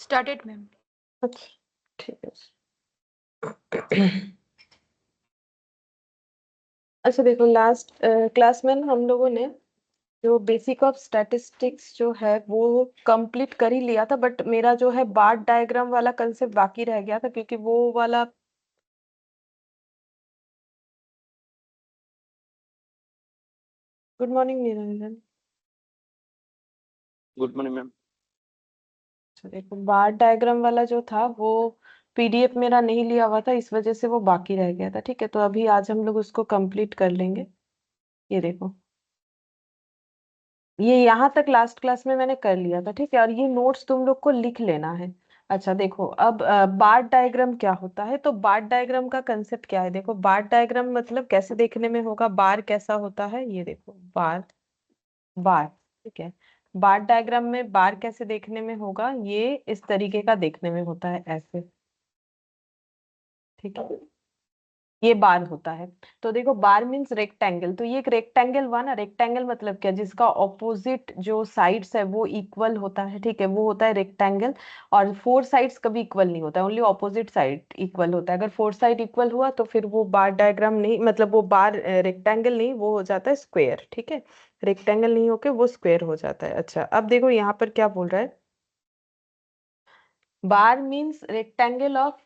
Started ma'am. अच्छा ठीक है। अच्छा देखो, लास्ट क्लास में हम लोगों ने जो बेसिक ऑफ स्टैटिस्टिक्स जो है वो कंप्लीट कर ही लिया था, बट मेरा जो है बार डायग्राम वाला कंसेप्ट बाकी रह गया था, क्योंकि वो वाला। Good morning Niranjan. Good morning ma'am. अच्छा देखो, बार डायग्राम वाला जो था वो पीडीएफ मेरा नहीं लिया हुआ था, इस वजह से वो बाकी रह गया था। ठीक है, तो अभी आज हम लोग उसको कंप्लीट कर लेंगे। ये देखो, ये यहाँ तक लास्ट क्लास में मैंने कर लिया था। ठीक है, और ये नोट्स तुम लोग को लिख लेना है। अच्छा देखो, अब बार डायग्राम क्या होता है, तो बार डायग्राम का कंसेप्ट क्या है। देखो, बार डायग्राम मतलब कैसे देखने में होगा, बार कैसा होता है, ये देखो बार। बार, ठीक है। बार डायग्राम में बार कैसे देखने में होगा, ये इस तरीके का देखने में होता है, ऐसे। ठीक है, ये बार होता है। तो देखो, बार मीन्स रेक्टेंगल, तो ये एक रेक्टेंगल हुआ ना। रेक्टेंगल मतलब क्या, जिसका ऑपोजिट जो साइड्स है वो इक्वल होता है। ठीक है, वो होता है रेक्टेंगल। और फोर साइड्स कभी इक्वल नहीं होता है, ओनली ऑपोजिट साइड इक्वल होता है। अगर फोर साइड इक्वल हुआ तो फिर वो बार डायग्राम नहीं, मतलब वो बार रेक्टेंगल नहीं, वो हो जाता है स्क्वेयर। ठीक है, रेक्टेंगल नहीं होके वो स्क्वेयर हो जाता है। अच्छा, अब देखो यहाँ पर क्या बोल रहा है, बार मीन्स रेक्टेंगल ऑफ,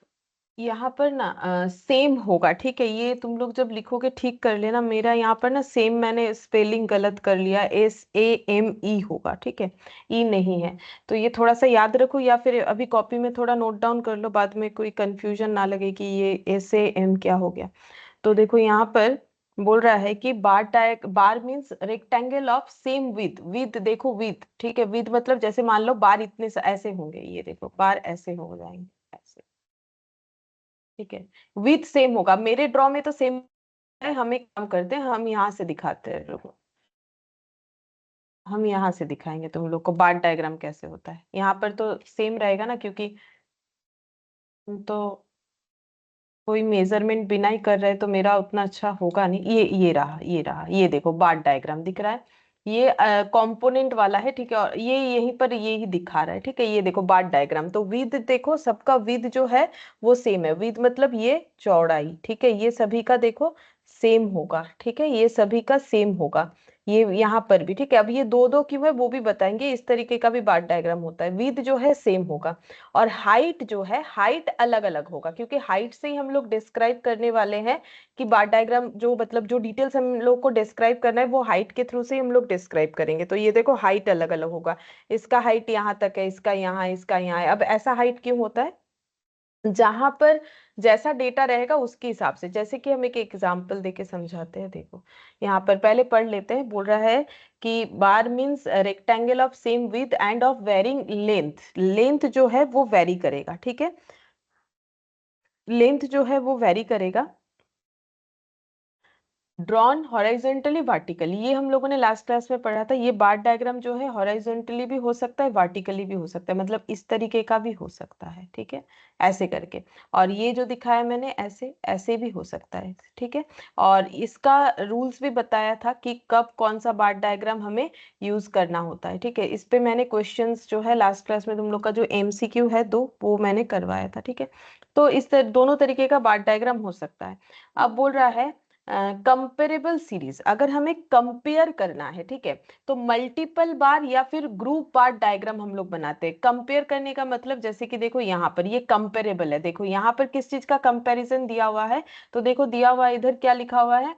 यहाँ पर ना सेम होगा। ठीक है, ये तुम लोग जब लिखोगे ठीक कर लेना, मेरा यहाँ पर ना सेम मैंने स्पेलिंग गलत कर लिया, SAME होगा। ठीक है, ई नहीं है। तो ये थोड़ा सा याद रखो, या फिर अभी कॉपी में थोड़ा नोट डाउन कर लो, बाद में कोई कंफ्यूजन ना लगे कि ये SAM क्या हो गया। तो देखो यहाँ पर बोल रहा है कि बार means rectangle of same with. With देखो, विथ, ठीक है, विथ मतलब जैसे मान लो बार इतने ऐसे होंगे, ये देखो बार ऐसे हो जाएंगे, ऐसे। ठीक है, विथ सेम होगा। मेरे ड्रॉ में तो सेम है, हम एक काम करते हैं, हम यहाँ से दिखाते हैं लोगों। हम यहाँ से दिखाएंगे तुम लोग को बार डायग्राम कैसे होता है। यहाँ पर तो सेम रहेगा ना, क्योंकि तो कोई मेजरमेंट बिना ही कर रहे तो मेरा उतना अच्छा होगा नहीं। ये रहा, ये रहा, ये देखो बार डायग्राम दिख रहा है। ये कंपोनेंट वाला है। ठीक है, और ये यहीं पर ये ही दिखा रहा है। ठीक है, ये देखो बार डायग्राम, तो विद देखो, सबका विद जो है वो सेम है। विद मतलब ये चौड़ाई। ठीक है, ये सभी का देखो सेम होगा। ठीक है, ये सभी का सेम होगा, ये यहाँ पर भी। ठीक है, अब ये दो दो क्यों है वो भी बताएंगे। इस तरीके का भी बार डायग्राम होता है, विद जो है सेम होगा। और हाइट जो है, हाइट अलग अलग होगा, क्योंकि हाइट से ही हम लोग डिस्क्राइब करने वाले हैं कि बार डायग्राम जो, मतलब जो डिटेल्स हम लोग को डिस्क्राइब करना है वो हाइट के थ्रू से ही हम लोग डिस्क्राइब करेंगे। तो ये देखो हाइट अलग अलग होगा, इसका हाइट यहाँ तक है, इसका यहाँ, इसका यहाँ है। अब ऐसा हाइट क्यों होता है, जहां पर जैसा डेटा रहेगा उसके हिसाब से। जैसे कि हम एक एग्जांपल देके समझाते हैं। देखो यहाँ पर पहले पढ़ लेते हैं। बोल रहा है कि bar means rectangle of same width and of varying length. Length जो है वो वेरी करेगा। ठीक है, लेंथ जो है वो वेरी करेगा। ड्रॉन हॉरिजॉन्टली वर्टिकली, ये हम लोगों ने लास्ट क्लास में पढ़ा था। ये बार डायग्राम जो है हॉरिजॉन्टली भी हो सकता है, वर्टिकली भी हो सकता है, मतलब इस तरीके का भी हो सकता है। ठीक है, ऐसे करके। और ये जो दिखाया मैंने ऐसे, ऐसे भी हो सकता है। ठीक है, और इसका रूल्स भी बताया था कि कब कौन सा बार डायग्राम हमें यूज करना होता है। ठीक है, इस पे मैंने क्वेश्चंस जो है लास्ट क्लास में तुम लोग का जो MCQ है दो, वो मैंने करवाया था। ठीक है, तो दोनों तरीके का बार डायग्राम हो सकता है। अब बोल रहा है कंपेरेबल सीरीज, अगर हमें कंपेयर करना है। ठीक है, तो मल्टीपल बार या फिर ग्रुप बार डायग्राम हम लोग बनाते हैं। कंपेयर करने का मतलब, जैसे कि देखो यहाँ पर ये कंपेरेबल है। देखो यहाँ पर किस चीज का कंपैरिजन दिया हुआ है, तो देखो दिया हुआ है, इधर क्या लिखा हुआ है,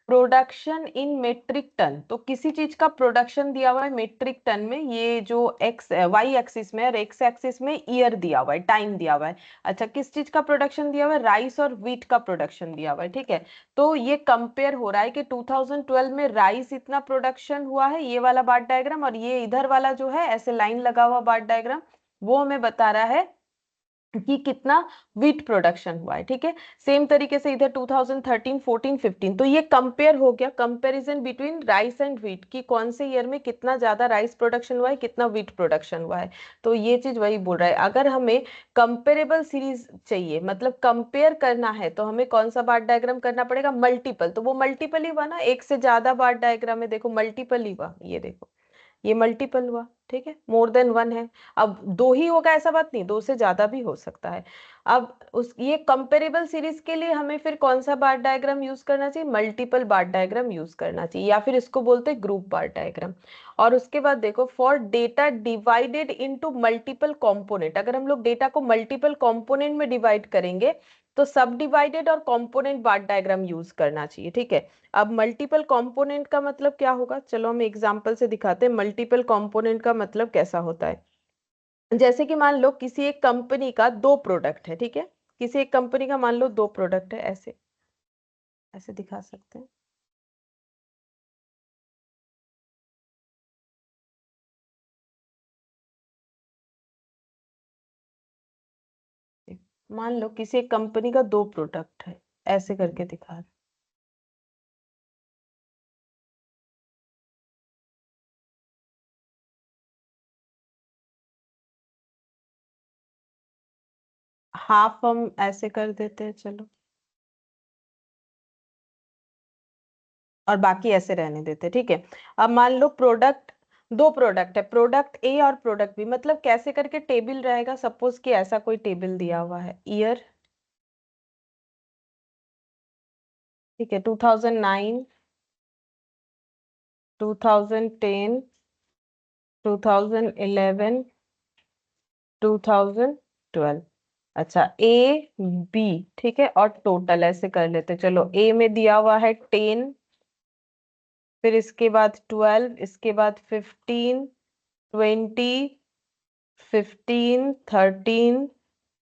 प्रोडक्शन इन मेट्रिक टन। तो किसी चीज का प्रोडक्शन दिया हुआ है मेट्रिक टन में, ये जो वाई एक्सिस में और एक्स एक्सिस में ईयर दिया हुआ है, टाइम दिया हुआ है। अच्छा, किस चीज का प्रोडक्शन दिया हुआ है, राइस और व्हीट का प्रोडक्शन दिया हुआ है। ठीक है, तो ये कंपेयर हो रहा है कि 2012 में राइस इतना प्रोडक्शन हुआ है, ये वाला बार डायग्राम, और ये इधर वाला जो है ऐसे लाइन लगा हुआ बार डायग्राम, वो हमें बता रहा है कि कितना वीट प्रोडक्शन हुआ है। ठीक है, सेम तरीके से इधर 2013, 14, 15, तो ये कंपेयर हो गया, comparison between rice and wheat, कि कौन से ईयर में कितना ज्यादा राइस प्रोडक्शन हुआ है, कितना व्हीट प्रोडक्शन हुआ है। तो ये चीज वही बोल रहा है। अगर हमें कंपेरेबल सीरीज चाहिए, मतलब कंपेयर करना है, तो हमें कौन सा बार डायग्राम करना पड़ेगा, मल्टीपल। तो वो मल्टीपल ही हुआ ना, एक से ज्यादा बार डायग्राम है, देखो मल्टीपल ही हुआ। ये देखो, ये मल्टीपल हुआ। ठीक है, मोर देन वन है। अब दो ही होगा ऐसा बात नहीं, दो से ज्यादा भी हो सकता है। अब उस ये कंपेरेबल सीरीज के लिए हमें फिर कौन सा बार डायग्राम यूज करना चाहिए, मल्टीपल बार डायग्राम यूज करना चाहिए, या फिर इसको बोलते हैं ग्रुप बार डायग्राम। और उसके बाद देखो, for data divided into multiple component, अगर हम लोग डेटा को मल्टीपल कंपोनेंट में डिवाइड करेंगे तो सब डिवाइडेड और कंपोनेंट बार डायग्राम यूज करना चाहिए। ठीक है, अब मल्टीपल कंपोनेंट का मतलब क्या होगा, चलो हम एग्जांपल से दिखाते हैं मल्टीपल कंपोनेंट का मतलब कैसा होता है। जैसे कि मान लो किसी एक कंपनी का दो प्रोडक्ट है, ठीक है, किसी एक कंपनी का मान लो दो प्रोडक्ट है, ऐसे ऐसे दिखा सकते हैं। मान लो किसी एक कंपनी का दो प्रोडक्ट है, ऐसे करके दिखा रहे। हाफ हम ऐसे कर देते हैं, चलो, और बाकी ऐसे रहने देते हैं, ठीक है। अब मान लो प्रोडक्ट, दो प्रोडक्ट है, प्रोडक्ट ए और प्रोडक्ट बी, मतलब कैसे करके टेबल रहेगा, सपोज कि ऐसा कोई टेबल दिया हुआ है, ईयर, ठीक है, 2009, 2010, 2011, 2012। अच्छा, ए बी, ठीक है, और टोटल ऐसे कर लेते, चलो ए में दिया हुआ है 10, फिर इसके बाद 12, इसके बाद 15, 20, 15, 13,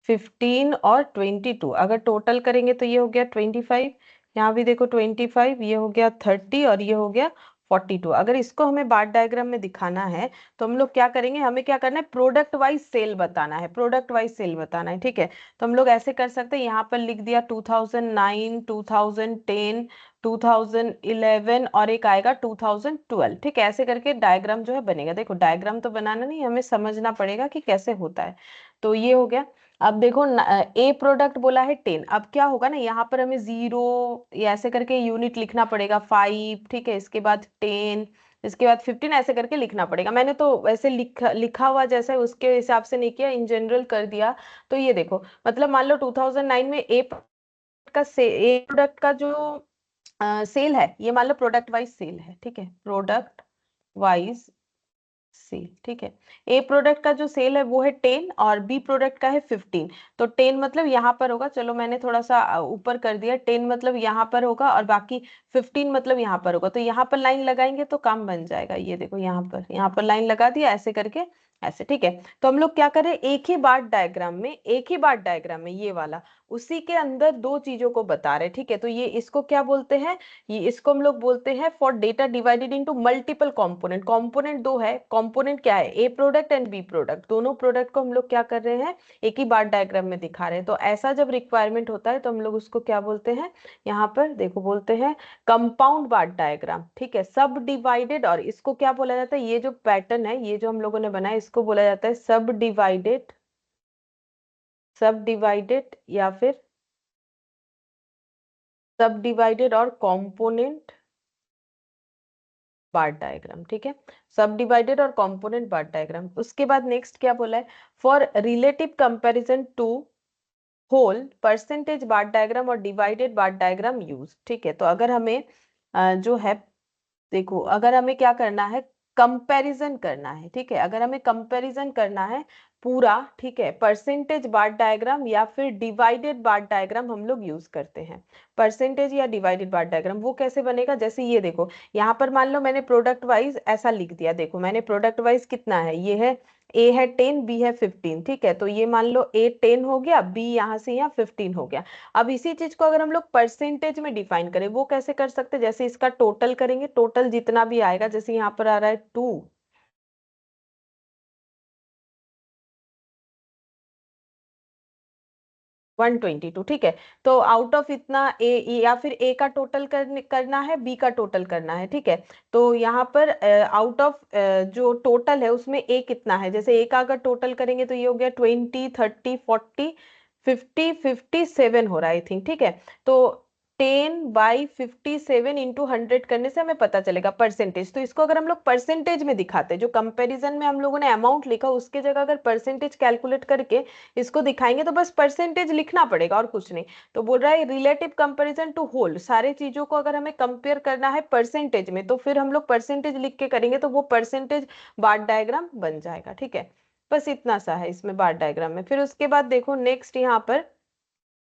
15 और 22, अगर टोटल करेंगे तो ये हो गया 25, यहाँ भी देखो 25, ये हो गया 30 और ये हो गया 42। अगर इसको हमें बार डायग्राम में दिखाना है तो हम लोग क्या करेंगे, हमें क्या करना है, प्रोडक्ट वाइज सेल बताना है, प्रोडक्ट वाइज सेल बताना है, ठीक है। तो हम लोग ऐसे कर सकते हैं, यहाँ पर लिख दिया 2009, 2010, 2011 और एक आएगा 2012, ठीक है, ऐसे करके डायग्राम जो है बनेगा। देखो डायग्राम तो बनाना नहीं, हमें समझना पड़ेगा कि कैसे होता है। तो ये हो गया। अब देखो, ए प्रोडक्ट बोला है 10, अब क्या होगा ना, यहाँ पर हमें जीरो या ऐसे करके यूनिट लिखना पड़ेगा, 5, ठीक है, इसके बाद 10, इसके बाद 15, ऐसे करके लिखना पड़ेगा। मैंने तो वैसे लिखा लिखा हुआ जैसा है उसके हिसाब से नहीं किया, इन जनरल कर दिया। तो ये देखो, मतलब मान लो 2009 में ए प्रोडक्ट का जो सेल है, ये मान लो प्रोडक्ट वाइज सेल है, ठीक है, प्रोडक्ट वाइज सेल, ठीक है। ए प्रोडक्ट का जो सेल है वो है 10 और बी प्रोडक्ट का है 15। तो 10 मतलब यहाँ पर होगा, चलो मैंने थोड़ा सा ऊपर कर दिया, 10 मतलब यहाँ पर होगा और बाकी 15 मतलब यहाँ पर होगा। तो यहाँ पर लाइन लगाएंगे तो काम बन जाएगा, ये देखो यहाँ पर लाइन लगा दिया ऐसे करके, ऐसे, ठीक है। तो हम लोग क्या करें, एक ही बार डायग्राम में, एक ही बार डायग्राम में ये वाला, उसी के अंदर दो चीजों को बता रहे, ठीक है। तो ये इसको क्या बोलते हैं, ये इसको हम लोग बोलते हैं for data divided into multiple component. Component दो है, कंपोनेंट क्या है, ए प्रोडक्ट एंड बी प्रोडक्ट, दोनों प्रोडक्ट को हम लोग क्या कर रहे हैं, एक ही बार डायग्राम में दिखा रहे हैं। तो ऐसा जब रिक्वायरमेंट होता है तो हम लोग उसको क्या बोलते हैं, यहाँ पर देखो बोलते हैं कंपाउंड बार डायग्राम, ठीक है, सब डिवाइडेड। और इसको क्या बोला जाता है, ये जो पैटर्न है, ये जो हम लोगों ने बनाया, इसको बोला जाता है सब डिवाइडेड, सब डिवाइडेड या फिर सब डिवाइडेड और कंपोनेंट बार डायग्राम, ठीक है, सब डिवाइडेड और कंपोनेंट बार डायग्राम। उसके बाद नेक्स्ट क्या बोला है, for relative comparison to whole percentage bar diagram और डिवाइडेड बार डायग्राम यूज, ठीक है। तो अगर हमें जो है, देखो अगर हमें क्या करना है, कंपैरिजन करना है, ठीक है, अगर हमें कंपैरिजन करना है पूरा, ठीक है, परसेंटेज बार डायग्राम या फिर डिवाइडेड बार डायग्राम हम लोग यूज करते हैं। परसेंटेज या डिवाइडेड बार डायग्राम वो कैसे बनेगा, जैसे ये देखो, यहाँ पर मान लो मैंने प्रोडक्ट वाइज ऐसा लिख दिया, देखो मैंने प्रोडक्ट वाइज कितना है, ये है ए है 10, बी है 15, ठीक है। तो ये मान लो ए 10 हो गया, बी यहाँ से यहाँ 15 हो गया। अब इसी चीज को अगर हम लोग परसेंटेज में डिफाइन करें, वो कैसे कर सकते हैं, जैसे इसका टोटल करेंगे, टोटल जितना भी आएगा, जैसे यहाँ पर आ रहा है 2, 122, ठीक है। तो आउट ऑफ इतना ए, या फिर ए का टोटल करना है, बी का टोटल करना है, ठीक है। तो यहाँ पर आउट ऑफ जो टोटल है उसमें ए कितना है, जैसे ए का अगर टोटल करेंगे तो ये हो गया 20, 30, 40, 50, 57 हो रहा है आई थिंक, ठीक है। तो 10/57 इंटू 100 करने से हमें पता चलेगा परसेंटेज। तो इसको अगर हम लोग परसेंटेज में दिखाते, जो कंपैरिजन में हम लोगों ने अमाउंट लिखा उसके जगह अगर परसेंटेज कैलकुलेट करके इसको दिखाएंगे तो बस परसेंटेज लिखना पड़ेगा और कुछ नहीं। तो बोल रहा है रिलेटिव कंपैरिजन टू होल, सारे चीजों को अगर हमें कंपेयर करना है परसेंटेज में तो फिर हम लोग परसेंटेज लिख के करेंगे तो वो परसेंटेज बार डायग्राम बन जाएगा। ठीक है, बस इतना सा है इसमें बार डायग्राम में। फिर उसके बाद देखो नेक्स्ट यहाँ पर,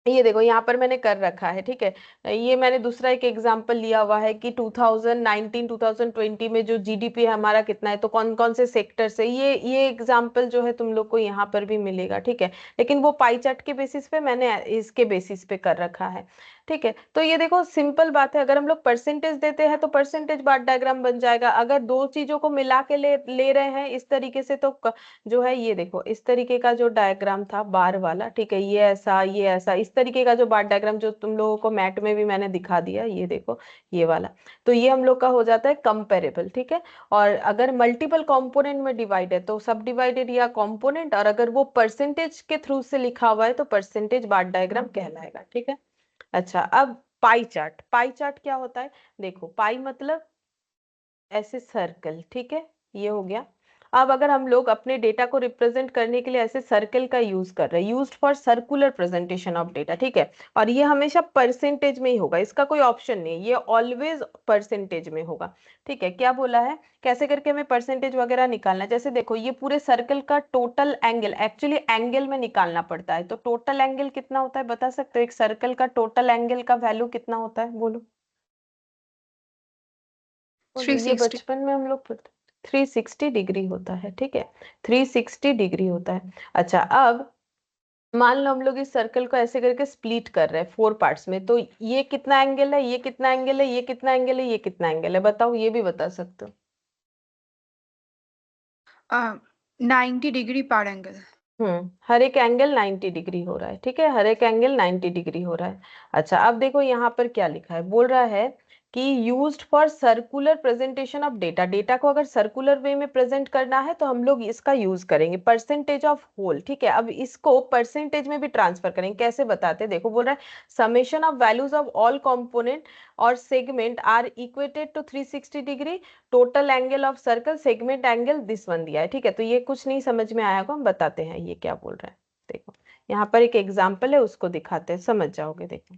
ये देखो यहाँ पर मैंने कर रखा है। ठीक है, ये मैंने दूसरा एक एग्जांपल लिया हुआ है कि 2019 2020 में जो जीडीपी है हमारा कितना है, तो कौन कौन से सेक्टर से, ये एग्जांपल जो है तुम लोग को यहाँ पर भी मिलेगा। ठीक है, लेकिन वो पाई चार्ट के बेसिस पे, मैंने इसके बेसिस पे कर रखा है। ठीक है, तो ये देखो सिंपल बात है, अगर हम लोग परसेंटेज देते हैं तो परसेंटेज बार डायग्राम बन जाएगा। अगर दो चीजों को मिला के ले रहे हैं इस तरीके से तो जो है ये देखो इस तरीके का जो डायग्राम था बार वाला, ठीक है, ये ऐसा इस तरीके का जो बार डायग्राम जो तुम लोगों को मैट में भी मैंने दिखा दिया, ये देखो ये वाला, तो ये हम लोग का हो जाता है कंपेरेबल। ठीक है, और अगर मल्टीपल कंपोनेंट में डिवाइड है तो सब डिवाइडेड या कंपोनेंट, और अगर वो परसेंटेज के थ्रू से लिखा हुआ है तो परसेंटेज बार डायग्राम कहलाएगा। ठीक है, अच्छा अब पाई चार्ट, पाई चार्ट क्या होता है, देखो पाई मतलब ऐसे सर्कल। ठीक है, ये हो गया। अब अगर हम लोग अपने डेटा को रिप्रेजेंट करने के लिए ऐसे सर्कल का यूज कर रहे हैं, used for circular presentation of data. ठीक है, और ये हमेशा परसेंटेज में ही होगा, इसका कोई ऑप्शन नहीं, ये ऑलवेज परसेंटेज में होगा। ठीक है, क्या बोला है, कैसे करके हमें परसेंटेज वगैरह निकालना है, जैसे देखो ये पूरे सर्कल का टोटल एंगल, एक्चुअली एंगल में निकालना पड़ता है, तो टोटल एंगल कितना होता है बता सकते हो, एक सर्कल का टोटल एंगल का वैल्यू कितना होता है, बोलो बोलो, ये 360। बचपन में हम लोग 360 डिग्री होता है। ठीक है, 360 डिग्री होता है। अच्छा अब मान लो हम लोग इस सर्कल को ऐसे करके स्प्लिट कर रहे हैं 4 पार्ट्स में, तो ये कितना एंगल है, ये कितना एंगल है, ये कितना एंगल है, ये कितना एंगल है, बताओ, ये भी बता सकते हो। 90 डिग्री पर एंगल। हर एक एंगल 90 डिग्री हो रहा है। ठीक है, हर एक एंगल 90 डिग्री हो रहा है। अच्छा अब देखो यहाँ पर क्या लिखा है, बोल रहा है कि used for circular presentation of data, data को अगर सर्कुलर वे में प्रेजेंट करना है तो हम लोग इसका यूज करेंगे, परसेंटेज ऑफ होल। ठीक है, अब इसको परसेंटेज में भी ट्रांसफर करेंगे, कैसे बताते हैं, देखो बोल रहा है summation of values of all component और segment are equated to 360 degree, total angle of circle segment angle this one दिया है। ठीक है, तो ये कुछ नहीं समझ में आया को हम बताते हैं ये क्या बोल रहा है। देखो यहाँ पर एक एग्जाम्पल है, उसको दिखाते हैं, समझ जाओगे। देखो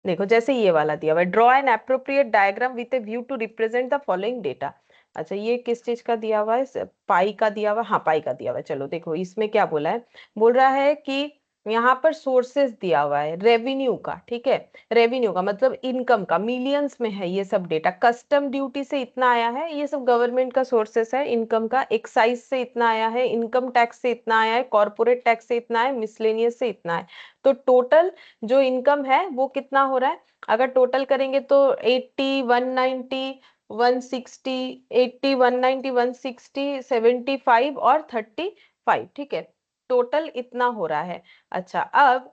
देखो जैसे ये वाला दिया हुआ है, draw an appropriate diagram with a view to represent the following data. अच्छा ये किस चीज का दिया हुआ है, पाई का दिया हुआ है, हाँ पाई का दिया हुआ है। चलो देखो इसमें क्या बोला है, बोल रहा है कि यहाँ पर सोर्सेस दिया हुआ है रेवेन्यू का। ठीक है, रेवेन्यू का मतलब इनकम का, मिलियंस में है ये सब डेटा, कस्टम ड्यूटी से इतना आया है, ये सब गवर्नमेंट का सोर्सेस है इनकम का, एक्साइज से इतना आया है, इनकम टैक्स से इतना आया है, कॉर्पोरेट टैक्स से इतना है, मिसलेनियस से इतना है। तो टोटल जो इनकम है वो कितना हो रहा है, अगर टोटल करेंगे तो 80 190 160, 80 190 160 75 और 35। ठीक है, टोटल इतना हो रहा है। अच्छा अब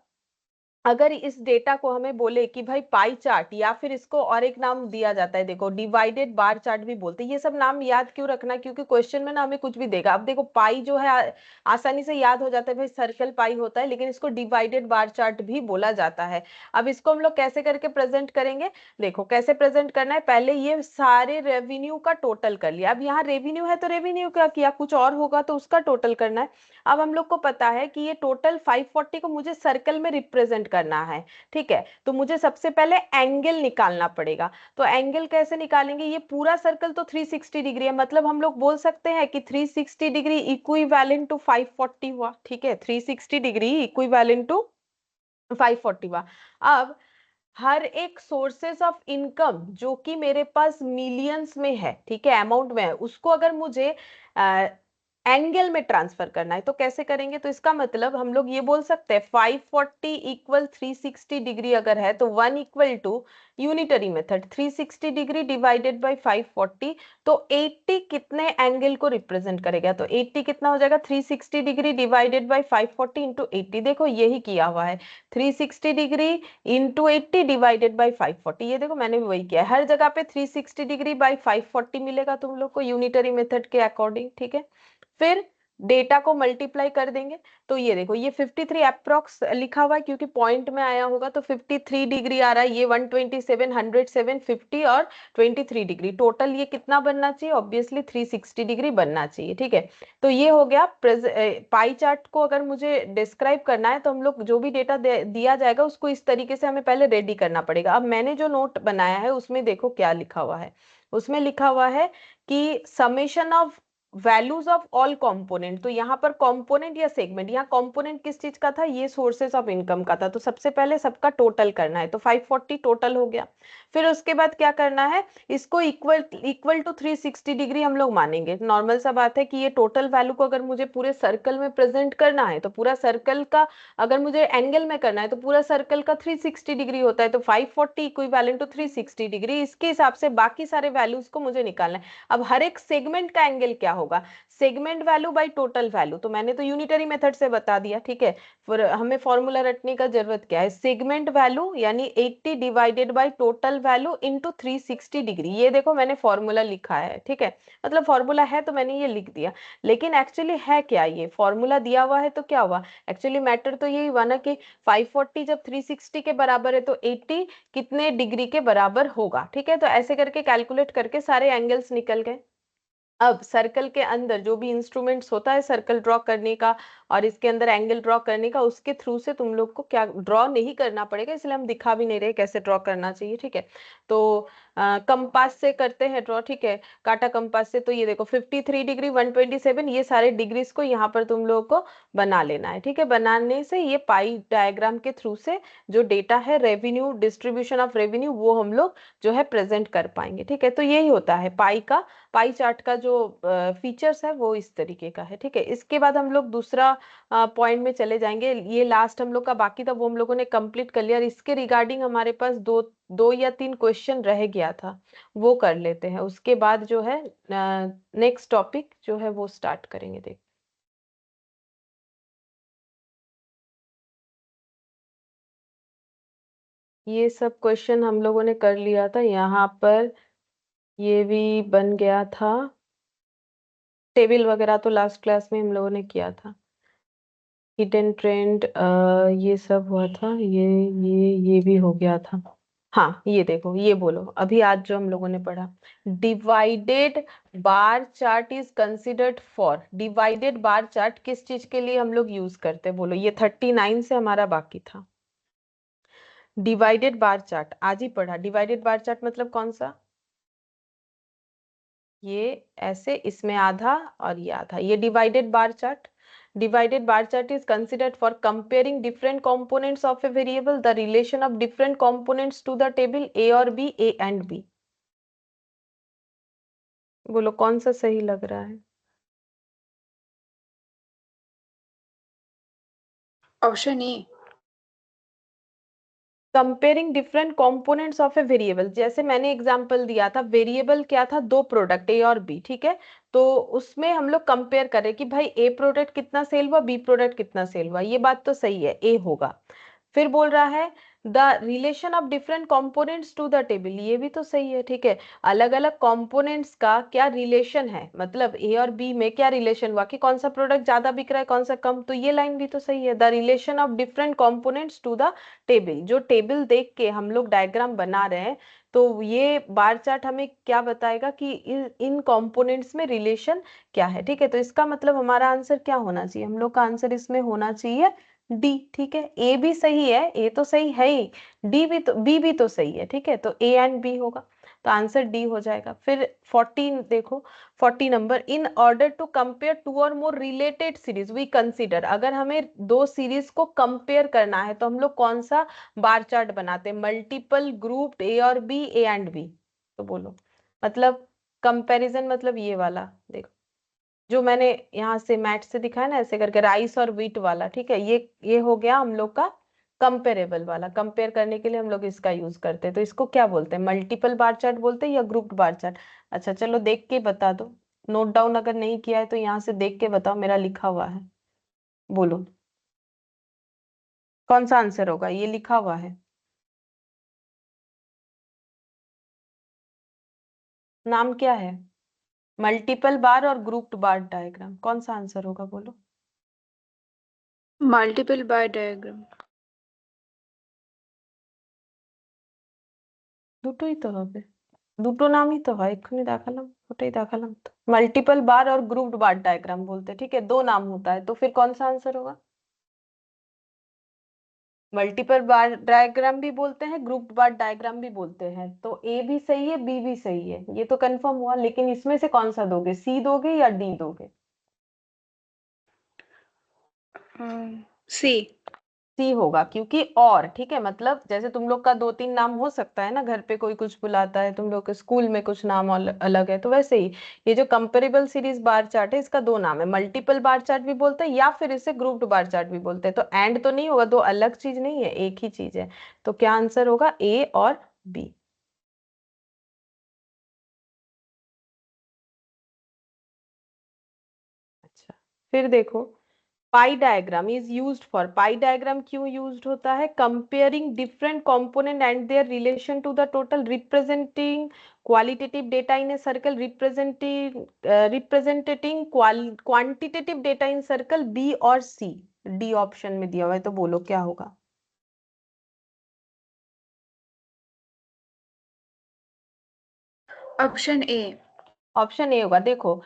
अगर इस डेटा को हमें बोले कि भाई पाई चार्ट, या फिर इसको और एक नाम दिया जाता है, देखो डिवाइडेड बार चार्ट भी बोलते हैं, ये सब नाम याद क्यों रखना, क्योंकि क्वेश्चन में ना हमें कुछ भी देगा। अब देखो पाई जो है आसानी से याद हो जाता है, भाई सर्कल पाई होता है, लेकिन इसको डिवाइडेड बार चार्ट भी बोला जाता है। अब इसको हम लोग कैसे करके प्रेजेंट करेंगे, देखो कैसे प्रेजेंट करना है, पहले ये सारे रेवेन्यू का टोटल कर लिया, अब यहाँ रेवेन्यू है तो रेवेन्यू का किया, कुछ और होगा तो उसका टोटल करना है। अब हम लोग को पता है कि ये टोटल 540 को मुझे सर्कल में रिप्रेजेंट करना है। ठीक है, तो मुझे सबसे पहले एंगल निकालना पड़ेगा, तो एंगल कैसे निकालेंगे, ये पूरा सर्कल तो 360 डिग्री है, मतलब हम लोग बोल सकते हैं कि 360 डिग्री इक्विवेलेंट टू 540 हुआ। ठीक है, 360 डिग्री इक्विवेलेंट टू 540 हुआ। अब हर एक सोर्सेस ऑफ इनकम जो कि मेरे पास मिलियंस में है, ठीक है, अमाउंट में है, उसको अगर मुझे एंगल में ट्रांसफर करना है तो कैसे करेंगे, तो इसका मतलब हम लोग ये बोल सकते हैं 540 इक्वल 360 डिग्री अगर है तो 1 equal to unitary method 360 degree divided by 540, तो 80 कितने एंगल को रिप्रेजेंट करेगा, तो 80 कितना हो जाएगा, 360 डिग्री डिवाइडेड बाय 540 इंटू 80। देखो यही किया हुआ है, 360 डिग्री इंटू 80 डिवाइडेड बाई 540, ये देखो मैंने भी वही किया है, हर जगह पे 360 डिग्री बाई 540 मिलेगा तुम लोग को यूनिटरी मेथड के अकॉर्डिंग। ठीक है, फिर डेटा को मल्टीप्लाई कर देंगे तो ये देखो ये 53 अप्रोक्स लिखा हुआ है क्योंकि पॉइंट में आया होगा तो 53 डिग्री आ रहा है, ये 127 107 50 और 23 डिग्री, टोटल ये कितना बनना चाहिए, ऑब्वियसली 360 डिग्री बनना चाहिए। ठीक है, तो ये हो गया पाई चार्ट को अगर मुझे डिस्क्राइब करना है तो हम लोग जो भी डेटा दिया जाएगा उसको इस तरीके से हमें पहले रेडी करना पड़ेगा। अब मैंने जो नोट बनाया है उसमें देखो क्या लिखा हुआ है, उसमें लिखा हुआ है कि summation of values of all component. तो यहाँ पर कंपोनेंट या सेगमेंट, यहाँ कंपोनेंट किस चीज का था, ये सोर्सेस ऑफ इनकम का था, तो सबसे पहले सबका टोटल करना है, तो 540 टोटल हो गया। फिर उसके बाद क्या करना है, इसको इक्वल इक्वल टू 360 डिग्री हम लोग मानेंगे। नॉर्मल सा बात है कि ये टोटल वैल्यू को अगर मुझे पूरे सर्कल में प्रेजेंट करना है तो पूरा सर्कल का, अगर मुझे एंगल में करना है तो पूरा सर्कल का 360 डिग्री होता है, तो 540 इक्विवेलेंट टू 360 डिग्री, इसके हिसाब से बाकी सारे वैल्यूज को मुझे निकालना है। अब हर एक सेगमेंट का एंगल क्या होगा, segment value by total value, तो मैंने तो यूनिटरी मेथड से बता दिया। ठीक है, फिर हमें फॉर्मूला रटने का जरूरत क्या है, सेगमेंट वैल्यू यानी 80 divided by total value into 360 degree, ये देखो मैंने फॉर्मूला लिखा है। ठीक है, मतलब फॉर्मूला है तो मैंने ये लिख दिया, लेकिन एक्चुअली है क्या, ये फॉर्मूला दिया हुआ है तो क्या हुआ, एक्चुअली मैटर तो यही हुआ ना कि 540 जब 360 के बराबर है तो 80 कितने डिग्री के बराबर होगा। ठीक है, तो ऐसे करके कैलकुलेट करके सारे एंगल्स निकल गए। अब सर्कल के अंदर जो भी इंस्ट्रूमेंट्स होता है सर्कल ड्रॉ करने का और इसके अंदर एंगल ड्रॉ करने का, उसके थ्रू से तुम लोग को क्या ड्रॉ नहीं करना पड़ेगा, इसलिए हम दिखा भी नहीं रहे कैसे ड्रॉ करना चाहिए। ठीक है, तो कंपास से करते हैं ड्रॉ। ठीक है, काटा कंपास से, तो ये देखो 53 डिग्री 127, ये सारे डिग्रीज को यहाँ पर तुम लोग को बना लेना है। ठीक है, बनाने से ये पाई डायग्राम के थ्रू से जो डेटा है रेवेन्यू, डिस्ट्रीब्यूशन ऑफ रेवेन्यू, वो हम लोग जो है प्रेजेंट कर पाएंगे। ठीक है, तो यही होता है पाई का, पाई चार्ट का जो फीचर्स है वो इस तरीके का है। ठीक है, इसके बाद हम लोग दूसरा पॉइंट में चले जाएंगे, ये लास्ट हम लोग का बाकी था वो हम लोगों ने कंप्लीट कर लिया, और इसके रिगार्डिंग हमारे पास दो दो या तीन क्वेश्चन रह गया था, वो कर लेते हैं। उसके बाद जो है नेक्स्ट टॉपिक जो है वो स्टार्ट करेंगे। देख, ये सब क्वेश्चन हम लोगों ने कर लिया था, यहाँ पर ये भी बन गया था, टेबल वगैरह तो लास्ट क्लास में हम लोगों ने किया था। हिडन ट्रेंड ये सब हुआ था, ये भी हो गया था। हाँ, ये देखो, ये बोलो अभी आज जो हम लोगों ने पढ़ा, divided bar chart is considered for, divided bar chart किस चीज के लिए हम लोग यूज करते हैं बोलो, ये 39 से हमारा बाकी था। डिवाइडेड बार चार्ट आज ही पढ़ा, डिवाइडेड बार चार्ट मतलब कौन सा, ये ऐसे, इसमें आधा और ये आधा, ये divided bar chart. Divided bar chart is considered for comparing different components of a variable, the relation of different components to the table A और B, A and B। बोलो कौन सा सही लग रहा है। Option A. Comparing different components of a variable, जैसे मैंने एग्जांपल दिया था, वेरिएबल क्या था, दो प्रोडक्ट ए और बी। ठीक है, तो उसमें हम लोग कंपेयर करें कि भाई ए प्रोडक्ट कितना सेल हुआ, बी प्रोडक्ट कितना सेल हुआ, ये बात तो सही है, ए होगा। फिर बोल रहा है the relation of different components to the table, ये भी तो सही है। ठीक है, अलग अलग कंपोनेंट्स का क्या रिलेशन है, मतलब ए और बी में क्या रिलेशन हुआ कि कौन सा प्रोडक्ट ज्यादा बिक रहा है कौन सा कम, तो ये लाइन भी तो सही है, the relation of different components to the table. जो टेबल देख के हम लोग डायग्राम बना रहे हैं, तो ये बार चार्ट हमें क्या बताएगा कि इन कंपोनेंट्स में रिलेशन क्या है। ठीक है, तो इसका मतलब हमारा आंसर क्या होना चाहिए, हम लोग का आंसर इसमें होना चाहिए डी। ठीक है, ए भी सही है, ए तो सही है ही, डी भी तो, बी भी तो सही है। ठीक है, तो ए एंड बी होगा, तो आंसर डी हो जाएगा। फिर 14 देखो, 40 नंबर, in order to compare two or more related series we consider, अगर हमें दो सीरीज को कंपेयर करना है तो हम लोग कौन सा बार चार्ट बनाते हैं, मल्टीपल ग्रुप ए और बी, ए एंड बी। तो बोलो, मतलब कंपैरिजन मतलब ये वाला देखो, जो मैंने यहाँ से मैट से दिखाया ना ऐसे करके, राइस और व्हीट वाला। ठीक है, ये हो गया हम लोग का कंपेरेबल वाला, कंपेयर करने के लिए हम लोग इसका यूज करते हैं, तो इसको क्या बोलते हैं, मल्टीपल बार चार्ट बोलते हैं या ग्रुप्ड बार चार्ट। अच्छा चलो देख के बता दो, नोट डाउन अगर नहीं किया है तो यहाँ से देख के बताओ, मेरा लिखा हुआ है, बोलो कौन सा आंसर होगा, ये लिखा हुआ है, नाम क्या है। मल्टीपल बार और ग्रुप्ड बार डायग्राम, कौन सा आंसर होगा बोलो? মাল্টিপল বার ডায়াগ্রাম। দুটোই তো হবে, দুটো নামই তো হয়, এক্ষুনি দেখালাম, ওটাই देखालाम तो। मल्टीपल बार और ग्रुप्ड बार डायग्राम बोलते हैं, ठीक है, दो नाम होता है, तो फिर कौन सा आंसर होगा? मल्टीपल बार डायग्राम भी बोलते हैं, ग्रुप्ड बार डायग्राम भी बोलते हैं, तो ए भी सही है, बी भी सही है, ये तो कंफर्म हुआ, लेकिन इसमें से कौन सा दोगे, सी दोगे या डी दोगे? सी। सी होगा, क्योंकि और, ठीक है, मतलब जैसे तुम लोग का दो तीन नाम हो सकता है ना, घर पे कोई कुछ बुलाता है, तुम लोग के स्कूल में कुछ नाम अलग है, तो वैसे ही ये जो कंपेरेबल सीरीज बार चार्ट है, इसका दो नाम है, मल्टीपल बार चार्ट भी बोलते हैं या फिर इसे ग्रुप्ड बार चार्ट भी बोलते हैं, तो एंड तो नहीं होगा, दो अलग चीज नहीं है, एक ही चीज है, तो क्या आंसर होगा, ए और बी। अच्छा, फिर देखो, pie diagram is used for, pie diagram क्यों यूज्ड होता है, comparing different component and their relation to the total, representing qualitative data in a circle, representing quantitative data in circle, B और C? D option में दिया हुआ है, तो बोलो क्या होगा? Option A. ऑप्शन ए होगा। देखो,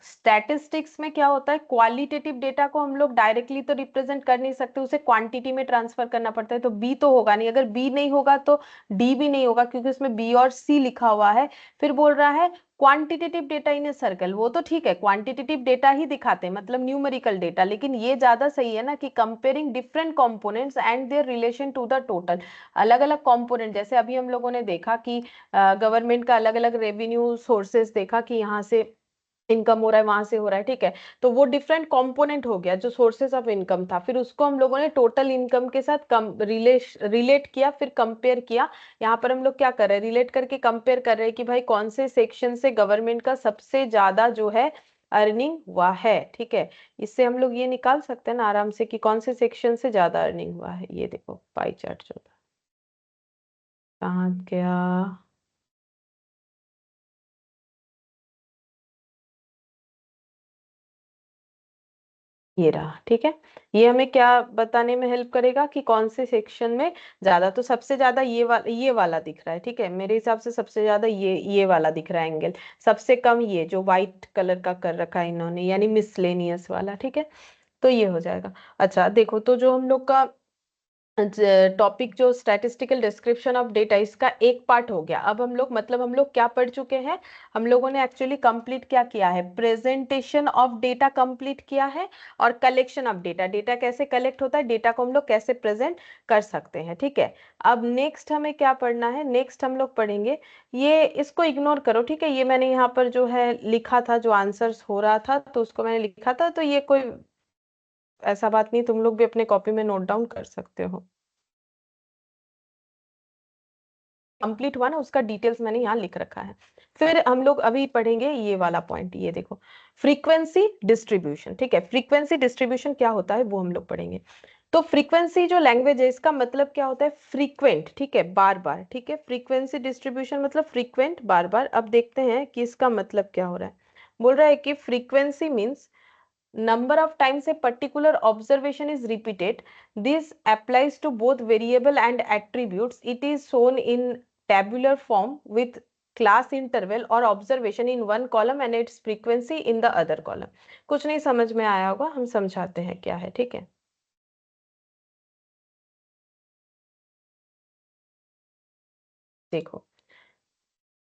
स्टैटिस्टिक्स में क्या होता है, क्वालिटेटिव डेटा को हम लोग डायरेक्टली तो रिप्रेजेंट कर नहीं सकते, उसे क्वांटिटी में ट्रांसफर करना पड़ता है, तो बी तो होगा नहीं, अगर बी नहीं होगा तो डी भी नहीं होगा, क्योंकि उसमें बी और सी लिखा हुआ है। फिर बोल रहा है quantitative data in a circle, वो तो ठीक है, क्वांटिटेटिव डेटा ही दिखाते हैं, मतलब न्यूमेरिकल डेटा, लेकिन ये ज्यादा सही है ना कि comparing different components and their relation to the total, अलग अलग कंपोनेंट, जैसे अभी हम लोगों ने देखा कि गवर्नमेंट का अलग अलग रेवेन्यू सोर्सेस देखा कि यहाँ से इनकम हो रहा है, वहां से हो रहा है, ठीक है, तो वो डिफरेंट कंपोनेंट हो गया जो सोर्सेस ऑफ इनकम था, फिर उसको हम लोगों ने टोटल इनकम के साथ कम रिलेट किया, फिर कंपेयर किया। यहाँ पर हम लोग क्या कर रहे हैं, रिलेट करके कंपेयर कर रहे हैं कि भाई कौन से सेक्शन से गवर्नमेंट का सबसे ज्यादा जो है अर्निंग हुआ है, ठीक है, इससे हम लोग ये निकाल सकते हैं ना आराम से कि कौन से सेक्शन से ज्यादा अर्निंग हुआ है। ये देखो पाई चार्ट जो था, कहाँ गया, ये रहा, ठीक है, ये हमें क्या बताने में हेल्प करेगा कि कौन से सेक्शन में ज्यादा, तो सबसे ज्यादा ये वाला दिख रहा है, ठीक है, मेरे हिसाब से सबसे ज्यादा ये वाला दिख रहा है एंगल, सबसे कम ये जो व्हाइट कलर का कर रखा है इन्होंने, यानी मिसलेनियस वाला, ठीक है, तो ये हो जाएगा। अच्छा देखो, तो जो हम लोग का टॉपिक जो स्टैटिस्टिकल डिस्क्रिप्शन ऑफ डेटा, इसका एक पार्ट हो गया। अब हम लोग, मतलब हम लोग क्या पढ़ चुके हैं, हम लोगों ने एक्चुअली कंप्लीट क्या किया है, प्रेजेंटेशन ऑफ डेटा कंप्लीट किया है, और कलेक्शन ऑफ डेटा, डेटा कैसे कलेक्ट होता है, डेटा को हम लोग कैसे प्रेजेंट कर सकते हैं, ठीक है। अब नेक्स्ट हमें क्या पढ़ना है, नेक्स्ट हम लोग पढ़ेंगे, ये इसको इग्नोर करो, ठीक है, ये मैंने यहाँ पर जो है लिखा था, जो आंसर्स हो रहा था तो उसको मैंने लिखा था, तो ये कोई ऐसा बात नहीं, तुम लोग भी अपने कॉपी में नोट डाउन कर सकते हो। कंप्लीट हुआ ना, उसका डिटेल्स मैंने यहाँ लिख रखा है। फिर हम लोग अभी पढ़ेंगे ये वाला पॉइंट, ये देखो, फ्रीक्वेंसी डिस्ट्रीब्यूशन, ठीक है, फ्रीक्वेंसी डिस्ट्रीब्यूशन क्या होता है वो हम लोग पढ़ेंगे। तो फ्रीक्वेंसी जो लैंग्वेज है, इसका मतलब क्या होता है, फ्रीक्वेंट, ठीक है, बार बार, ठीक है, फ्रीक्वेंसी डिस्ट्रीब्यूशन मतलब फ्रीक्वेंट, बार बार। अब देखते हैं कि इसका मतलब क्या हो रहा है, बोल रहा है कि frequency means number of times a particular observation is repeated. This applies to both variable and attributes. It is shown in tabular form with class interval or observation in one column and its frequency in the other column. कुछ नहीं समझ में आया होगा, हम समझाते हैं क्या है, ठीक है। देखो,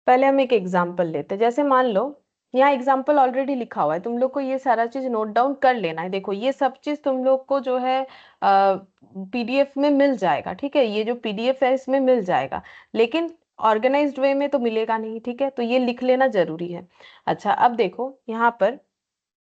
पहले हम एक एग्जांपल लेते हैं, जैसे मान लो यहाँ एग्जांपल ऑलरेडी लिखा हुआ है, तुम लोग को ये सारा चीज नोट डाउन कर लेना है। देखो, ये सब चीज तुम लोग को जो है पीडीएफ में मिल जाएगा, ठीक है, ये जो पीडीएफ है इसमें मिल जाएगा, लेकिन ऑर्गेनाइज्ड वे में तो मिलेगा नहीं, ठीक है, तो ये लिख लेना जरूरी है। अच्छा, अब देखो यहाँ पर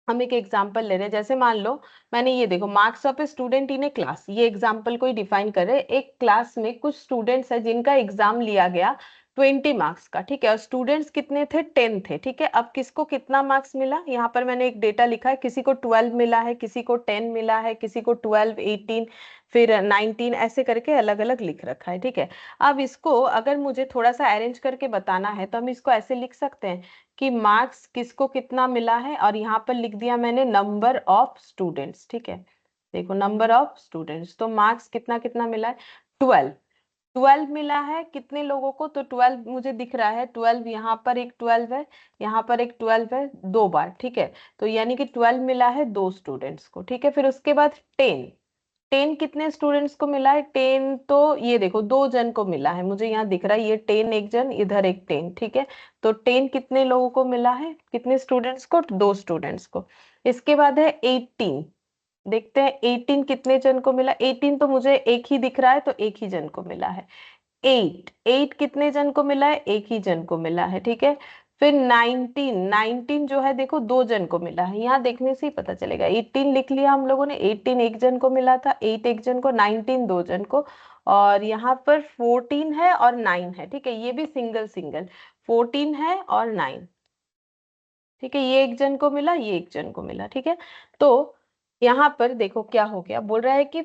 हम एक एग्जांपल ले रहे हैं, जैसे मान लो मैंने ये देखो, marks of a student in A class, ये एग्जांपल को ही डिफाइन कर रहे हैं। एक क्लास में कुछ स्टूडेंट्स है जिनका एग्जाम लिया गया 20 मार्क्स का, ठीक है, और स्टूडेंट्स कितने थे, 10 थे, ठीक है। अब किसको कितना मार्क्स मिला, यहाँ पर मैंने एक डेटा लिखा है, किसी को 12 मिला है, किसी को 10 मिला है, किसी को 12, 18, फिर 19, ऐसे करके अलग अलग लिख रखा है, ठीक है। अब इसको अगर मुझे थोड़ा सा अरेंज करके बताना है तो हम इसको ऐसे लिख सकते हैं कि मार्क्स किसको कितना मिला है, और यहाँ पर लिख दिया मैंने नंबर ऑफ स्टूडेंट्स, ठीक है। देखो नंबर ऑफ स्टूडेंट्स, तो मार्क्स कितना कितना मिला है, 12। 12 मिला है कितने लोगों को, तो 12 मुझे दिख रहा है, 12 यहाँ पर एक 12 है, यहाँ पर एक 12 है, दो बार, ठीक है। तो यानी कि 12 मिला है दो स्टूडेंट्स को, ठीक है। फिर उसके बाद 10, 10 कितने स्टूडेंट्स को मिला है, 10 तो ये देखो दो जन को मिला है, मुझे यहाँ दिख रहा है ये 10 एक जन, इधर एक 10, ठीक है। तो 10 कितने लोगों को मिला है, कितने स्टूडेंट्स को, दो स्टूडेंट्स को। इसके बाद है 18, देखते हैं 18 कितने जन को मिला, 18 तो मुझे एक ही दिख रहा है, तो एक ही जन को मिला है। 8, 8 कितने जन को मिला है, एक ही जन को मिला है, ठीक है। फिर 19, 19 जो है देखो दो जन को मिला है, यहाँ देखने से ही पता चलेगा। 18 लिख लिया हम लोगों ने, 18 एक जन को मिला था, 8 एक जन को, 19 दो जन को, और यहाँ पर 14 है और 9 है, ठीक है। ये भी सिंगल सिंगल, 14 है और 9, ठीक है। ये एक जन को मिला, ये एक जन को मिला, ठीक है। तो यहाँ पर देखो क्या हो गया, बोल रहा है कि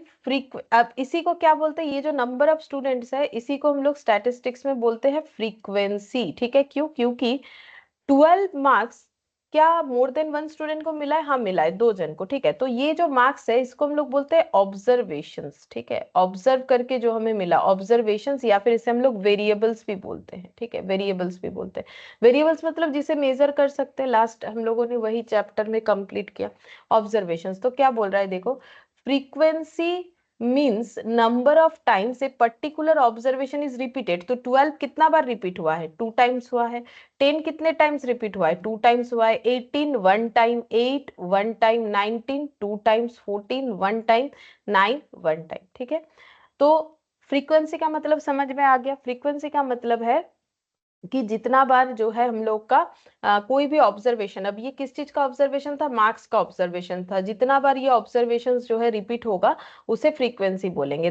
अब इसी को क्या बोलते हैं, ये जो नंबर ऑफ स्टूडेंट्स है इसी को हम लोग स्टैटिस्टिक्स में बोलते हैं फ्रीक्वेंसी, ठीक है। क्यों, क्योंकि 12 मार्क्स क्या मोर देन वन स्टूडेंट को मिला है, हाँ मिला है दो जन को, ठीक है। तो ये जो मार्क्स है इसको हम लोग बोलते हैं ऑब्जर्वेशंस, ठीक है। ऑब्जर्व करके जो हमें मिला, ऑब्जर्वेशंस, या फिर इसे हम लोग वेरिएबल्स भी बोलते हैं, ठीक है, वेरिएबल्स भी बोलते हैं। वेरिएबल्स मतलब जिसे मेजर कर सकते हैं, लास्ट हम लोगों ने वही चैप्टर में कंप्लीट किया। ऑब्जर्वेशंस तो क्या बोल रहा है देखो, frequency means number of times a particular observation is repeated. तो 12 कितना बार रिपीट हुआ है, 2 टाइम्स हुआ है। 10 कितने टाइम्स रिपीट हुआ है, 2 टाइम्स हुआ है। 18 1 time, 8 1 time, 19 2 times, 14 1 time, 9 1 time, ठीक है। तो फ्रीक्वेंसी का मतलब समझ में आ गया। फ्रीक्वेंसी का मतलब है कि जितना बार जो है हम लोग का कोई भी ऑब्जर्वेशन, अब ये किस चीज का ऑब्जर्वेशन था, मार्क्स का ऑब्जर्वेशन था, जितना बार ये ऑब्जर्वेशन जो है रिपीट होगा उसे फ्रीक्वेंसी बोलेंगे।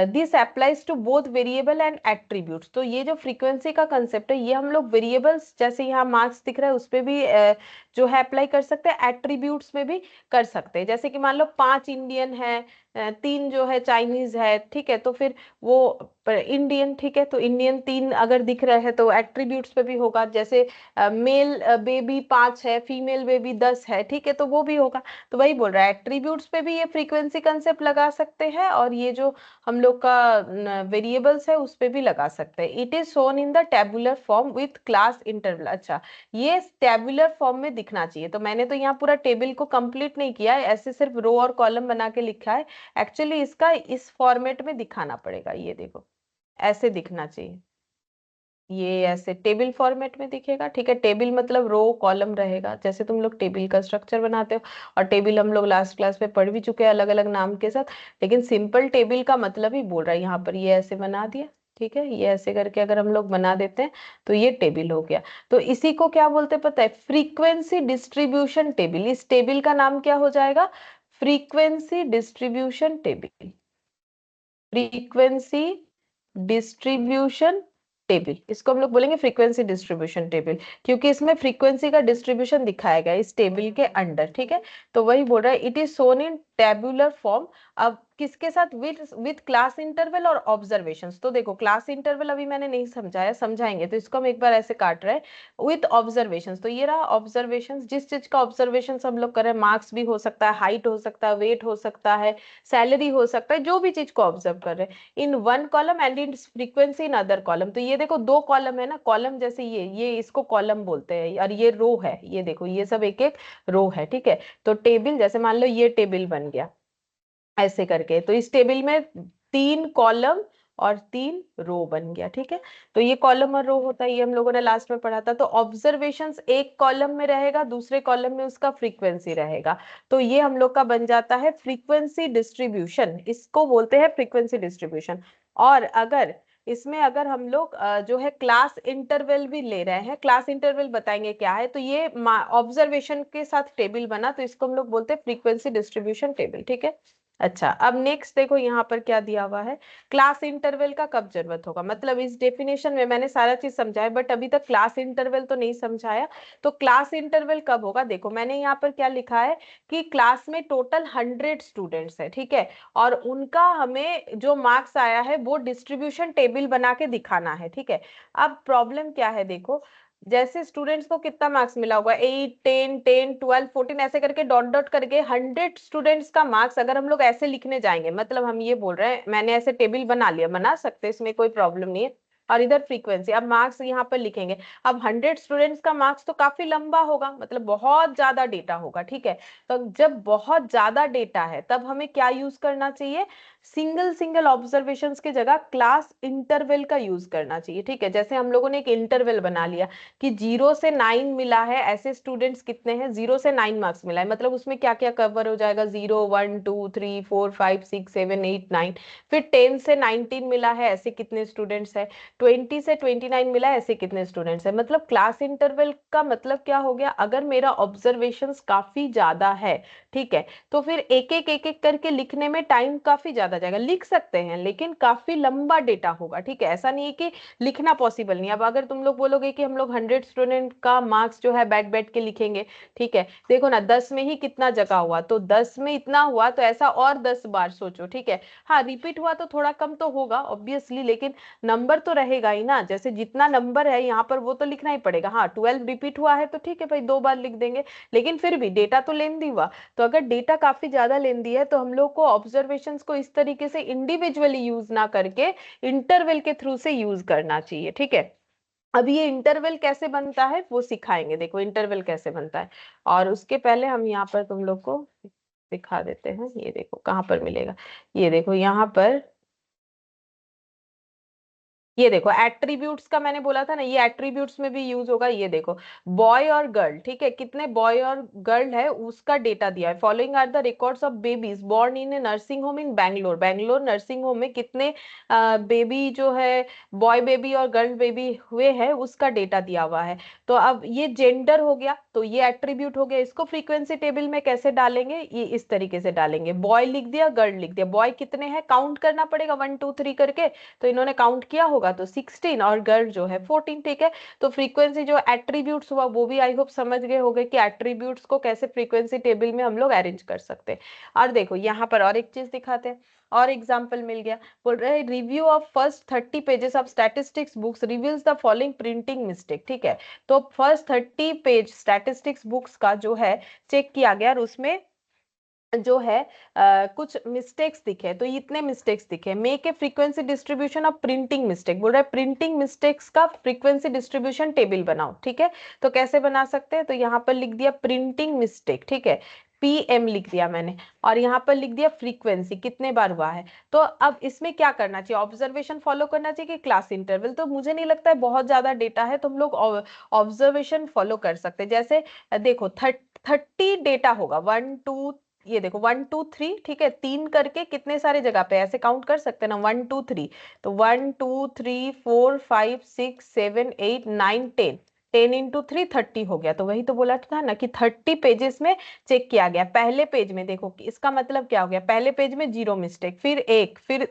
This applies to both variable and attributes. तो ये जो फ्रीक्वेंसी का कंसेप्ट है ये हम लोग वेरिएबल्स, जैसे यहाँ मार्क्स दिख रहा है उस पे भी जो है अप्लाई कर सकते हैं, एट्रीब्यूट्स में भी कर सकते हैं। जैसे कि मान लो 5 इंडियन है, 3 जो है चाइनीज है, ठीक है, तो फिर वो इंडियन, ठीक है, तो इंडियन 3 अगर दिख रहे हैं तो एट्रीब्यूट्स पे भी होगा। जैसे मेल बेबी 5 है, फीमेल बेबी 10 है, ठीक है, तो वो भी होगा। तो वही बोल रहा है एट्रीब्यूट्स पे भी ये फ्रीक्वेंसी कंसेप्ट लगा सकते हैं, और ये जो हम लोग का वेरिएबल्स है उस पे भी लगा सकते हैं। It is shown in the tabular form with class interval. अच्छा, ये टेबुलर फॉर्म में दिखना चाहिए, तो मैंने तो यहाँ पूरा टेबल को कंप्लीट नहीं किया है, ऐसे सिर्फ रो और कॉलम बना के लिखा है। एक्चुअली इसका इस फॉर्मेट में दिखाना पड़ेगा, ये देखो ऐसे दिखना चाहिए, ये ऐसे टेबल फॉर्मेट में दिखेगा, ठीक है। टेबल मतलब रो कॉलम रहेगा, जैसे तुम लोग टेबल का स्ट्रक्चर बनाते हो। और टेबल हम लोग लास्ट क्लास में पढ़ भी चुके हैं अलग अलग नाम के साथ, लेकिन सिंपल टेबल का मतलब ही बोल रहा है यहाँ पर, ये ऐसे बना दिया, ठीक है, ये ऐसे करके अगर हम लोग बना देते हैं तो ये टेबल हो गया। तो इसी को क्या बोलते हैं पता है, फ्रीक्वेंसी डिस्ट्रीब्यूशन टेबल। इस टेबल का नाम क्या हो जाएगा, frequency distribution table, frequency distribution table, इसको हम लोग बोलेंगे फ्रीक्वेंसी डिस्ट्रीब्यूशन टेबल, क्योंकि इसमें फ्रीक्वेंसी का डिस्ट्रीब्यूशन दिखाया गया इस टेबल के अंडर, ठीक है। तो वही बोल रहा है it is shown in tabular form. अब किसके साथ, विथ क्लास इंटरवल और ऑब्जर्वेशंस। तो देखो क्लास इंटरवल अभी मैंने नहीं समझाया, समझाएंगे, तो इसको हम एक बार ऐसे काट रहे हैं, विथ ऑब्जर्वेशंस। तो ये रहा ऑब्जर्वेशंस, जिस चीज का ऑब्जर्वेशन हम लोग कर रहे हैं, मार्क्स भी हो सकता है, हाइट हो सकता है, वेट हो सकता है, सैलरी हो सकता है, जो भी चीज को ऑब्जर्व कर रहे हैं, in one column and in frequency in other column. तो ये देखो दो कॉलम है ना, कॉलम जैसे ये इसको कॉलम बोलते हैं, और ये रो है, ये देखो ये सब एक एक रो है, ठीक है। तो टेबल, जैसे मान लो ये टेबल बन गया ऐसे करके, तो इस टेबल में 3 कॉलम और 3 रो बन गया, ठीक है। तो ये कॉलम और रो होता है, ये हम लोगों ने लास्ट में पढ़ा था। तो ऑब्जर्वेशंस एक कॉलम में रहेगा, दूसरे कॉलम में उसका फ्रीक्वेंसी रहेगा, तो ये हम लोग का बन जाता है फ्रीक्वेंसी डिस्ट्रीब्यूशन, इसको बोलते हैं फ्रीक्वेंसी डिस्ट्रीब्यूशन। और अगर इसमें अगर हम लोग जो है क्लास इंटरवल भी ले रहे हैं, क्लास इंटरवल बताएंगे क्या है, तो ये ऑब्जर्वेशन के साथ टेबल बना, तो इसको हम लोग बोलते हैं फ्रीक्वेंसी डिस्ट्रीब्यूशन टेबल, ठीक है। अच्छा, अब नेक्स्ट देखो यहाँ पर क्या दिया हुआ है, क्लास इंटरवल का कब जरूरत होगा। मतलब इस डेफिनेशन में मैंने सारा चीज समझाया, बट अभी तक क्लास इंटरवल तो नहीं समझाया। तो क्लास इंटरवल कब होगा, देखो मैंने यहाँ पर क्या लिखा है कि क्लास में टोटल 100 स्टूडेंट्स है, ठीक है, और उनका हमें जो मार्क्स आया है वो डिस्ट्रीब्यूशन टेबल बना के दिखाना है, ठीक है। अब प्रॉब्लम क्या है, देखो जैसे स्टूडेंट्स को कितना मार्क्स मिला होगा, 8 10 10 12 14 ऐसे करके डॉट डॉट करके 100 स्टूडेंट्स का मार्क्स अगर हम लोग ऐसे लिखने जाएंगे, मतलब हम ये बोल रहे हैं, मैंने ऐसे टेबल बना लिया, बना सकते हैं, इसमें कोई प्रॉब्लम नहीं है। और इधर फ्रीक्वेंसी, अब मार्क्स यहाँ पर लिखेंगे। अब 100 स्टूडेंट्स का मार्क्स तो काफी लंबा होगा, मतलब बहुत ज्यादा डेटा होगा, ठीक है। तो जब बहुत ज्यादा डेटा है तब हमें क्या यूज करना चाहिए, सिंगल सिंगल ऑब्जर्वेशंस की जगह क्लास इंटरवल का यूज करना चाहिए, ठीक है। जैसे हम लोगों ने एक इंटरवल बना लिया कि 0 से 9 मिला है, ऐसे स्टूडेंट्स कितने हैं, 0 से 9 मार्क्स मिला है, मतलब उसमें क्या क्या कवर हो जाएगा, 0 1 2 3 4 5 6 7 8 9। फिर 10 से 19 मिला है, ऐसे कितने स्टूडेंट्स है, 20 से 29 मिला है, ऐसे कितने स्टूडेंट्स है। मतलब क्लास इंटरवल का मतलब क्या हो गया, अगर मेरा ऑब्जर्वेशंस काफी ज्यादा है, ठीक है, तो फिर एक एक करके लिखने में टाइम काफी ज्यादा जाएगा। लिख सकते हैं लेकिन काफी लंबा डेटा होगा, ठीक है। ऐसा नहीं है कि लिखना पॉसिबल नहीं। अब अगर तुम लोग बोलोगे कि हम लोग 100 स्टूडेंट का मार्क्स जो है बैठ बैठ के लिखेंगे, ठीक है, देखो ना 10 में ही कितना जगह हुआ, तो 10 में इतना हुआ तो ऐसा और 10 बार सोचो, ठीक है। हाँ, रिपीट हुआ तो थोड़ा कम तो होगा ऑब्वियसली, लेकिन नंबर तो रहेगा ही ना, जैसे जितना नंबर है यहाँ पर वो तो लिखना ही पड़ेगा। हाँ, 12 रिपीट हुआ है तो ठीक है भाई, 2 बार लिख देंगे, लेकिन फिर भी डेटा तो लेंदी हुआ। तो अगर डेटा काफी ज्यादा लेंदी है तो हम लोग को ऑब्जर्वेशंस को इस तरीके से इंडिविजुअली यूज ना करके इंटरवल के थ्रू से यूज करना चाहिए, ठीक है। अब ये इंटरवल कैसे बनता है वो सिखाएंगे, देखो इंटरवल कैसे बनता है। और उसके पहले हम यहाँ पर तुम लोग को दिखा देते हैं, ये देखो कहाँ पर मिलेगा, ये देखो यहाँ पर, ये देखो एट्रीब्यूट्स का मैंने बोला था ना, ये एट्रीब्यूट्स में भी यूज होगा। ये देखो बॉय और गर्ल, ठीक है, कितने बॉय और गर्ल है उसका डेटा दिया है। Following are the records of babies born in a nursing home in Bangalore, Bangalore nursing home में कितने बेबी जो है, बॉय बेबी और गर्ल बेबी हुए हैं उसका डेटा दिया हुआ है। तो अब ये जेंडर हो गया, तो ये एट्रीब्यूट हो गया। इसको फ्रीक्वेंसी टेबल में कैसे डालेंगे, ये इस तरीके से डालेंगे, बॉय लिख दिया गर्ल लिख दिया, बॉय कितने हैं काउंट करना पड़ेगा 1 2 3 करके, तो इन्होंने काउंट किया होगा तो 16, और गर्ल जो है 14, ठीक है। तो फ्रीक्वेंसी जो एट्रीब्यूट्स हुआ वो भी आई होप समझ गए होंगे कि एट्रीब्यूट्स को कैसे फ्रीक्वेंसी टेबल में हम लोग अरेंज कर सकते हैं। और देखो यहाँ पर और एक चीज दिखाते हैं, और एग्जाम्पल मिल गया। बोल रहे हैं review of first 30 pages of statistics books reveals the following printing mistake, ठीक है। तो फर्स्ट 30 पेज स्टैटिस्टिक्स बुक्स का जो है चेक किया गया, और उसमें जो है कुछ मिस्टेक्स दिखे, तो इतने मिस्टेक्स दिखे। Make a frequency distribution of printing mistake, बोल रहा है प्रिंटिंग मिस्टेक्स का फ्रीक्वेंसी डिस्ट्रीब्यूशन टेबल बनाओ, ठीक है। तो कैसे बना सकते हैं, तो यहाँ पर लिख दिया प्रिंटिंग मिस्टेक, ठीक है, PM लिख दिया मैंने, और यहाँ पर लिख दिया फ्रीक्वेंसी कितने बार हुआ है। तो अब इसमें क्या करना चाहिए, ऑब्जर्वेशन फॉलो करना चाहिए कि क्लास इंटरवल, तो मुझे नहीं लगता है बहुत ज्यादा डेटा है तो हम लोग ऑब्जर्वेशन फॉलो कर सकते हैं। जैसे देखो 30 डेटा होगा, 1 2, ये देखो 1 2 3, ठीक है, 3 करके कितने सारे जगह पे ऐसे काउंट कर सकते हैं ना, 1 2 3, तो 1 2 3 4 5 6 7 8 9 10, 10 × 3 30 हो गया। तो वही तो बोला था ना कि 30 पेजेस में चेक किया गया। पहले पेज में देखो कि इसका मतलब क्या हो गया, पहले पेज में 0 मिस्टेक, फिर 1, फिर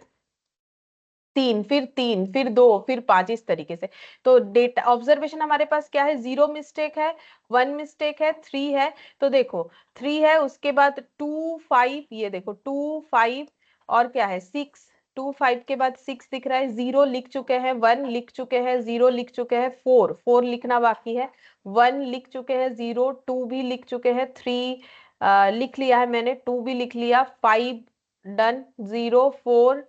3, फिर 3, फिर 2, फिर 5, इस तरीके से। तो डेटा ऑब्जर्वेशन हमारे पास क्या है, 0 मिस्टेक है, 1 मिस्टेक है, 3 है। तो देखो 3 है, उसके बाद 2 5, ये देखो 2 5, और क्या है 6, 2 5 के बाद 6 दिख रहा है, 0 लिख चुके हैं, 1 लिख चुके हैं, 0 लिख चुके हैं, 4 लिखना बाकी है, 1 लिख चुके हैं, 0 2 भी लिख चुके हैं, 3 लिख लिया है मैंने, 2 भी लिख लिया, 5 डन, 0 4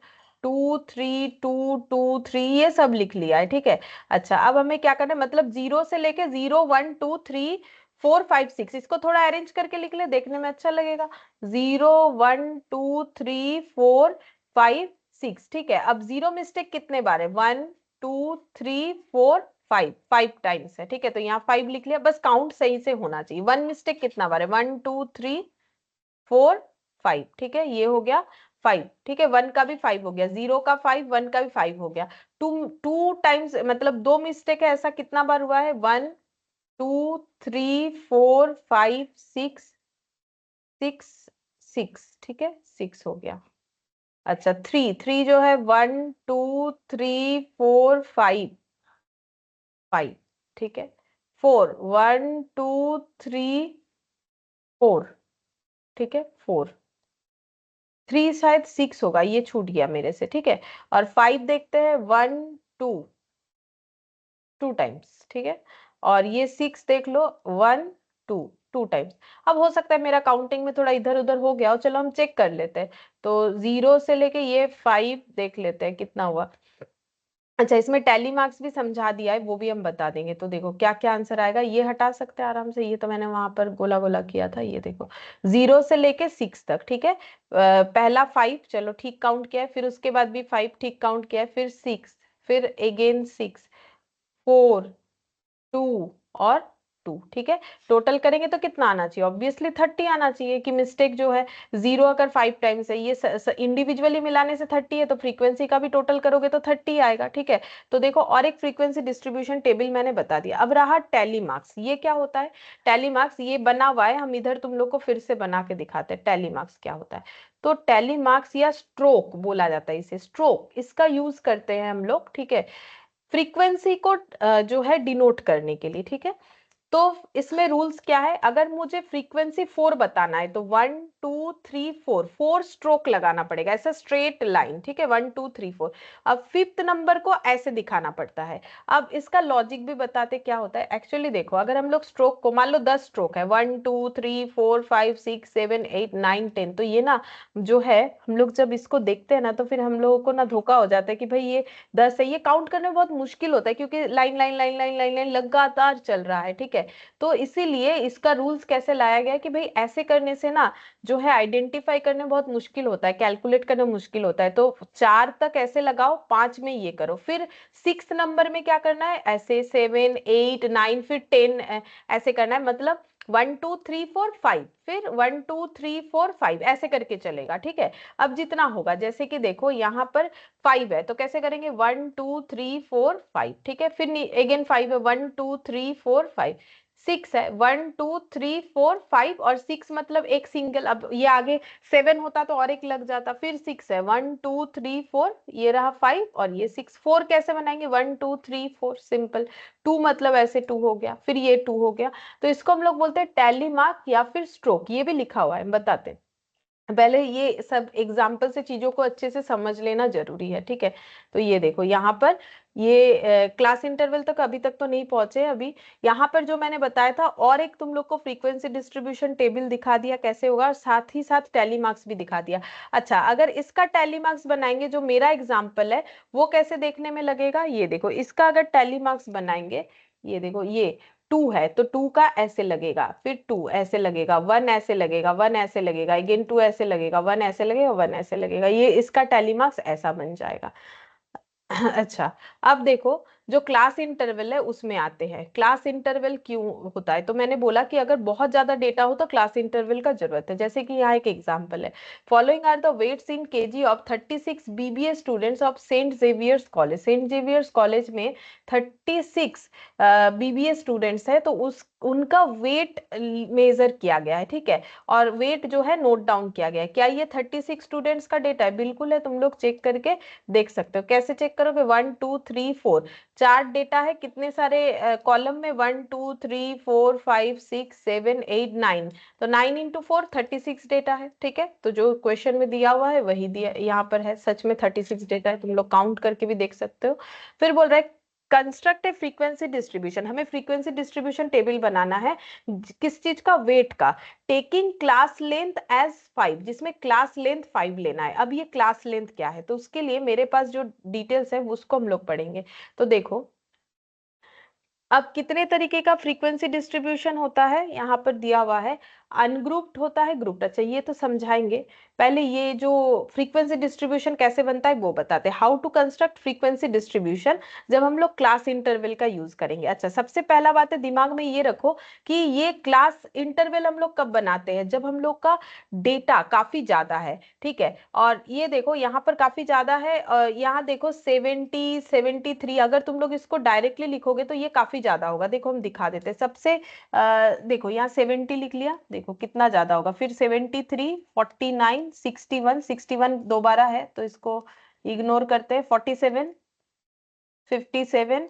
2 3 2 2 3 ये सब लिख लिया है, ठीक है। अच्छा, अब हमें क्या करना है, मतलब 0 से लेके 0 1 2 3 4 5 6, इसको थोड़ा अरेंज करके लिख ले, देखने में अच्छा लगेगा। 0 1 2 3 4 5 6, ठीक है। अब 0 मिस्टेक कितने बार है, 1 2 3 4 5, 5 टाइम्स है, ठीक है। तो यहाँ 5 लिख लिया, बस काउंट सही से होना चाहिए। 1 मिस्टेक कितना बार है, 1 2 3 4 5, ठीक है, ये हो गया 5, ठीक है। 1 का भी 5 हो गया, 0 का 5, 1 का भी 5 हो गया। टू टू टाइम्स मतलब 2 मिस्टेक है, ऐसा कितना बार हुआ है, 1 2 3 4 5 6, 6 6, ठीक है 6 हो गया। अच्छा 3 जो है 1 2 3 4 5, 5 ठीक है। 4 1 2 3 4 ठीक है 4। 3 शायद 6 होगा, ये छूट गया मेरे से, ठीक है। और 5 देखते हैं 1 2 टाइम्स, ठीक है। और ये 6 देख लो 1 2 टाइम्स। अब हो सकता है मेरा काउंटिंग में थोड़ा इधर उधर हो गया हो, चलो हम चेक कर लेते हैं। तो 0 से लेके ये 5 देख लेते हैं कितना हुआ। अच्छा इसमें टैली मार्क्स भी समझा दिया है, वो भी हम बता देंगे। तो देखो क्या क्या आंसर आएगा, ये हटा सकते हैं आराम से, ये तो मैंने वहां पर गोला गोला किया था। ये देखो 0 से लेके 6 तक, ठीक है। पहला 5 चलो ठीक काउंट किया है, फिर उसके बाद भी 5 ठीक काउंट किया है, फिर 6, फिर अगेन 6, 4 2 और 2, ठीक है। टोटल करेंगे तो कितना आना चाहिए, ऑब्वियसली 30 आना चाहिए। कि मिस्टेक जो है 0 अगर 5 टाइम्स है, ये इंडिविजुअली मिलाने से 30 है, तो फ्रीक्वेंसी का भी टोटल करोगे तो 30 आएगा, ठीक है। तो देखो और एक फ्रीक्वेंसी डिस्ट्रीब्यूशन टेबल मैंने बता दिया। अब रहा टैली मार्क्स, ये क्या होता है। टैली मार्क्स ये बना हुआ है, हम इधर तुम लोग को फिर से बना के दिखाते हैं टैली मार्क्स क्या होता है। तो टैली मार्क्स या स्ट्रोक बोला जाता है इसे, स्ट्रोक इसका यूज करते हैं हम लोग, ठीक है। फ्रीक्वेंसी को जो है डिनोट करने के लिए, ठीक है। तो इसमें रूल्स क्या है, अगर मुझे फ्रीक्वेंसी 4 बताना है तो 1 2 3 4 4 स्ट्रोक लगाना पड़ेगा, ऐसा स्ट्रेट लाइन, ठीक है 1 2 3 4। अब फिफ्थ नंबर को ऐसे दिखाना पड़ता है। अब इसका लॉजिक भी बताते क्या होता है। एक्चुअली देखो अगर हम लोग स्ट्रोक को मान लो 10 स्ट्रोक है, 1 2 3 4 5 6 7 8 9 10, तो ये ना जो है हम लोग जब इसको देखते हैं ना, तो फिर हम लोगों को ना धोखा हो जाता है कि भाई ये 10 है। ये काउंट करने में बहुत मुश्किल होता है, क्योंकि line line line line line line लगातार चल रहा है, ठीक है। तो इसीलिए इसका रूल्स कैसे लाया गया कि भाई ऐसे करने से ना जो है आइडेंटिफाई करने बहुत मुश्किल होता है, कैलकुलेट करना मुश्किल होता है। तो 4 तक ऐसे लगाओ, 5 में ये करो, फिर 6 नंबर में क्या करना है, ऐसे 7 8 9 फिर 10 ऐसे करना है। मतलब 1 2 3 4 5, फिर 1 2 3 4 5 ऐसे करके चलेगा, ठीक है। अब जितना होगा, जैसे कि देखो यहाँ पर 5 है तो कैसे करेंगे 1 2 3 4 5, ठीक है। फिर अगेन 5 है 1 2 3 4 5। 6 है 1 2 3 4 5 और 6 मतलब एक सिंगल। अब ये आगे 7 होता तो और एक लग जाता। फिर 6 है 1 2 3 4, ये रहा 5 और ये 6। 4 कैसे बनाएंगे 1 2 3 4 सिंपल। 2 मतलब ऐसे 2 हो गया, फिर ये 2 हो गया। तो इसको हम लोग बोलते हैं टैली मार्क या फिर स्ट्रोक, ये भी लिखा हुआ है, बताते हैं। पहले ये सब एग्जाम्पल से चीजों को अच्छे से समझ लेना जरूरी है, ठीक है। तो ये देखो यहाँ पर ये क्लास इंटरवल तक अभी तक तो नहीं पहुंचे अभी। यहाँ पर जो मैंने बताया था और एक तुम लोग को फ्रीक्वेंसी डिस्ट्रीब्यूशन टेबल दिखा दिया कैसे होगा, और साथ ही साथ टैली मार्क्स भी दिखा दिया। अच्छा अगर इसका टैली मार्क्स बनाएंगे, जो मेरा एग्जाम्पल है वो कैसे देखने में लगेगा, ये देखो इसका अगर टैली मार्क्स बनाएंगे, ये देखो ये 2 है तो 2 का ऐसे लगेगा, फिर 2 ऐसे लगेगा, 1 ऐसे लगेगा, 1 ऐसे लगेगा, अगेन 2 ऐसे लगेगा, 1 ऐसे लगेगा, 1 ऐसे लगेगा, ये इसका टैली मार्क्स ऐसा बन जाएगा। अच्छा अब देखो जो क्लास इंटरवल है उसमें आते हैं। क्लास इंटरवल क्यों होता है, तो मैंने बोला कि अगर बहुत ज्यादा डेटा हो तो क्लास इंटरवल का जरूरत है। जैसे कि यहाँ एक एग्जांपल है, following are the weights in kg of 36 BBA students of saint Xavier's college. Saint Xavier's college में 36 बीबीए स्टूडेंट्स है, तो उस उनका वेट मेजर किया गया है, ठीक है। और वेट जो है नोट डाउन किया गया है। क्या ये 36 स्टूडेंट्स का डेटा है, बिल्कुल है, तुम लोग चेक करके देख सकते हो। कैसे चेक करोगे 1 2 3 4 चार डेटा है, कितने सारे कॉलम में 1 2 3 4 5 6 7 8 9, तो 9 इंटू 4 36 डेटा है, ठीक है। तो जो क्वेश्चन में दिया हुआ है वही दिया यहाँ पर है, सच में 36 डेटा है, तुम लोग काउंट करके भी देख सकते हो। फिर बोल रहा है कंस्ट्रक्ट ए फ्रीक्वेंसी डिस्ट्रीब्यूशन, हमें फ्रीक्वेंसी डिस्ट्रीब्यूशन टेबल बनाना है। किस चीज का, वेट का। टेकिंग क्लास लेंथ एज 5, जिसमें क्लास लेंथ 5 लेना है। अब ये क्लास लेंथ क्या है, तो उसके लिए मेरे पास जो डिटेल्स है उसको हम लोग पढ़ेंगे। तो देखो अब कितने तरीके का फ्रीक्वेंसी डिस्ट्रीब्यूशन होता है यहाँ पर दिया हुआ है। अनग्रुप्ड होता है, ग्रुप्ड। अच्छा ये तो समझाएंगे, पहले ये जो फ्रीक्वेंसी डिस्ट्रीब्यूशन कैसे बनता है वो बताते हैं। How to construct frequency distribution जब हम लोग क्लास इंटरवल का यूज करेंगे। अच्छा सबसे पहला बात है, दिमाग में ये रखो कि ये क्लास इंटरवल हम लोग कब बनाते हैं, जब हम लोग का डेटा काफी ज्यादा है, ठीक है। और ये देखो यहाँ पर काफी ज्यादा है, यहाँ देखो 70 73, अगर तुम लोग इसको डायरेक्टली लिखोगे तो ये काफी ज्यादा होगा, देखो हम दिखा देते हैं सबसे। देखो यहाँ 70 लिख लिया, देखो कितना ज्यादा होगा, फिर 73, 49, 61, 61 दोबारा है तो इसको इग्नोर करते हैं, 47, 57,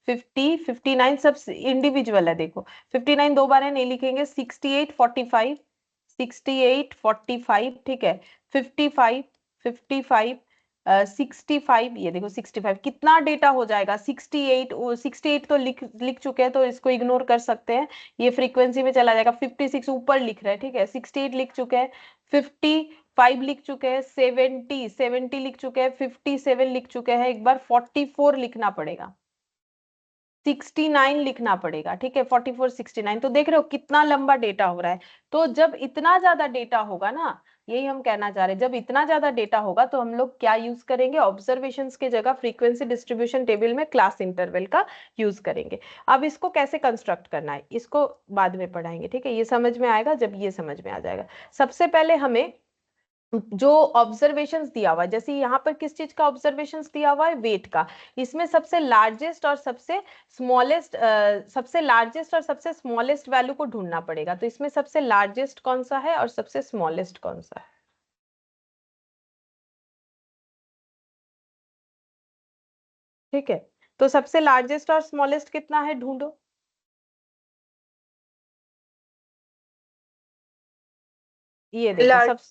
50, 59 सब इंडिविजुअल है, देखो 59 दो बार है नहीं लिखेंगे, 68, 45, 68, 45, ठीक है, 55, 55, 65, ये देखो 65, कितना डेटा हो जाएगा, 68, 68 तो लिख लिख चुके हैं तो इसको इग्नोर कर सकते हैं, ये फ्रीक्वेंसी में चला जाएगा, 56 ऊपर लिख रहे हैं, ठीक है, 68 लिख चुके हैं, 55 लिख चुके हैं, 70 लिख चुके हैं, 57 लिख चुके हैं, एक बार 44 लिखना पड़ेगा, 69 लिखना पड़ेगा, ठीक है, 44, 69, तो देख रहे हो कितना लंबा डेटा हो रहा है। तो जब इतना ज्यादा डेटा होगा ना, यही हम कहना चाह रहे हैं, जब इतना ज्यादा डेटा होगा तो हम लोग क्या यूज करेंगे, ऑब्जर्वेशंस के जगह फ्रीक्वेंसी डिस्ट्रीब्यूशन टेबल में क्लास इंटरवल का यूज करेंगे। अब इसको कैसे कंस्ट्रक्ट करना है इसको बाद में पढ़ाएंगे, ठीक है, ये समझ में आएगा जब ये समझ में आ जाएगा। सबसे पहले हमें जो ऑब्जर्वेशंस दिया हुआ है, जैसे यहाँ पर किस चीज का ऑब्जर्वेशंस दिया हुआ है, वेट का, इसमें सबसे लार्जेस्ट और सबसे स्मॉलेस्ट वैल्यू को ढूंढना पड़ेगा, तो इसमें सबसे लार्जेस्ट कौन सा है और सबसे स्मॉलेस्ट कौन सा है, ठीक है, तो सबसे लार्जेस्ट और स्मॉलेस्ट कितना है ढूंढो, ये देखो सब, लार्ज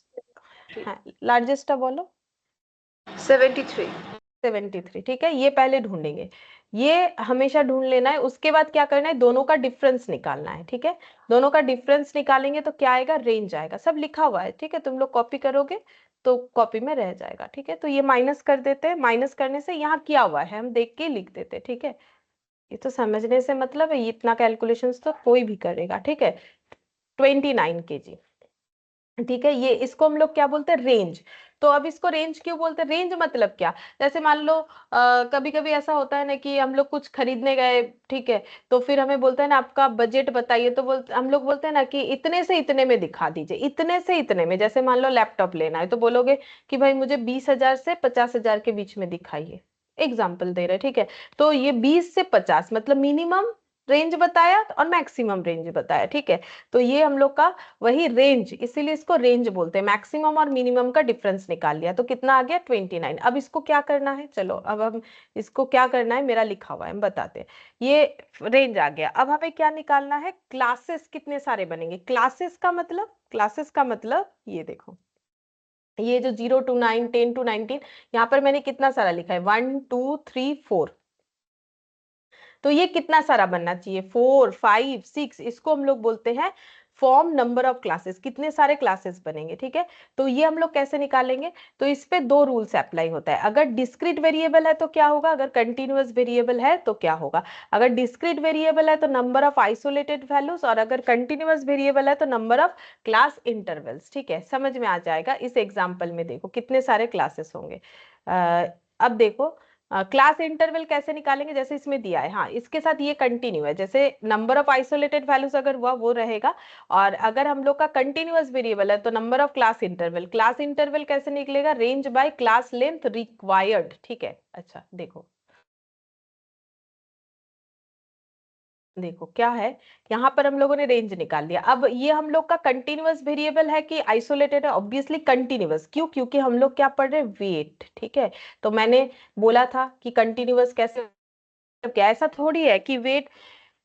हाँ लार्जेस्ट बोलो, 73। 73, ठीक है, ये पहले ढूंढेंगे, ये हमेशा ढूंढ लेना है, उसके बाद क्या करना है, दोनों का डिफरेंस निकालना है, ठीक है, दोनों का डिफरेंस निकालेंगे तो क्या आएगा, रेंज आएगा, सब लिखा हुआ है, ठीक है, तुम लोग कॉपी करोगे तो कॉपी में रह जाएगा, ठीक है, तो ये माइनस कर देते हैं, माइनस करने से यहाँ किया हुआ है हम देख के लिख देते हैं, ठीक है, ये तो समझने से मतलब है, ये इतना कैलकुलेशंस तो कोई भी करेगा, ठीक है, 29 kg, ठीक है, ये इसको हम लोग क्या बोलते हैं, रेंज। तो अब इसको रेंज क्यों बोलते हैं, रेंज मतलब क्या, जैसे मान लो कभी कभी ऐसा होता है ना कि हम लोग कुछ खरीदने गए, ठीक है, तो फिर हमें बोलते हैं ना आपका बजट बताइए, तो हम लोग बोलते हैं ना कि इतने से इतने में दिखा दीजिए, इतने से इतने में, जैसे मान लो लैपटॉप लेना है तो बोलोगे कि भाई मुझे 20,000 से 50,000 के बीच में दिखाइए, एग्जाम्पल दे रहे, ठीक है, तो ये 20 से 50 मतलब मिनिमम रेंज बताया और मैक्सिमम रेंज बताया, ठीक है, तो ये हम लोग का वही रेंज, इसीलिए इसको रेंज बोलते हैं, मैक्सिमम और मिनिमम का डिफरेंस निकाल लिया तो कितना आ गया, 29। अब इसको क्या करना है, चलो अब हम इसको क्या करना है, मेरा लिखा हुआ है हम बताते हैं, ये रेंज आ गया, अब हमें क्या निकालना है, क्लासेस कितने सारे बनेंगे, क्लासेस का मतलब ये देखो, ये जो 0 to 9, 10 to 19, यहाँ पर मैंने कितना सारा लिखा है, 1, 2, 3, 4, तो ये कितना सारा बनना चाहिए, 4, 5, 6, इसको हम लोग बोलते हैं फॉर्म नंबर ऑफ क्लासेस, कितने सारे क्लासेस बनेंगे, ठीक है, तो ये हम लोग कैसे निकालेंगे, तो इस पे दो रूल्स अप्लाई होता है, अगर डिस्क्रीट वेरिएबल है तो क्या होगा, अगर कंटिन्यूअस वेरिएबल है तो क्या होगा, अगर डिस्क्रीट वेरिएबल है तो नंबर ऑफ आइसोलेटेड वैल्यूज, और अगर कंटिन्यूअस वेरिएबल है तो नंबर ऑफ क्लास इंटरवल्स, ठीक है, समझ में आ जाएगा, इस एग्जाम्पल में देखो कितने सारे क्लासेस होंगे। अब देखो क्लास इंटरवल कैसे निकालेंगे, जैसे इसमें दिया है, हाँ इसके साथ ये कंटिन्यू है, जैसे नंबर ऑफ आइसोलेटेड वैल्यूज अगर हुआ वो रहेगा, और अगर हम लोग का कंटिन्यूअस वेरिएबल है तो नंबर ऑफ क्लास इंटरवल कैसे निकलेगा, range bye class length required, ठीक है, अच्छा देखो, देखो क्या है, यहाँ पर हम लोगों ने रेंज निकाल लिया, अब ये हम लोग का कंटिन्यूअस वेरिएबल है कि आइसोलेटेड है, ऑब्वियसली कंटिन्यूअस, क्यों, क्योंकि हम लोग क्या पढ़ रहे हैं, वेट, ठीक है, तो मैंने बोला था कि कंटिन्यूअस कैसे, क्या ऐसा थोड़ी है कि वेट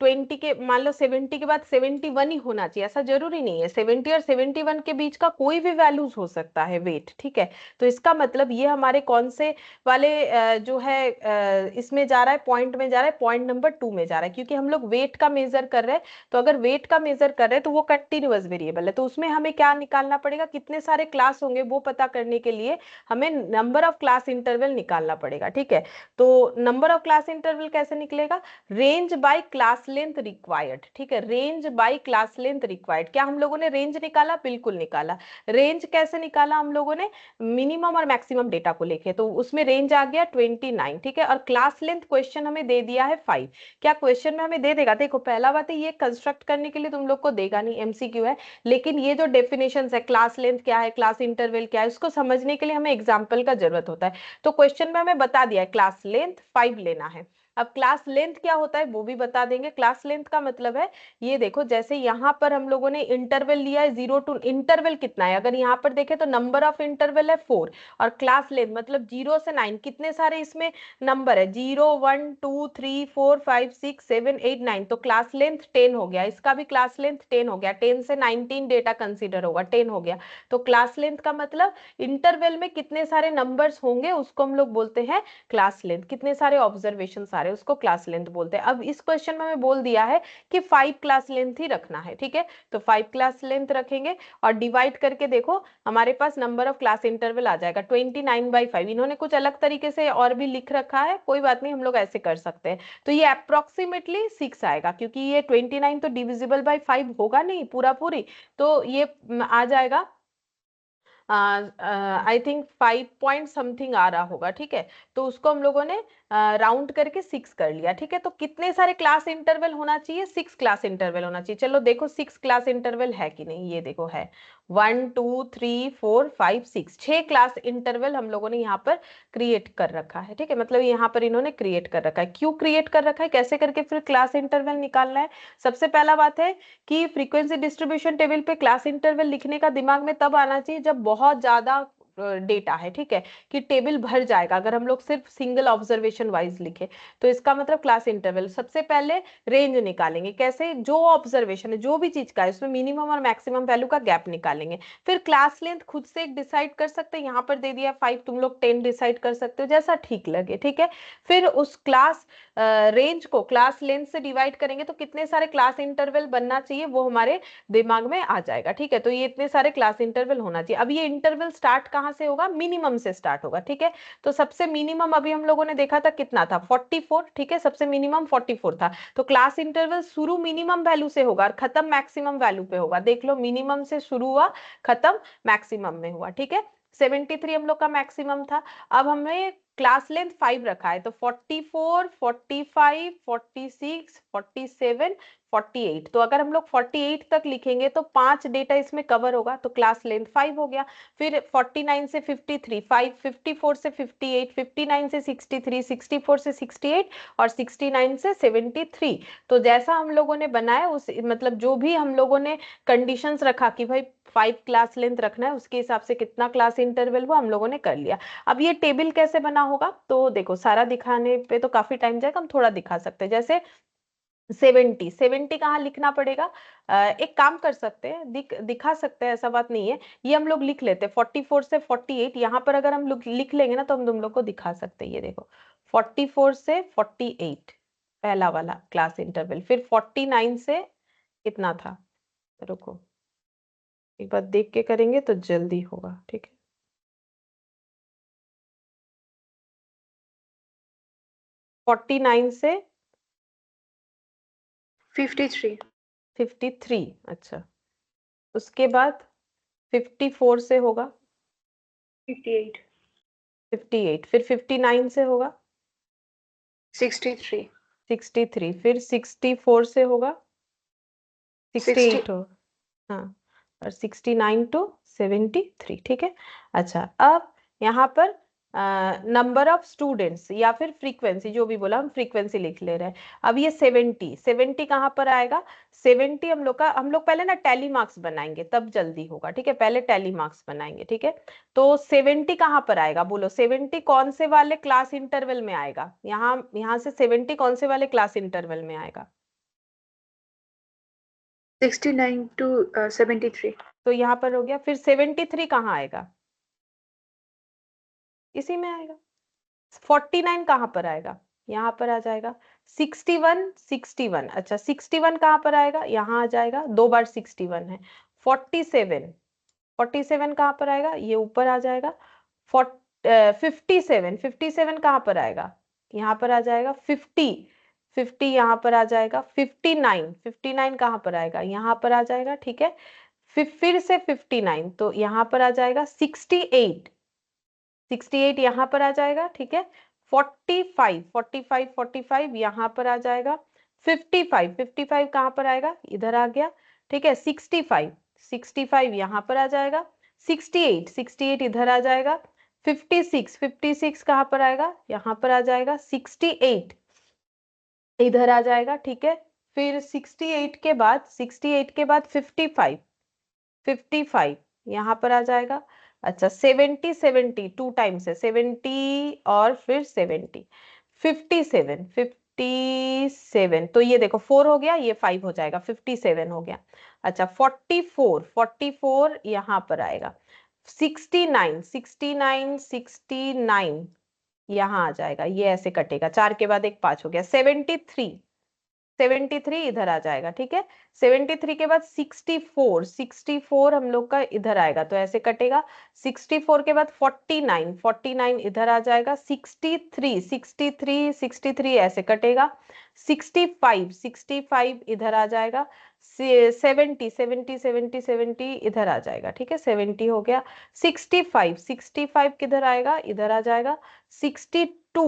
20 के, मान लो 70 के बाद 71 ही होना चाहिए, ऐसा जरूरी नहीं है, 70 और 71 के बीच का कोई भी वैल्यूज हो सकता है वेट, ठीक है, तो इसका मतलब ये हमारे कौन से वाले जो है इसमें जा रहा है, पॉइंट में जा रहा है, पॉइंट नंबर 2 में जा रहा है, क्योंकि हम लोग वेट का मेजर कर रहे हैं, तो अगर वेट का मेजर कर रहे हैं तो वो कंटिन्यूअस वेरिएबल है, तो उसमें हमें क्या निकालना पड़ेगा, कितने सारे क्लास होंगे वो पता करने के लिए हमें नंबर ऑफ क्लास इंटरवल निकालना पड़ेगा, ठीक है, तो नंबर ऑफ क्लास इंटरवल कैसे निकलेगा, range bye class length required, ठीक है, range bye class length required, क्या हम लोगों ने रेंज निकाला, बिल्कुल निकाला, रेंज कैसे निकाला हम लोगों ने, मिनिमम और मैक्सिमम डेटा को लेके, तो उसमें रेंज आ गया 29, ठीक है, और क्लास लेंथ क्वेश्चन हमें दे दिया है 5, क्या क्वेश्चन में हमें दे देगा, देखो पहला बात है ये कंस्ट्रक्ट करने के लिए तुम लोग को देगा नहीं, एमसीक्यू है, लेकिन ये जो डेफिनेशन है, क्लास लेंथ क्या है, क्लास इंटरवल क्या है, उसको समझने के लिए हमें एग्जाम्पल का जरूरत होता है, तो क्वेश्चन में हमें बता दिया है क्लास लेंथ 5 लेना है, अब क्लास लेंथ क्या होता है वो भी बता देंगे। क्लास लेंथ का मतलब है, ये देखो जैसे यहाँ पर हम लोगों ने इंटरवल लिया है 0 टू, इंटरवल कितना है, अगर यहाँ पर देखें तो नंबर ऑफ इंटरवल है 4, और क्लास लेंथ मतलब 0 से 9 कितने सारे इसमें नंबर है, 0 1 2 3 4 5 6 7 8 9, तो क्लास लेंथ 10 हो गया, इसका भी क्लास लेंथ 10 हो गया, 10 से 19 डेटा कंसीडर होगा, 10 हो गया। तो क्लास लेंथ का मतलब इंटरवल में कितने सारे नंबर्स होंगे उसको हम लोग बोलते हैं क्लास लेंथ, कितने सारे ऑब्जर्वेशन सारे उसको क्लास लेंथ बोलते हैं। अब इस क्वेश्चन में हमें बोल दिया है कि 5 क्लास लेंथ ही रखना है, ठीक है, तो 5 क्लास लेंथ रखेंगे और डिवाइड करके देखो हमारे पास नंबर ऑफ क्लास इंटरवल आ जाएगा 29/5। इन्होंने कुछ अलग तरीके से और भी लिख रखा है, कोई बात नहीं, हम लोग ऐसे कर सकते हैं। तो ये अप्रोक्सीमेटली 6 आएगा, क्योंकि ये 29 तो डिविजिबल बाय 5 होगा नहीं पूरा पूरी, तो ये आ जाएगा आई थिंक 5 पॉइंट समथिंग आ रहा होगा, ठीक है, तो उसको हम लोगों ने राउंड करके 6 कर लिया, ठीक है। तो कितने सारे क्लास इंटरवल होना चाहिए, 6 क्लास इंटरवल होना चाहिए। चलो देखो 6 क्लास इंटरवल है कि नहीं, ये देखो है 1 2 3 4 5 6, 6 क्लास इंटरवल हम लोगों ने यहाँ पर क्रिएट कर रखा है, ठीक है, मतलब यहाँ पर इन्होंने क्रिएट कर रखा है। क्यों क्रिएट कर रखा है, कैसे करके फिर क्लास इंटरवल निकालना है। सबसे पहला बात है कि फ्रीक्वेंसी डिस्ट्रीब्यूशन टेबल पे क्लास इंटरवल लिखने का दिमाग में तब आना चाहिए जब बहुत ज्यादा डेटा है, ठीक है, कि टेबल भर जाएगा अगर हम लोग सिर्फ सिंगल ऑब्जर्वेशन वाइज लिखे। तो इसका मतलब क्लास इंटरवल, सबसे पहले रेंज निकालेंगे, कैसे, जो ऑब्जर्वेशन है जो भी चीज का है उसमें मिनिमम और मैक्सिमम वैल्यू का गैप निकालेंगे। फिर क्लास लेंथ खुद से एक डिसाइड कर सकते हैं, यहाँ पर दे दिया 5, तुम लोग 10 डिसाइड कर सकते हो जैसा ठीक लगे, ठीक है। फिर उस क्लास रेंज को क्लास लेंथ से डिवाइड करेंगे तो कितने सारे क्लास इंटरवल बनना चाहिए वो हमारे दिमाग में आ जाएगा, ठीक है। तो ये इतने सारे क्लास इंटरवल होना चाहिए। अब ये इंटरवल स्टार्ट कहाँ से होगा, मिनिमम से स्टार्ट होगा, ठीक है। तो सबसे मिनिमम अभी हम लोगों ने देखा था कितना था 44, ठीक है, सबसे मिनिमम 44 था। तो क्लास इंटरवल शुरू मिनिमम वैल्यू से होगा और खत्म मैक्सिमम वैल्यू पे होगा। देख लो मिनिमम से शुरू हुआ, खत्म मैक्सिमम में हुआ, ठीक है। 73 हम लोग का मैक्सिमम था। अब हमें क्लास लेंथ 5 रखा है, तो 44 45 46 47 48, तो अगर हम लोग 48 तक लिखेंगे तो 5 डेटा इसमें कवर होगा, तो क्लास लेंथ 5 हो गया। फिर 49 से 53 5, 54 से 58, 59 से 63, 64 से 68 और 69 से 73। तो जैसा हम लोगों ने बनाया उस मतलब जो भी हम लोगों ने कंडीशंस रखा कि भाई 5 क्लास लेंथ रखना है, उसके हिसाब से कितना क्लास इंटरवल वो हम लोगों ने कर लिया। अब ये टेबल कैसे बना होगा, तो देखो सारा दिखाने पे तो काफी टाइम जाएगा, हम थोड़ा दिखा सकते हैं। जैसे 70 कहाँ लिखना पड़ेगा, एक काम कर सकते हैं, दिखा सकते हैं, ऐसा बात नहीं है, ये हम लोग लिख लेते हैं 44 से 48, यहाँ पर अगर हम लोग लिख लेंगे ना तो हम तुम लोग को दिखा सकते हैं। ये देखो 44 से 48 पहला वाला क्लास इंटरवल, फिर 49 से कितना था, रुको एक बार देख के करेंगे तो जल्दी होगा, ठीक है। 49 से 53 53, अच्छा, उसके बाद 54 से होगा 58 58, फिर 59 से होगा 63 63, फिर 64 से होगा 60 68 हो, हाँ, और 69 टू 73, ठीक है। अच्छा, अब यहाँ पर नंबर ऑफ स्टूडेंट्स या फिर फ्रीक्वेंसी, जो भी बोला हम फ्रीक्वेंसी लिख ले रहे हैं। अब ये 70 कहाँ पर आएगा, 70 हम लोग पहले ना टैली मार्क्स बनाएंगे तब जल्दी होगा, ठीक है, पहले टैली मार्क्स बनाएंगे, ठीक है। तो 70 कहाँ पर आएगा, बोलो 70 कौन से वाले क्लास इंटरवल में आएगा, यहाँ से 70 कौन से वाले क्लास इंटरवल में आएगा, 69 to 73 तो यहाँ पर हो गया। फिर 73 कहाँ आएगा, इसी में आएगा। 49 कहाँ पर आएगा, यहाँ पर आ जाएगा। 61 अच्छा 61 कहाँ पर आएगा, यहाँ आ जाएगा, 2 बार 61 है। 47 कहाँ पर आएगा, ये ऊपर आ जाएगा। 57 कहाँ पर आएगा, यहाँ पर आ जाएगा। 50 यहाँ पर आ जाएगा। 59 कहाँ पर आएगा, यहाँ पर आ जाएगा, ठीक है। फिर से 59 तो यहाँ पर आ जाएगा। 68 यहाँ पर आ जाएगा, ठीक है। 45 यहाँ पर आ जाएगा। 55 कहाँ पर आएगा, इधर आ गया, ठीक है। 65 यहाँ पर आ जाएगा। 68 इधर आ जाएगा। 56 कहाँ पर आएगा, यहाँ पर आ जाएगा। 68 इधर आ जाएगा, ठीक है। फिर 68 के बाद 55, 55 यहाँ पर आ जाएगा। अच्छा 70, 70 टू टाइम्स है, 70 और फिर 70, 57, 57 तो ये देखो 4 हो गया, ये 5 हो जाएगा, 57 हो गया। अच्छा 44, 44 यहाँ पर आएगा। 69, 69, 69 यहाँ आ जाएगा, ये ऐसे कटेगा, 4 के बाद एक 5 हो गया। 73, 73 इधर आ जाएगा, ठीक है। 73 के बाद 64, 64 हम लोग का इधर आएगा, तो ऐसे कटेगा। 64 के बाद 49, 49 इधर आ जाएगा। 63, 63, 63 ऐसे कटेगा। 65, 65 इधर आ जाएगा। 70, 70, 70, 70 इधर आ जाएगा, ठीक है, 70 हो गया। 65, 65 किधर आएगा, इधर आ जाएगा। 62,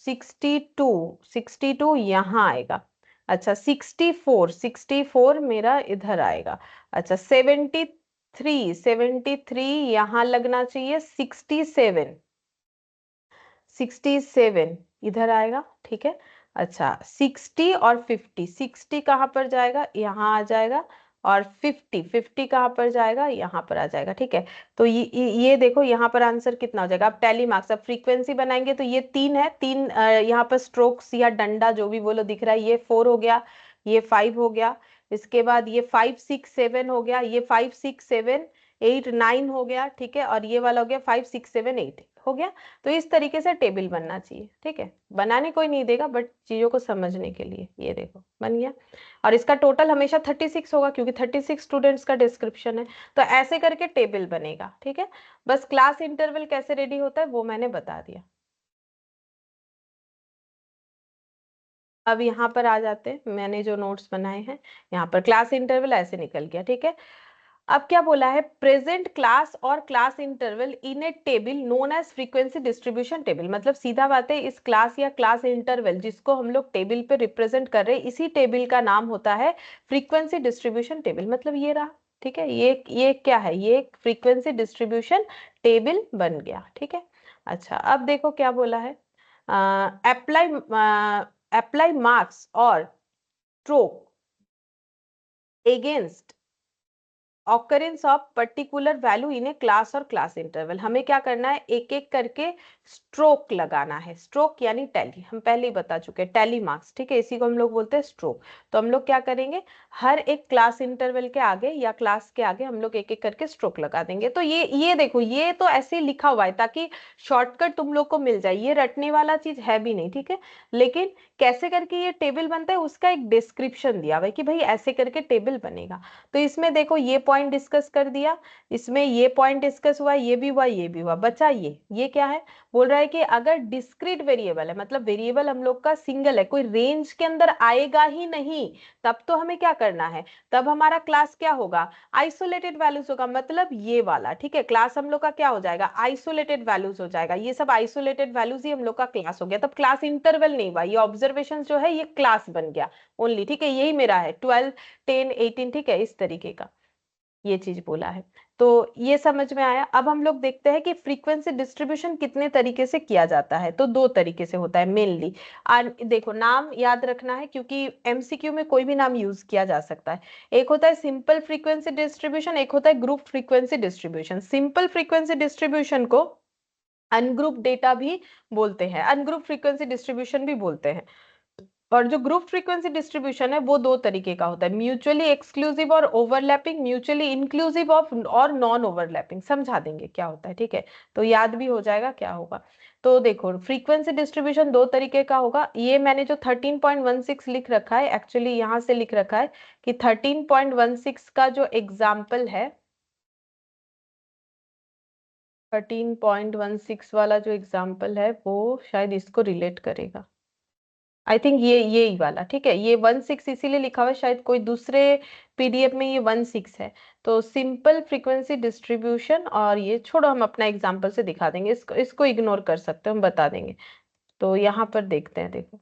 62, 62 यहाँ आएगा। अच्छा 64, 64 मेरा इधर आएगा। अच्छा 73, 73 यहाँ लगना चाहिए। 67, 67 इधर आएगा, ठीक है। अच्छा 60 और 50, 60 कहाँ पर जाएगा, यहाँ आ जाएगा। और 50, 50 कहाँ पर जाएगा, यहाँ पर आ जाएगा, ठीक है। तो ये देखो यहाँ पर आंसर कितना हो जाएगा। अब टैली मार्क्स, अब फ्रीक्वेंसी बनाएंगे तो ये 3 है, 3 यहाँ पर स्ट्रोक्स या डंडा जो भी बोलो दिख रहा है। ये 4 हो गया, ये 5 हो गया, इसके बाद ये 5, 6, 7 हो गया, ये 5, 6, 7, 8, 9 हो गया, ठीक है। और ये वाला हो गया 5, 6, 7, 8 हो गया। तो इस तरीके से टेबल बनना चाहिए, ठीक है। बनाने कोई नहीं देगा, बट चीजों को समझने के लिए। ये देखो बन गया। और इसका टोटल हमेशा 36 होगा, क्योंकि 36 स्टूडेंट्स का डिस्क्रिप्शन है। तो ऐसे करके टेबल बनेगा, ठीक है। बस क्लास इंटरवल कैसे रेडी होता है वो मैंने बता दिया। अब यहाँ पर आ जाते हैं, मैंने जो नोट्स बनाए हैं यहाँ पर क्लास इंटरवल ऐसे निकल गया, ठीक है। अब क्या बोला है, प्रेजेंट क्लास और class interval in a table known as frequency distribution table. मतलब सीधा बात है, इस क्लास या क्लास इंटरवल जिसको हम लोग टेबल पे रिप्रेजेंट कर रहे हैं, इसी टेबल का नाम होता है फ्रीक्वेंसी डिस्ट्रीब्यूशन टेबल। मतलब ये रहा, ठीक है। ये क्या है, ये फ्रीक्वेंसी डिस्ट्रीब्यूशन टेबल बन गया, ठीक है। अच्छा अब देखो क्या बोला है, अप्लाई अप्लाई मार्क्स और stroke against occurrence of particular value in A class और क्लास इंटरवल। हमें क्या करना है, एक एक करके स्ट्रोक लगाना है। स्ट्रोक यानी टैली, हम पहले ही बता चुके हैं, टैली मार्क्स, ठीक है, इसी को हम लोग बोलते हैं स्ट्रोक। तो हम लोग क्या करेंगे, हर एक क्लास इंटरवल के आगे या क्लास के आगे हम लोग एक एक करके स्ट्रोक लगा देंगे। तो ये देखो, ये तो ऐसे ही लिखा हुआ है ताकि शॉर्टकट तुम लोग को मिल जाए, ये रटने वाला चीज है भी नहीं, ठीक है। लेकिन कैसे करके ये टेबल बनता है उसका एक डिस्क्रिप्शन दिया हुआ है कि भाई ऐसे करके टेबल बनेगा। तो इसमें देखो ये पॉइंट डिस्कस कर दिया, इसमें ये पॉइंट डिस्कस हुआ, ये भी हुआ, ये भी हुआ, बचा ये क्या है, बोल रहा है कि अगर डिस्क्रीट वेरिएबल है, मतलब वेरिएबल हम लोग का सिंगल है, कोई रेंज के अंदर आएगा ही नहीं, तब तो हमें क्या करना है, तब हमारा क्लास क्या होगा, आइसोलेटेड वैल्यूज होगा। मतलब ये वाला, ठीक है, क्लास हम लोग का क्या हो जाएगा, आइसोलेटेड वैल्यूज हो जाएगा। ये सब आइसोलेटेड वैल्यूज ही हम लोग का क्लास हो गया, तब क्लास इंटरवल नहीं हुआ, ये ऑब्जर्वेशन जो है ये क्लास बन गया ओनली, ठीक है। यही मेरा है 12, 10, 18, ठीक है, इस तरीके का ये चीज बोला है। तो ये समझ में आया। अब हम लोग देखते हैं कि फ्रीक्वेंसी डिस्ट्रीब्यूशन कितने तरीके से किया जाता है। तो दो तरीके से होता है मेनली। देखो नाम याद रखना है, क्योंकि एमसीक्यू में कोई भी नाम यूज किया जा सकता है। एक होता है सिंपल फ्रीक्वेंसी डिस्ट्रीब्यूशन, एक होता है group frequency distribution. Simple frequency distribution को अनग्रुप डेटा भी बोलते हैं, अनग्रुप फ्रीक्वेंसी डिस्ट्रीब्यूशन भी बोलते हैं। और जो ग्रुप फ्रीक्वेंसी डिस्ट्रीब्यूशन है वो दो तरीके का होता है, म्यूचुअली एक्सक्लूसिव और ओवरलैपिंग, म्यूचुअली इंक्लूसिव ऑफ और नॉन ओवरलैपिंग। समझा देंगे क्या होता है, ठीक है, तो याद भी हो जाएगा क्या होगा। तो देखो फ्रीक्वेंसी डिस्ट्रीब्यूशन दो तरीके का होगा। ये मैंने जो 13.16 लिख रखा है, एक्चुअली यहाँ से लिख रखा है कि 13.16 का जो एग्जाम्पल है, 13.16 वाला जो एग्जाम्पल है वो शायद इसको रिलेट करेगा। आई थिंक ये ही वाला, ठीक है। ये 16 इसीलिए लिखा हुआ है, शायद कोई दूसरे पीडीएफ में ये 16 है। तो सिंपल फ्रीक्वेंसी डिस्ट्रीब्यूशन, और ये छोड़ो, हम अपना एग्जांपल से दिखा देंगे, इसको इग्नोर कर सकते हो, हम बता देंगे। तो यहाँ पर देखते हैं, देखो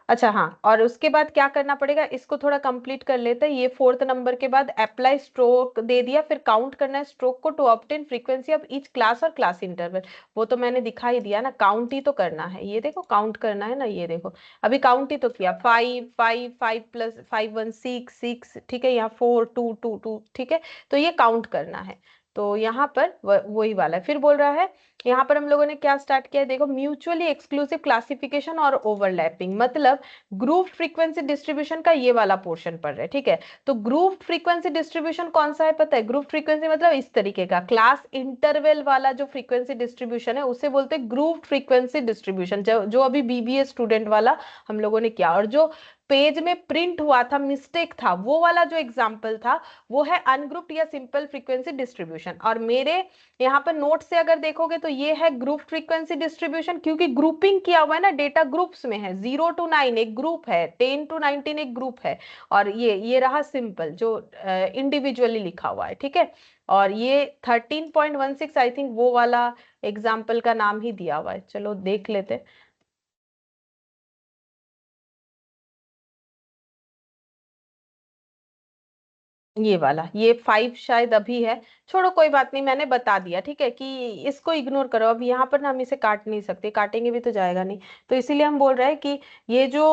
अच्छा हाँ, और उसके बाद क्या करना पड़ेगा, इसको थोड़ा कंप्लीट कर लेते हैं। ये 4th नंबर के बाद अप्लाई स्ट्रोक दे दिया, फिर काउंट करना है स्ट्रोक को to obtain frequency of each class और क्लास इंटरवल। वो तो मैंने दिखाई दिया ना, काउंट ही तो करना है, ये देखो काउंट करना है ना, ये देखो अभी काउंट ही तो किया, 5 प्लस 5 1 6 6, ठीक है, यहाँ 4 2 2 2, ठीक है, तो ये काउंट करना है। तो यहाँ पर वही वाला है। फिर बोल रहा है यहाँ पर हम लोगों ने क्या स्टार्ट किया है, देखो म्यूचुअली एक्सक्लूसिव क्लासिफिकेशन और ओवरलैपिंग, मतलब ग्रुप फ्रीक्वेंसी डिस्ट्रीब्यूशन का ये वाला पोर्शन पढ़ रहे हैं, ठीक है। तो ग्रुप फ्रीक्वेंसी डिस्ट्रीब्यूशन कौन सा है पता है, ग्रुप फ्रीक्वेंसी मतलब इस तरीके का क्लास इंटरवल वाला जो फ्रीक्वेंसी डिस्ट्रीब्यूशन है उसे बोलते हैं ग्रुप फ्रीक्वेंसी डिस्ट्रीब्यूशन, जो अभी बीबीए स्टूडेंट वाला हम लोगों ने किया। और जो पेज में प्रिंट हुआ था, मिस्टेक था, वो वाला जो एग्जाम्पल था वो है अनग्रुप्ड या सिंपल फ्रीक्वेंसी डिस्ट्रीब्यूशन। और मेरे यहाँ पर नोट से अगर देखोगे तो ये है ग्रुप फ्रीक्वेंसी डिस्ट्रीब्यूशन, क्योंकि ग्रुपिंग किया हुआ है ना, डेटा ग्रुप्स में है, 0 to 9 एक ग्रुप है, 10 to 19 एक ग्रुप है, और ये रहा सिंपल जो इंडिविजुअली लिखा हुआ है, ठीक है। और ये 13.16 आई थिंक वो वाला एग्जाम्पल का नाम ही दिया हुआ है, चलो देख लेते हैं। ये वाला, ये 5 शायद अभी है, छोड़ो कोई बात नहीं, मैंने बता दिया, ठीक है, कि इसको इग्नोर करो। अब यहाँ पर ना हम इसे काट नहीं सकते, काटेंगे भी तो जाएगा नहीं, तो इसीलिए हम बोल रहे हैं कि ये जो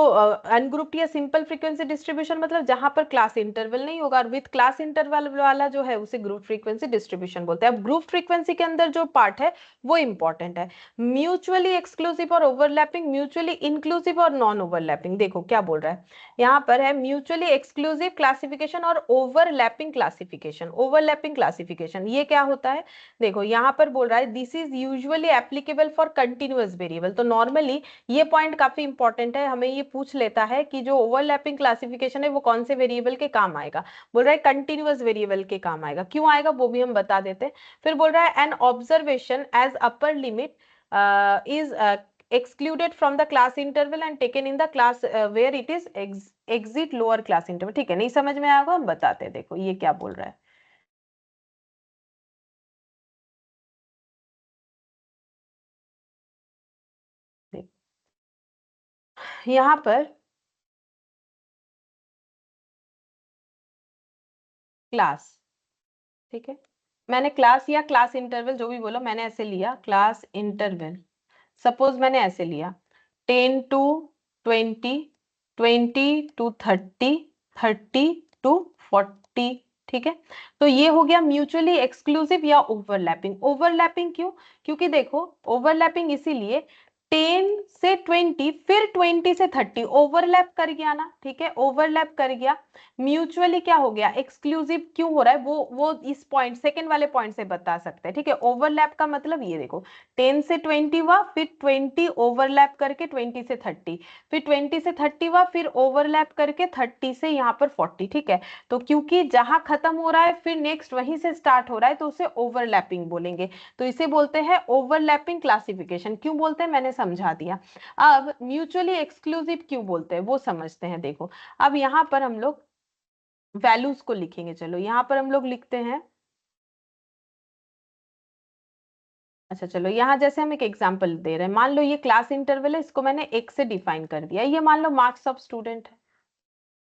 अनग्रुप्ड या सिंपल फ्रीक्वेंसी डिस्ट्रीब्यूशन मतलब जहां पर क्लास इंटरवल नहीं होगा, और विथ क्लास इंटरवल वाला जो है उसे ग्रुप फ्रीक्वेंसी डिस्ट्रीब्यूशन बोलते हैं। अब ग्रुप फ्रीक्वेंसी के अंदर जो पार्ट है वो इंपॉर्टेंट है, म्यूचुअली एक्सक्लूसिव और ओवरलैपिंग, म्यूचुअली इंक्लूसिव और नॉन ओवरलैपिंग। देखो क्या बोल रहा है यहाँ पर, है म्यूचुअली एक्सक्लूसिव क्लासिफिकेशन और ओवरलैपिंग क्लासिफिकेशन। ओवरलैपिंग क्लासिफिकेशन ये क्या होता है, देखो यहाँ पर बोल रहा है this is usually applicable for continuous variable. तो नॉर्मली ये पॉइंट काफी इंपॉर्टेंट है, हमें ये पूछ लेता है कि जो ओवरलैपिंग क्लासिफिकेशन है वो कौन से वेरिएबल के काम आएगा। बोल रहा है कंटिन्यूअस वेरिएबल के काम आएगा, क्यों आएगा वो भी हम बता देते हैं। फिर बोल रहा है an observation as upper limit is excluded from the class interval and taken in the class where it is exit lower class interval। ठीक है, नहीं समझ में आएगा हम बताते हैं, देखो ये क्या बोल रहा है। यहाँ पर क्लास, ठीक है, मैंने क्लास या क्लास इंटरवल जो भी बोला मैंने ऐसे लिया, क्लास इंटरवल सपोज मैंने ऐसे लिया 10 to 20, 20 to 30, 30 to 40, ठीक है। तो ये हो गया म्यूचुअली एक्सक्लूसिव या ओवरलैपिंग। ओवरलैपिंग क्यों, क्योंकि देखो ओवरलैपिंग इसीलिए 10 से 20 फिर 20 से 30 ओवरलैप कर गया ना, ठीक है, ओवरलैप कर गया। म्यूचुअली क्या हो गया, एक्सक्लूसिव क्यों हो रहा है वो इस पॉइंट सेकंड वाले पॉइंट से बता सकते हैं, ठीक है। ओवरलैप का मतलब ये देखो 10 से 20 हुआ, फिर 20 ओवरलैप करके 20 से 30, फिर 20 से 30 हुआ, फिर ओवरलैप करके 30 से यहाँ पर 40, ठीक है। तो क्योंकि जहां खत्म हो रहा है फिर नेक्स्ट वहीं से स्टार्ट हो रहा है तो उसे ओवरलैपिंग बोलेंगे। तो इसे बोलते हैं ओवरलैपिंग क्लासिफिकेशन। क्यों बोलते हैं मैंने समझा दिया। अब म्यूचुअली एक्सक्लूसिव क्यों बोलते हैं वो समझते हैं। देखो अब यहाँ पर हम लोग वैल्यूज को लिखेंगे, चलो यहाँ पर हम लोग लिखते हैं। अच्छा चलो यहाँ जैसे हम एक एग्जांपल दे रहे हैं, मान लो ये क्लास इंटरवल है, इसको मैंने एक से डिफाइन कर दिया, ये मान लो मार्क्स ऑफ स्टूडेंट है,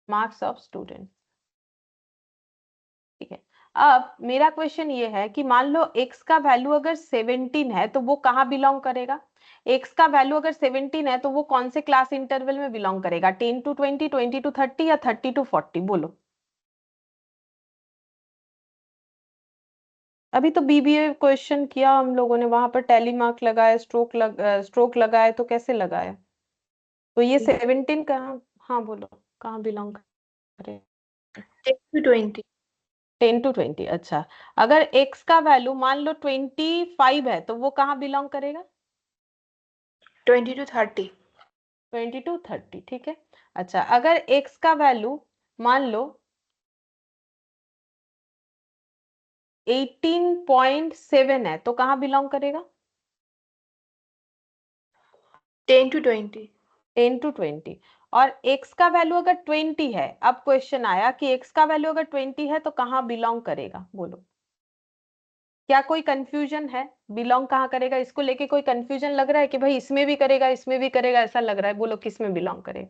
मार्क्स ऑफ स्टूडेंट, ठीक है। अब मेरा क्वेश्चन ये है कि मान लो x का वैल्यू अगर 17 है तो वो कहाँ बिलोंग करेगा, x का वैल्यू अगर 17 है तो वो कौन से क्लास इंटरवल में बिलोंग करेगा, 10 to 20, 20 to 30 या 30 to 40, बोलो। अभी तो बीबीए क्वेश्चन किया हम लोगों ने, वहां पर टैली मार्क लगाया, स्ट्रोक लगाया, तो कैसे लगाया, तो ये 17 कहाँ, हाँ बोलो कहाँ बिलोंग करे, 10 to 20। 10 to 20, अच्छा। अगर x का वैल्यू मान लो 25 है तो वो कहाँ बिलोंग करेगा, 20 to 30। 20 to 30, ठीक है। अच्छा अगर x का वैल्यू मान लो 18.7 है तो कहाँ बिलोंग करेगा, 10 to 20। 10 to 20। और x का वैल्यू अगर 20 है, अब क्वेश्चन आया कि x का वैल्यू अगर 20 है तो कहाँ बिलोंग करेगा, बोलो। क्या कोई कंफ्यूजन है, बिलोंग कहाँ करेगा, इसको लेके कोई कंफ्यूजन लग रहा है कि भाई इसमें भी करेगा इसमें भी करेगा, ऐसा लग रहा है, बोलो किस में बिलोंग करेगा।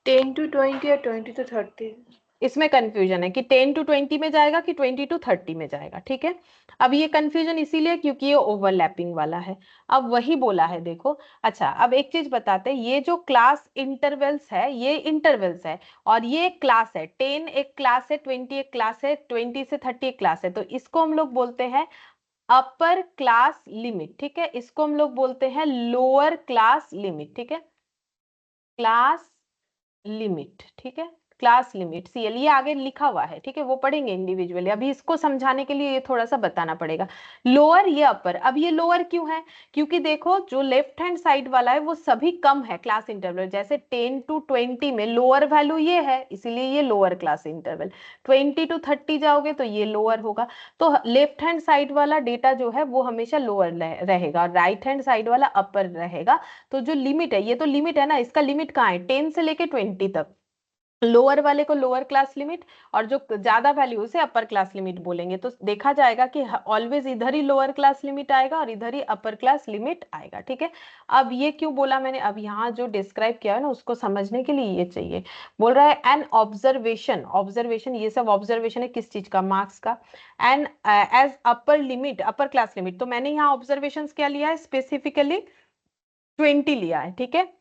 10 to 20 या 20 to 30? इसमें कंफ्यूजन है कि 10 to 20 में जाएगा कि 20 to 30 में जाएगा, ठीक है। अब ये कंफ्यूजन इसीलिए क्योंकि ये ओवरलैपिंग वाला है। अब वही बोला है देखो। अच्छा, अब एक चीज बताते हैं, ये जो क्लास इंटरवल्स है ये इंटरवल्स है, और ये एक क्लास है। 10 एक क्लास है, 20 एक क्लास है, 20 से 30 एक क्लास है, तो इसको हम लोग बोलते हैं अपर क्लास लिमिट, ठीक है। इसको हम लोग बोलते हैं लोअर क्लास लिमिट, ठीक है। क्लास लिमिट, ठीक है। क्लास लिमिट सीएल ये आगे लिखा हुआ है, ठीक है, वो पढ़ेंगे इंडिविजुअली। अभी इसको समझाने के लिए ये थोड़ा सा बताना पड़ेगा। लोअर ये अपर। अब ये लोअर क्यों है? क्योंकि देखो जो लेफ्ट हैंड साइड वाला है वो सभी कम है क्लास इंटरवल। जैसे 10 to 20 में लोअर वैल्यू ये है, इसीलिए ये लोअर क्लास इंटरवल। 20 to 30 जाओगे तो ये लोअर होगा। तो लेफ्ट हैंड साइड वाला डेटा जो है वो हमेशा लोअर रहेगा, और राइट हैंड साइड वाला अपर रहेगा। तो जो लिमिट है, ये तो लिमिट है ना, इसका लिमिट कहाँ है? 10 से लेके 20 तक। लोअर वाले को लोअर क्लास लिमिट, और जो ज्यादा वैल्यू उसे अपर क्लास लिमिट बोलेंगे। तो देखा जाएगा कि ऑलवेज इधर ही लोअर क्लास लिमिट आएगा और इधर ही अपर क्लास लिमिट आएगा, ठीक है। अब ये क्यों बोला मैंने? अब यहाँ जो डिस्क्राइब किया है ना, उसको समझने के लिए ये चाहिए। बोल रहा है एन ऑब्जर्वेशन, ऑब्जर्वेशन ये सब ऑब्जर्वेशन है किस चीज का? मार्क्स का। An as upper limit, upper class limit, तो मैंने यहाँ ऑब्जर्वेशन क्या लिया है? स्पेसिफिकली 20 लिया है, ठीक है।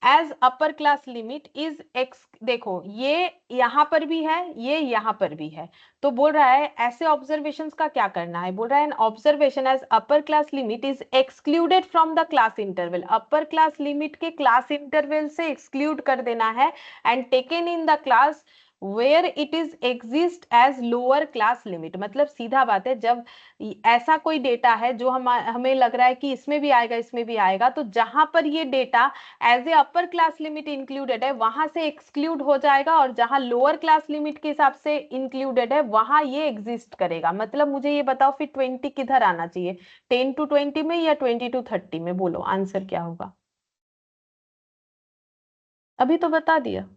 As upper class limit is x, देखो ये यहां पर भी है, ये यहां पर भी है। तो बोल रहा है ऐसे ऑब्जर्वेशंस का क्या करना है? बोल रहा है an observation as upper class limit is excluded from the class interval. Upper class limit के क्लास इंटरवल से एक्सक्लूड कर देना है, and taken in the class where it is exist as lower class limit. मतलब सीधा बात है, जब ऐसा कोई डेटा है जो हमें लग रहा है कि इसमें भी आएगा, इसमें भी आएगा, तो जहां पर ये data as a upper class limit included है वहां से एक्सक्लूड हो जाएगा, और जहां लोअर क्लास लिमिट के हिसाब से इंक्लूडेड है वहां ये एग्जिस्ट करेगा। मतलब मुझे ये बताओ फिर 20 किधर आना चाहिए? 10 to 20 में या 20 to 30 में? बोलो आंसर क्या होगा? अभी तो बता दिया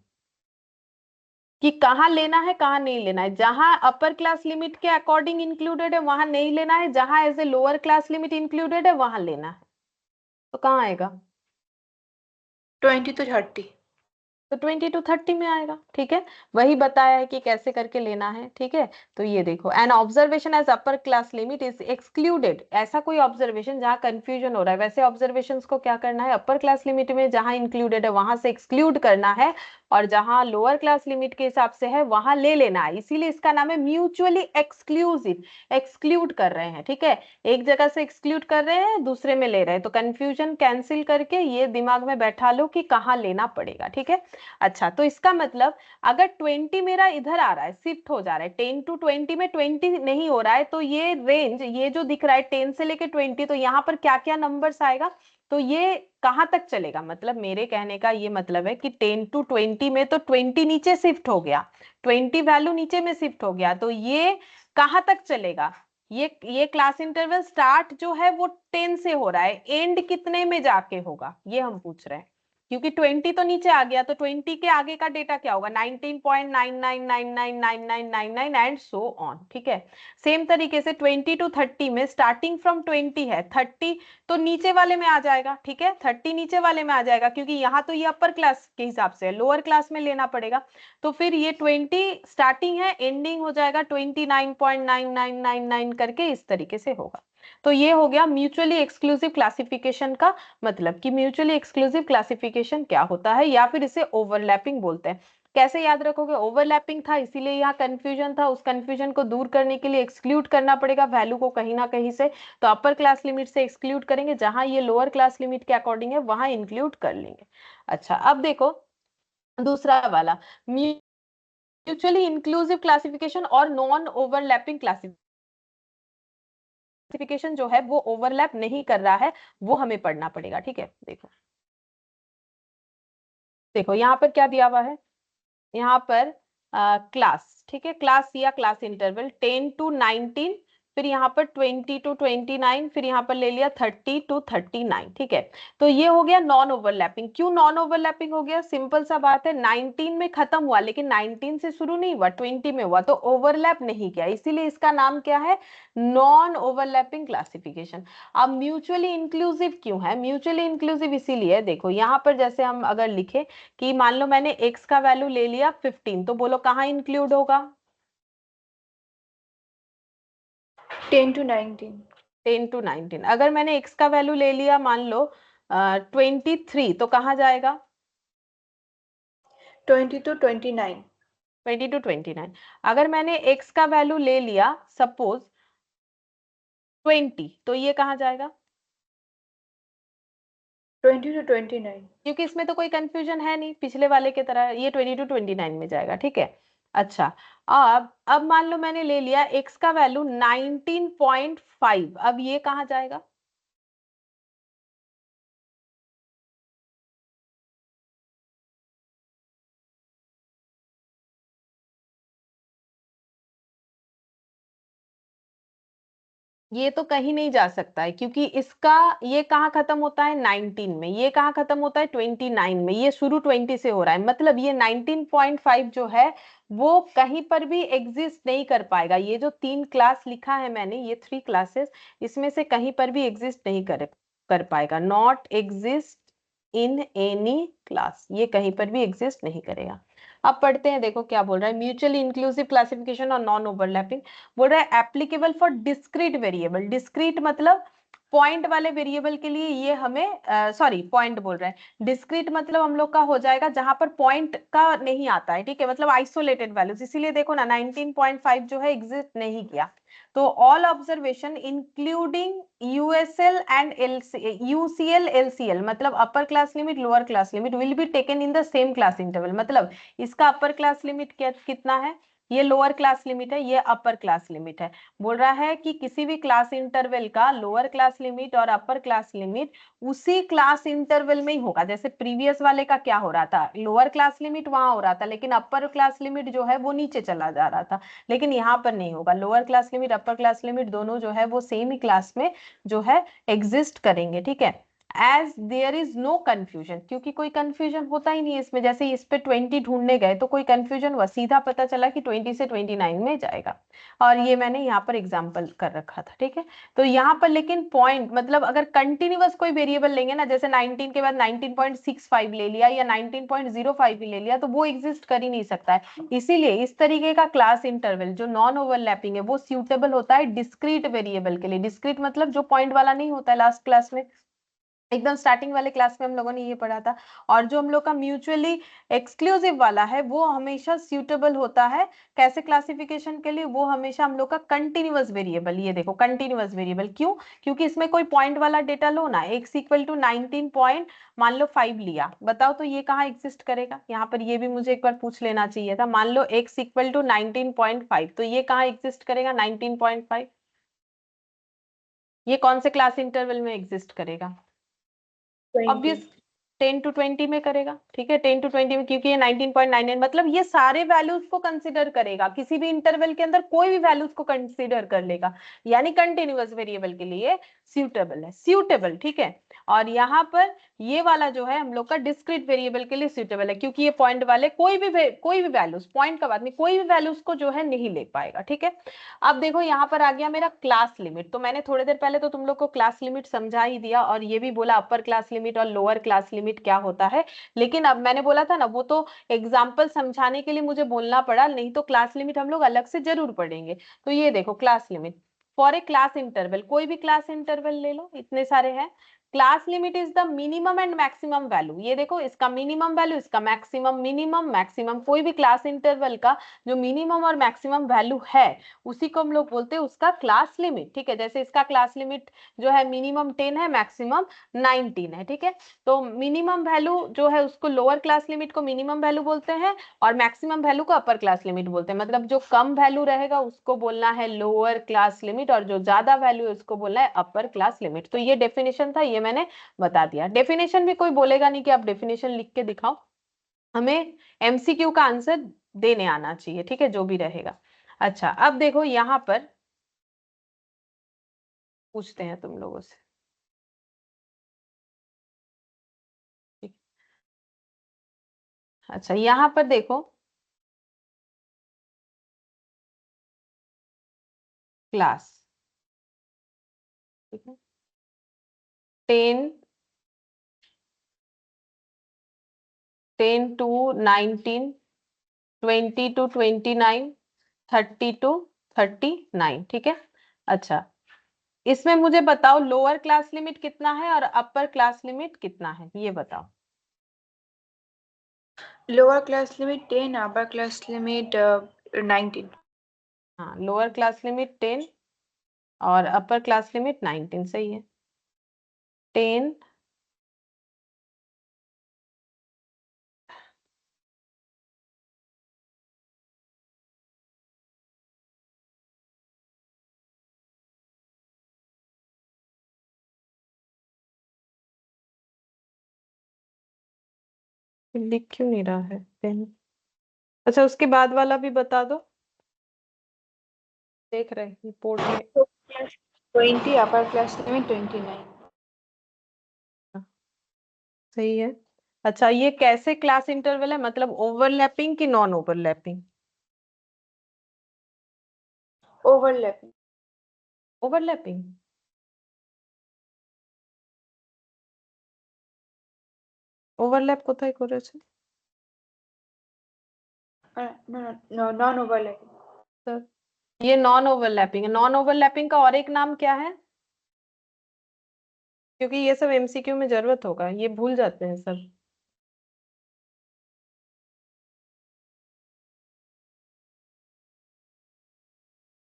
कि कहाँ लेना है कहाँ नहीं लेना है। जहां अपर क्लास लिमिट के अकॉर्डिंग इंक्लूडेड है वहां नहीं लेना है, जहां as a lower class limit included है वहां लेना है। तो कहाँ आएगा? 20 to 30। तो 20 to 30 में आएगा, ठीक है। वही बताया है कि कैसे करके लेना है, ठीक है। तो ये देखो, an observation as upper class limit is excluded. ऐसा कोई ऑब्जर्वेशन जहां कंफ्यूजन हो रहा है, वैसे ऑब्जर्वेशंस को क्या करना है? अपर क्लास लिमिट में जहां इंक्लूडेड है वहां से एक्सक्लूड करना है, और जहां लोअर क्लास लिमिट के हिसाब से है वहां ले लेना है। इसीलिए इसका नाम है म्यूचुअली एक्सक्लूसिव। एक्सक्लूड कर रहे हैं, ठीक है। एक जगह से एक्सक्लूड कर रहे हैं, दूसरे में ले रहे हैं। तो कंफ्यूजन कैंसिल करके ये दिमाग में बैठा लो कि कहाँ लेना पड़ेगा, ठीक है। अच्छा, तो इसका मतलब अगर 20 मेरा इधर आ रहा है, शिफ्ट हो जा रहा है 10 to 20 में, 20 नहीं हो रहा है, तो ये रेंज ये जो दिख रहा है 10 से लेके 20, तो यहाँ पर क्या क्या नंबर्स आएगा? तो ये कहां तक चलेगा? मतलब मेरे कहने का ये मतलब है कि 10 to 20 में तो 20 नीचे शिफ्ट हो गया, 20 वैल्यू नीचे में शिफ्ट हो गया, तो ये कहां तक चलेगा? ये क्लास इंटरवल स्टार्ट जो है वो 10 से हो रहा है, एंड कितने में जाके होगा ये हम पूछ रहे हैं। क्योंकि 20 तो नीचे आ गया, तो 20 के आगे का डेटा क्या होगा? 19.99999999 एंड सो ऑन, ठीक है। सेम तरीके से 20 to 30 में स्टार्टिंग फ्रॉम 20 है, 30 तो नीचे वाले में आ जाएगा, ठीक है। 30 नीचे वाले में आ जाएगा, क्योंकि यहाँ तो ये अपर क्लास के हिसाब से है, लोअर क्लास में लेना पड़ेगा। तो फिर ये 20 स्टार्टिंग है, एंडिंग हो जाएगा 29.9999 करके, इस तरीके से होगा। तो ये हो गया म्यूचुअली एक्सक्लूसिव क्लासिफिकेशन का मतलब, कि म्यूचुअली एक्सक्लूसिव क्लासिफिकेशन क्या होता है, या फिर इसे ओवरलैपिंग बोलते हैं। कैसे याद रखोगे? ओवरलैपिंग था इसीलिए यहाँ कंफ्यूजन था, उस कंफ्यूजन को दूर करने के लिए एक्सक्लूड करना पड़ेगा वैल्यू को कहीं ना कहीं से। तो अपर क्लास लिमिट से एक्सक्लूड करेंगे, जहां ये लोअर क्लास लिमिट के अकॉर्डिंग है वहां इंक्लूड कर लेंगे। अच्छा, अब देखो दूसरा वाला, म्यूचुअली इंक्लूसिव क्लासिफिकेशन और नॉन ओवरलैपिंग क्लासिफिकेशन जो है वो ओवरलैप नहीं कर रहा है, वो हमें पढ़ना पड़ेगा, ठीक है। देखो देखो यहाँ पर क्या दिया हुआ है? यहाँ पर क्लास, ठीक है, क्लास या क्लास इंटरवल 10 to 19, फिर यहाँ पर 20 to 29, फिर यहाँ पर ले लिया 30 to 39, ठीक है। तो ये हो गया नॉन ओवरलैपिंग। क्यों नॉन ओवरलैपिंग हो गया? सिंपल सा बात है, 19 में खत्म हुआ लेकिन 19 से शुरू नहीं हुआ, 20 में हुआ, तो ओवरलैप नहीं किया, इसीलिए इसका नाम क्या है? Non overlapping classification. अब म्यूचुअली इंक्लूसिव क्यों है? म्यूचुअली इंक्लूसिव इसीलिए, देखो यहाँ पर जैसे हम अगर लिखे कि मान लो मैंने x का वैल्यू ले लिया 15, तो बोलो कहाँ इंक्लूड होगा? 10 to 19। 10 to 19। अगर मैंने x का वैल्यू ले लिया मान लो 23, तो कहाँ जाएगा? 20 to 29। 20 to 29। अगर मैंने x का वैल्यू ले लिया सपोज 20, तो ये कहाँ जाएगा? 20 to 29। क्योंकि इसमें तो कोई कंफ्यूजन है नहीं, पिछले वाले की तरह ये 20 to 29 में जाएगा, ठीक है। अच्छा, अब मान लो मैंने ले लिया x का वैल्यू 19.5, अब ये कहाँ जाएगा? ये तो कहीं नहीं जा सकता है, क्योंकि इसका ये कहाँ खत्म होता है? 19 में। ये कहाँ खत्म होता है? 29 में। ये शुरू 20 से हो रहा है, मतलब ये 19.5 जो है वो कहीं पर भी एग्जिस्ट नहीं कर पाएगा। ये जो 3 क्लास लिखा है मैंने, ये 3 क्लासेस, इसमें से कहीं पर भी एग्जिस्ट नहीं कर पाएगा। Not exist in any class, ये कहीं पर भी एग्जिस्ट नहीं करेगा। अब पढ़ते हैं, देखो क्या बोल रहा है। म्यूचुअली इंक्लूसिव क्लासिफिकेशन और नॉन ओवरलैपिंग बोल रहा है applicable for discrete variable. Discrete मतलब पॉइंट वाले वेरिएबल के लिए ये हमें सॉरी पॉइंट बोल रहा है, डिस्क्रीट मतलब हम लोग का हो जाएगा जहां पर पॉइंट का नहीं आता है, ठीक है, मतलब आइसोलेटेड वैल्यूज। इसीलिए देखो ना 19.5 जो है एग्जिस्ट नहीं किया। तो all observation including USL and UCL LCL, मतलब upper class limit lower class limit, will be taken in the same class interval. मतलब इसका अपर क्लास लिमिट कितना है? ये लोअर क्लास लिमिट है, ये अपर क्लास लिमिट है। बोल रहा है कि किसी भी क्लास इंटरवल का लोअर क्लास लिमिट और अपर क्लास लिमिट उसी क्लास इंटरवल में ही होगा। जैसे प्रीवियस वाले का क्या हो रहा था, लोअर क्लास लिमिट वहां हो रहा था लेकिन अपर क्लास लिमिट जो है वो नीचे चला जा रहा था, लेकिन यहाँ पर नहीं होगा। Lower class limit upper class limit दोनों जो है वो सेम ही क्लास में जो है एग्जिस्ट करेंगे, ठीक है। As there is no confusion, क्योंकि कोई कंफ्यूजन होता ही नहीं है इसमें। जैसे इस पे 20 ढूंढने गए तो कोई कंफ्यूजन हुआ, सीधा पता चला कि 20 से 29 में जाएगा। और ये मैंने यहाँ पर एग्जांपल कर रखा था, ठीक है। तो यहाँ पर लेकिन पॉइंट मतलब अगर कंटिन्यूअस कोई वेरिएबल लेंगे ना, जैसे 19 के बाद 19.65 ले लिया या 19.05 भी ले लिया, तो वो एग्जिस्ट कर ही नहीं सकता है। इसीलिए इस तरीके का क्लास इंटरवल जो नॉन ओवरलैपिंग है वो सूटेबल होता है डिस्क्रीट वेरिएबल के लिए। डिस्क्रीट मतलब जो पॉइंट वाला नहीं होता है, लास्ट क्लास में एकदम स्टार्टिंग वाले क्लास में हम लोगों ने ये पढ़ा था। और जो हम लोग का म्यूचुअली एक्सक्लूसिव वाला है वो हमेशा सूटेबल होता है कैसे क्लासिफिकेशन के लिए? वो हमेशा हम लोग का कंटिन्यूअस वेरिएबल। ये देखो कंटिन्यूअस वेरिएबल क्यों? क्योंकि इसमें कोई पॉइंट वाला डेटा लो ना, x इक्वल टू 19 पॉइंट मान लो 5 लिया, बताओ तो ये कहाँ एग्जिस्ट करेगा? यहाँ पर ये भी मुझे एक बार पूछ लेना चाहिए था। मान लो x इक्वल टू 19.5, तो ये कहाँ एग्जिस्ट करेगा? 19.5 ये कौन से क्लास इंटरवल में एग्जिस्ट करेगा? 20। ऑब्वियस 10 टू 20 में करेगा, ठीक है, 10 टू 20 में, क्योंकि ये 19.99 मतलब ये सारे वैल्यूज को कंसीडर करेगा, किसी भी इंटरवल के अंदर कोई भी वैल्यूज को कंसीडर कर लेगा, यानी कंटिन्यूअस वेरिएबल के लिए सूटेबल है, सूटेबल, ठीक है। और यहाँ पर ये वाला जो है हम लोग का डिस्क्रीट वेरिएबल के लिए सूटेबल है, क्योंकि ये पॉइंट वाले कोई भी वैल्यूज, पॉइंट का बात नहीं, कोई भी वैल्यूज को जो है नहीं ले पाएगा, ठीक है। अब देखो यहाँ पर आ गया मेरा क्लास लिमिट। तो मैंने थोड़ी देर पहले तो तुम लोग को क्लास लिमिट समझा ही दिया और ये भी बोला अपर क्लास लिमिट और लोअर क्लास लिमिट क्या होता है। लेकिन अब मैंने बोला था ना, वो तो एग्जाम्पल समझाने के लिए मुझे बोलना पड़ा, नहीं तो क्लास लिमिट हम लोग अलग से जरूर पढ़ेंगे। तो ये देखो class limit for a class interval, कोई भी क्लास इंटरवल ले लो, इतने सारे हैं। Class limit is the minimum and maximum value. ये देखो इसका मिनिमम वैल्यू, इसका मैक्सिमम, मिनिमम मैक्सिमम, कोई भी क्लास इंटरवल का जो मिनिमम और मैक्सिमम वैल्यू है उसी को हम लोग बोलते हैं उसका क्लास लिमिट, ठीक है। जैसे इसका क्लास लिमिट जो है मिनिमम 10 है, मैक्सिमम 19 है, ठीक है। तो मिनिमम वैल्यू जो है उसको लोअर क्लास लिमिट को मिनिमम वैल्यू बोलते हैं और मैक्सिमम वैल्यू को अपर क्लास लिमिट बोलते हैं। मतलब जो कम वैल्यू रहेगा उसको बोलना है लोअर क्लास लिमिट और जो ज्यादा वैल्यू है उसको बोलना है अपर क्लास लिमिट। तो ये डेफिनेशन था, ये मैंने बता दिया। डेफिनेशन भी कोई बोलेगा नहीं कि आप डेफिनेशन लिख के दिखाओ, हमें एमसीक्यू का आंसर देने आना चाहिए, ठीक है, जो भी रहेगा। अच्छा अब देखो यहाँ पर पूछते हैं तुम लोगों से। ठीक। अच्छा, यहाँ पर देखो क्लास, ठीक है, 10, 10 to 19, 20 to 29, 30 to 39, ठीक है। अच्छा, इसमें मुझे बताओ लोअर क्लास लिमिट कितना है और अपर क्लास लिमिट कितना है, ये बताओ। Lower class limit 10, upper class limit 19. हाँ, लोअर क्लास लिमिट 10 और अपर क्लास लिमिट 19, सही है। 10, लिख क्यों नहीं रहा है पेन? अच्छा, उसके बाद वाला भी बता दो, देख रहे हैं रिपोर्ट में। Lower class 20, upper class limit 29. सही है। अच्छा, ये कैसे क्लास इंटरवल है, मतलब ओवरलैपिंग कि non overlapping? Overlapping. Overlapping. Overlap কোথায় করেছে? No, non-overlapping. सर, ये नॉन ओवरलैपिंग है। नॉन ओवरलैपिंग का और एक नाम क्या है? क्योंकि ये सब एमसीक्यू में जरूरत होगा, ये भूल जाते हैं सब।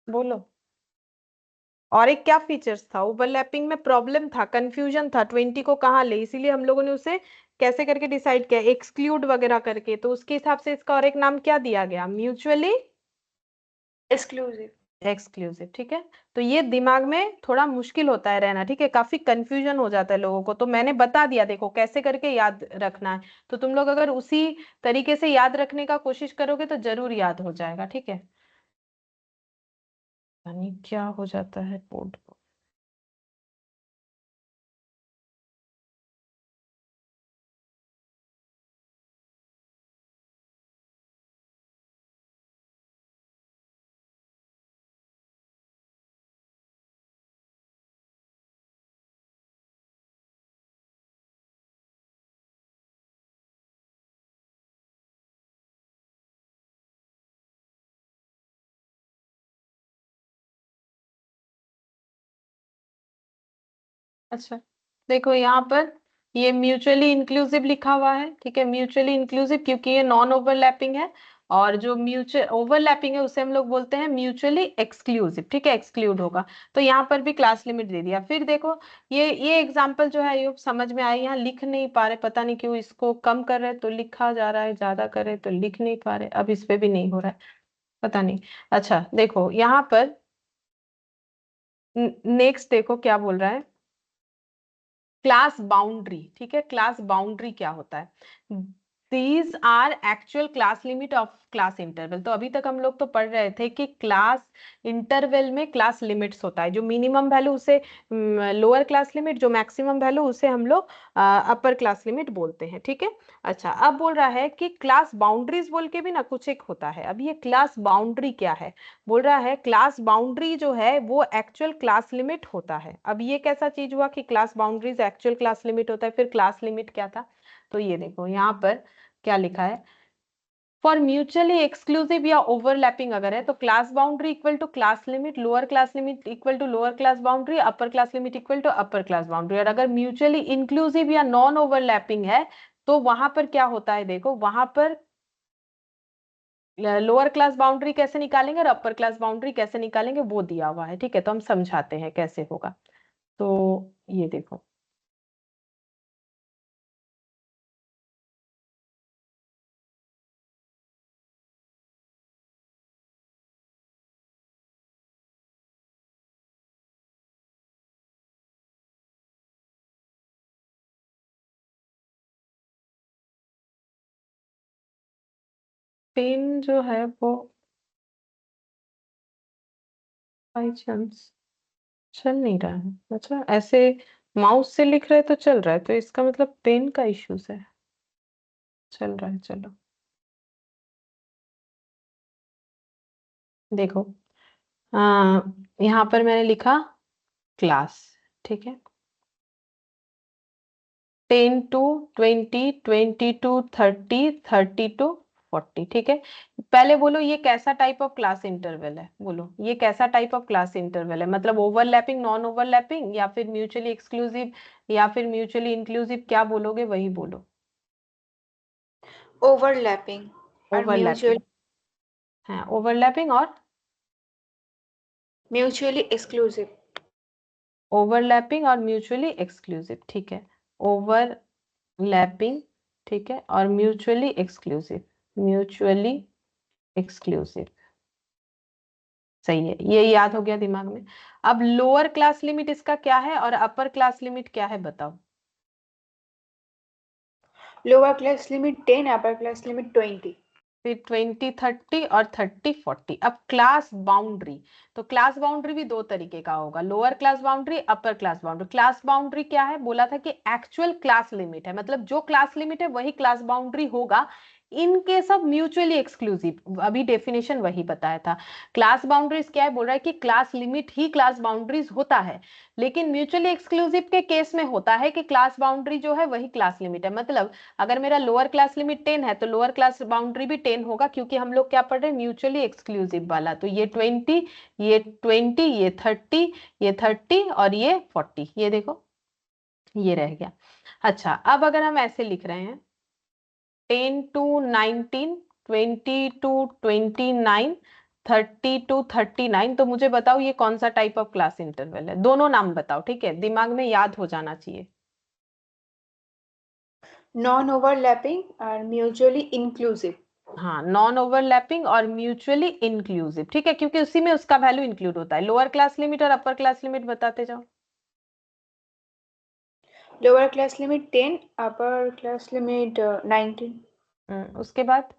बोलो। और एक क्या फीचर्स था ओवरलैपिंग में? प्रॉब्लम था, कंफ्यूजन था, 20 को कहाँ ले, इसीलिए हम लोगों ने उसे कैसे करके डिसाइड किया, एक्सक्लूड वगैरह करके। तो उसके हिसाब से इसका और एक नाम क्या दिया गया? Mutually Exclusive. एक्सक्लूसिव, ठीक है। तो ये दिमाग में थोड़ा मुश्किल होता है रहना, ठीक है, काफी कंफ्यूजन हो जाता है लोगों को। तो मैंने बता दिया, देखो कैसे करके याद रखना है। तो तुम लोग अगर उसी तरीके से याद रखने का कोशिश करोगे तो जरूर याद हो जाएगा, ठीक है। यानी क्या हो जाता है बोर्ड को? अच्छा, देखो यहाँ पर ये म्यूचुअली इंक्लूसिव लिखा हुआ है, ठीक है, म्यूचुअली इंक्लूसिव, क्योंकि ये नॉन ओवरलैपिंग है। और जो म्यूचुअल ओवरलैपिंग है उसे हम लोग बोलते हैं म्यूचुअली एक्सक्लूसिव, ठीक है, एक्सक्लूड होगा। तो यहाँ पर भी क्लास लिमिट दे दिया। फिर देखो ये एग्जाम्पल जो है ये समझ में आई, यहाँ लिख नहीं पा रहे, पता नहीं क्यों, इसको कम कर रहे तो लिखा जा रहा है, ज्यादा कर रहे तो लिख नहीं पा रहे, अब इस पे भी नहीं हो रहा है, पता नहीं। अच्छा देखो यहाँ पर नेक्स्ट देखो क्या बोल रहा है, क्लास बाउंड्री, ठीक है। क्लास बाउंड्री क्या होता है? These are actual class limit of class interval. तो अभी तक हम लोग तो पढ़ रहे थे कि क्लास इंटरवल में क्लास लिमिट्स होता है, जो मिनिमम वैल्यू उसे लोअर क्लास लिमिट, जो मैक्सिमम वैल्यू उसे हम लोग अपर क्लास लिमिट बोलते हैं, ठीक है। अच्छा, अब बोल रहा है कि क्लास बाउंड्रीज बोल के भी ना कुछ एक होता है। अब ये क्लास बाउंड्री क्या है? बोल रहा है क्लास बाउंड्री जो है वो एक्चुअल क्लास लिमिट होता है। अब ये कैसा चीज हुआ कि class boundaries actual class limit होता है? फिर क्लास लिमिट क्या था? तो ये देखो यहाँ पर क्या लिखा है, फॉर म्यूचुअली एक्सक्लूसिव या ओवरलैपिंग अगर है तो class boundary equal to class limit, lower class limit equal to lower class boundary, upper class limit equal to upper class boundary. और अगर म्यूचुअली इंक्लूसिव या नॉन ओवरलैपिंग है तो वहां पर क्या होता है, देखो वहां पर लोअर क्लास बाउंड्री कैसे निकालेंगे और अपर क्लास बाउंड्री कैसे निकालेंगे वो दिया हुआ है, ठीक है। तो हम समझाते हैं कैसे होगा। तो ये देखो, पेन जो है वो बाई चांस चल नहीं रहा है। अच्छा, ऐसे माउस से लिख रहे तो चल रहा है, तो इसका मतलब पेन का इश्यूज है। चल रहा है, चलो देखो। आ, यहाँ पर मैंने लिखा क्लास, ठीक है। 10 टू 20, 20 टू 30, 30 टू 40, ठीक है। पहले बोलो ये कैसा टाइप ऑफ क्लास इंटरवल है, बोलो ये कैसा टाइप ऑफ क्लास इंटरवल है, मतलब ओवरलैपिंग, नॉन ओवरलैपिंग, या फिर म्यूचुअली एक्सक्लूसिव, या फिर म्यूचुअली इंक्लूसिव, क्या बोलोगे वही बोलो। ओवरलैपिंग और ओवरलैपिंग है, ओवरलैपिंग और म्यूचुअली एक्सक्लूसिव। ओवरलैपिंग और म्यूचुअली एक्सक्लूसिव, ठीक है। ओवरलैपिंग, ठीक है, और म्यूचुअली एक्सक्लूसिव, म्यूचुअली एक्सक्लूसिव, सही है, ये याद हो गया दिमाग में। अब लोअर क्लास लिमिट इसका क्या है और अपर क्लास लिमिट क्या है बताओ। लोअर क्लास लिमिट 10, अपर क्लास लिमिट 20। फिर 20, 30 और 30, 40। अब क्लास बाउंड्री, तो क्लास बाउंड्री भी दो तरीके का होगा, lower class boundary, upper class boundary. Class boundary क्या है, बोला था कि एक्चुअल क्लास लिमिट है, मतलब जो क्लास लिमिट है वही क्लास बाउंड्री होगा in case of mutually exclusive. अभी डेफिनेशन वही बताया था। क्लास बाउंड्रीज क्या है, बोल रहा है कि क्लास लिमिट ही क्लास बाउंड्रीज होता है, लेकिन म्यूचुअली एक्सक्लूसिव के केस में होता है कि क्लास बाउंड्री जो है वही क्लास लिमिट है। मतलब अगर मेरा लोअर क्लास लिमिट 10 है तो लोअर क्लास बाउंड्री भी 10 होगा, क्योंकि हम लोग क्या पढ़ रहे हैं, म्यूचुअली एक्सक्लूसिव वाला। तो ये 20, ये 20, ये 30, ये 30 और ये 40, ये देखो ये रह गया। अच्छा, अब अगर हम ऐसे लिख रहे हैं 10 टू 19, 20 टू 29, 30 टू 39, तो मुझे बताओ ये कौन सा टाइप ऑफ क्लास इंटरवल है, दोनों नाम बताओ, ठीक है, दिमाग में याद हो जाना चाहिए। नॉन ओवरलैपिंग और म्यूचुअली इंक्लूसिव। हाँ, नॉन ओवरलैपिंग और म्यूचुअली इंक्लूसिव, ठीक है, क्योंकि उसी में उसका वैल्यू इंक्लूड होता है। लोअर क्लास लिमिट और अपर क्लास लिमिट बताते जाओ। लोअर क्लास लिमिट 10, अपर क्लास लिमिट 19। उसके बाद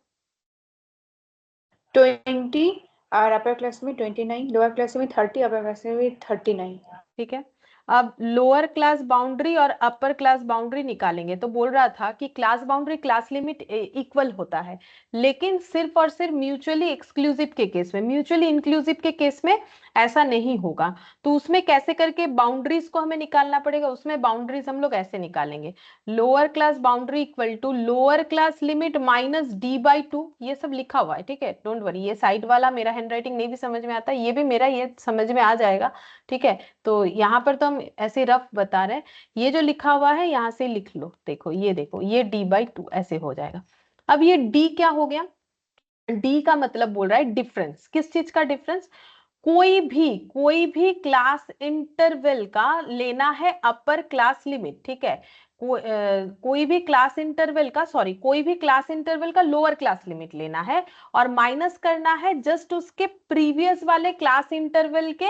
20 और अपर क्लास में 29, लोअर क्लास में 30, अपर क्लास में 39। ठीक है। अब लोअर क्लास बाउंड्री और अपर क्लास बाउंड्री निकालेंगे, तो बोल रहा था कि class boundary class limit equal होता है, लेकिन सिर्फ और सिर्फ म्यूचुअली एक्सक्लूसिव के केस में, म्यूचुअली इंक्लूसिव के केस में ऐसा नहीं होगा। तो उसमें कैसे करके बाउंड्रीज को हमें निकालना पड़ेगा, उसमें बाउंड्रीज हम लोग ऐसे निकालेंगे, lower class boundary equal to lower class limit minus d/2, ये सब लिखा हुआ है, ठीक है, डोंट वरी। ये साइड वाला मेरा हैंडराइटिंग नहीं भी समझ में आता, ये भी मेरा ये समझ में आ जाएगा, ठीक है। तो यहाँ पर तो हम ऐसे रफ बता रहे हैं, ये जो लिखा हुआ है यहाँ से लिख लो, देखो ये देखो, ये d/2 ऐसे हो जाएगा। अब ये d क्या हो गया, d का मतलब बोल रहा है डिफरेंस, किस चीज का डिफरेंस, कोई भी क्लास इंटरवल का लेना है अपर क्लास लिमिट, ठीक है। कोई भी क्लास इंटरवल का, सॉरी, कोई भी क्लास इंटरवल का लोअर क्लास लिमिट लेना है और माइनस करना है जस्ट उसके प्रीवियस वाले क्लास इंटरवल के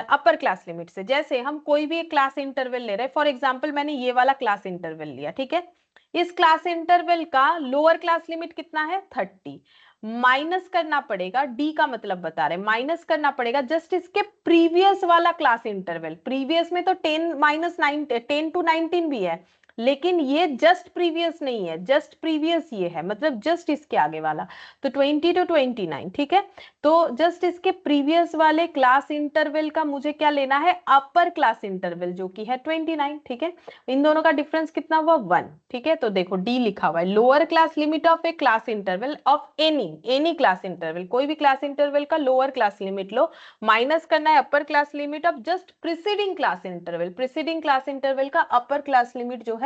अपर क्लास लिमिट से। जैसे हम कोई भी एक क्लास इंटरवल ले रहे हैं, फॉर एग्जांपल मैंने ये वाला क्लास इंटरवल लिया, ठीक है। इस क्लास इंटरवल का लोअर क्लास लिमिट कितना है, 30। माइनस करना पड़ेगा, डी का मतलब बता रहे, माइनस करना पड़ेगा जस्ट इसके प्रीवियस वाला क्लास इंटरवल। प्रीवियस में तो 10 माइनस 9, 10 टू 19 भी है, लेकिन ये जस्ट प्रीवियस नहीं है, जस्ट प्रीवियस ये है, मतलब जस्ट इसके आगे वाला। तो 20 टू 29, ठीक है। तो जस्ट इसके प्रीवियस वाले क्लास इंटरवल का मुझे क्या लेना है, अपर क्लास इंटरवल, जो कि है 29, ठीक है। इन दोनों का डिफरेंस कितना हुआ, 1, ठीक है। तो देखो डी लिखा हुआ है, lower class limit of A class interval of any class interval, कोई भी क्लास इंटरवल का लोअर क्लास लिमिट लो, माइनस करना है अपर class limit of just preceding class interval, preceding class interval का अपर क्लास लिमिट जो है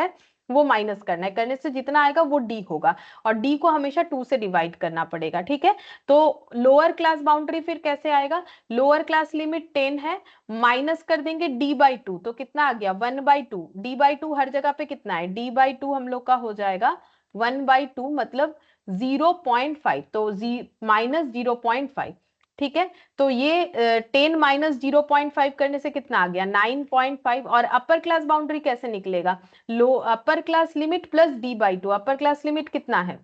वो माइनस करना है, करने से जितना आएगा वो डी होगा, और डी को हमेशा 2 से डिवाइड करना पड़ेगा, ठीक है। तो लोअर क्लास बाउंड्री फिर कैसे आएगा, लोअर क्लास लिमिट 10 है, माइनस कर देंगे d/2, तो कितना आ गया, 1/2। d/2 हर जगह पे कितना है, d/2 हम लोग का हो जाएगा 1/2, मतलब 0.5, तो माइनस 0.5, ठीक है। तो ये 10 माइनस 0.5 करने से कितना आ गया, 9.5। और अपर क्लास बाउंड्री कैसे निकलेगा, लो upper class limit plus d/2, upper class limit कितना है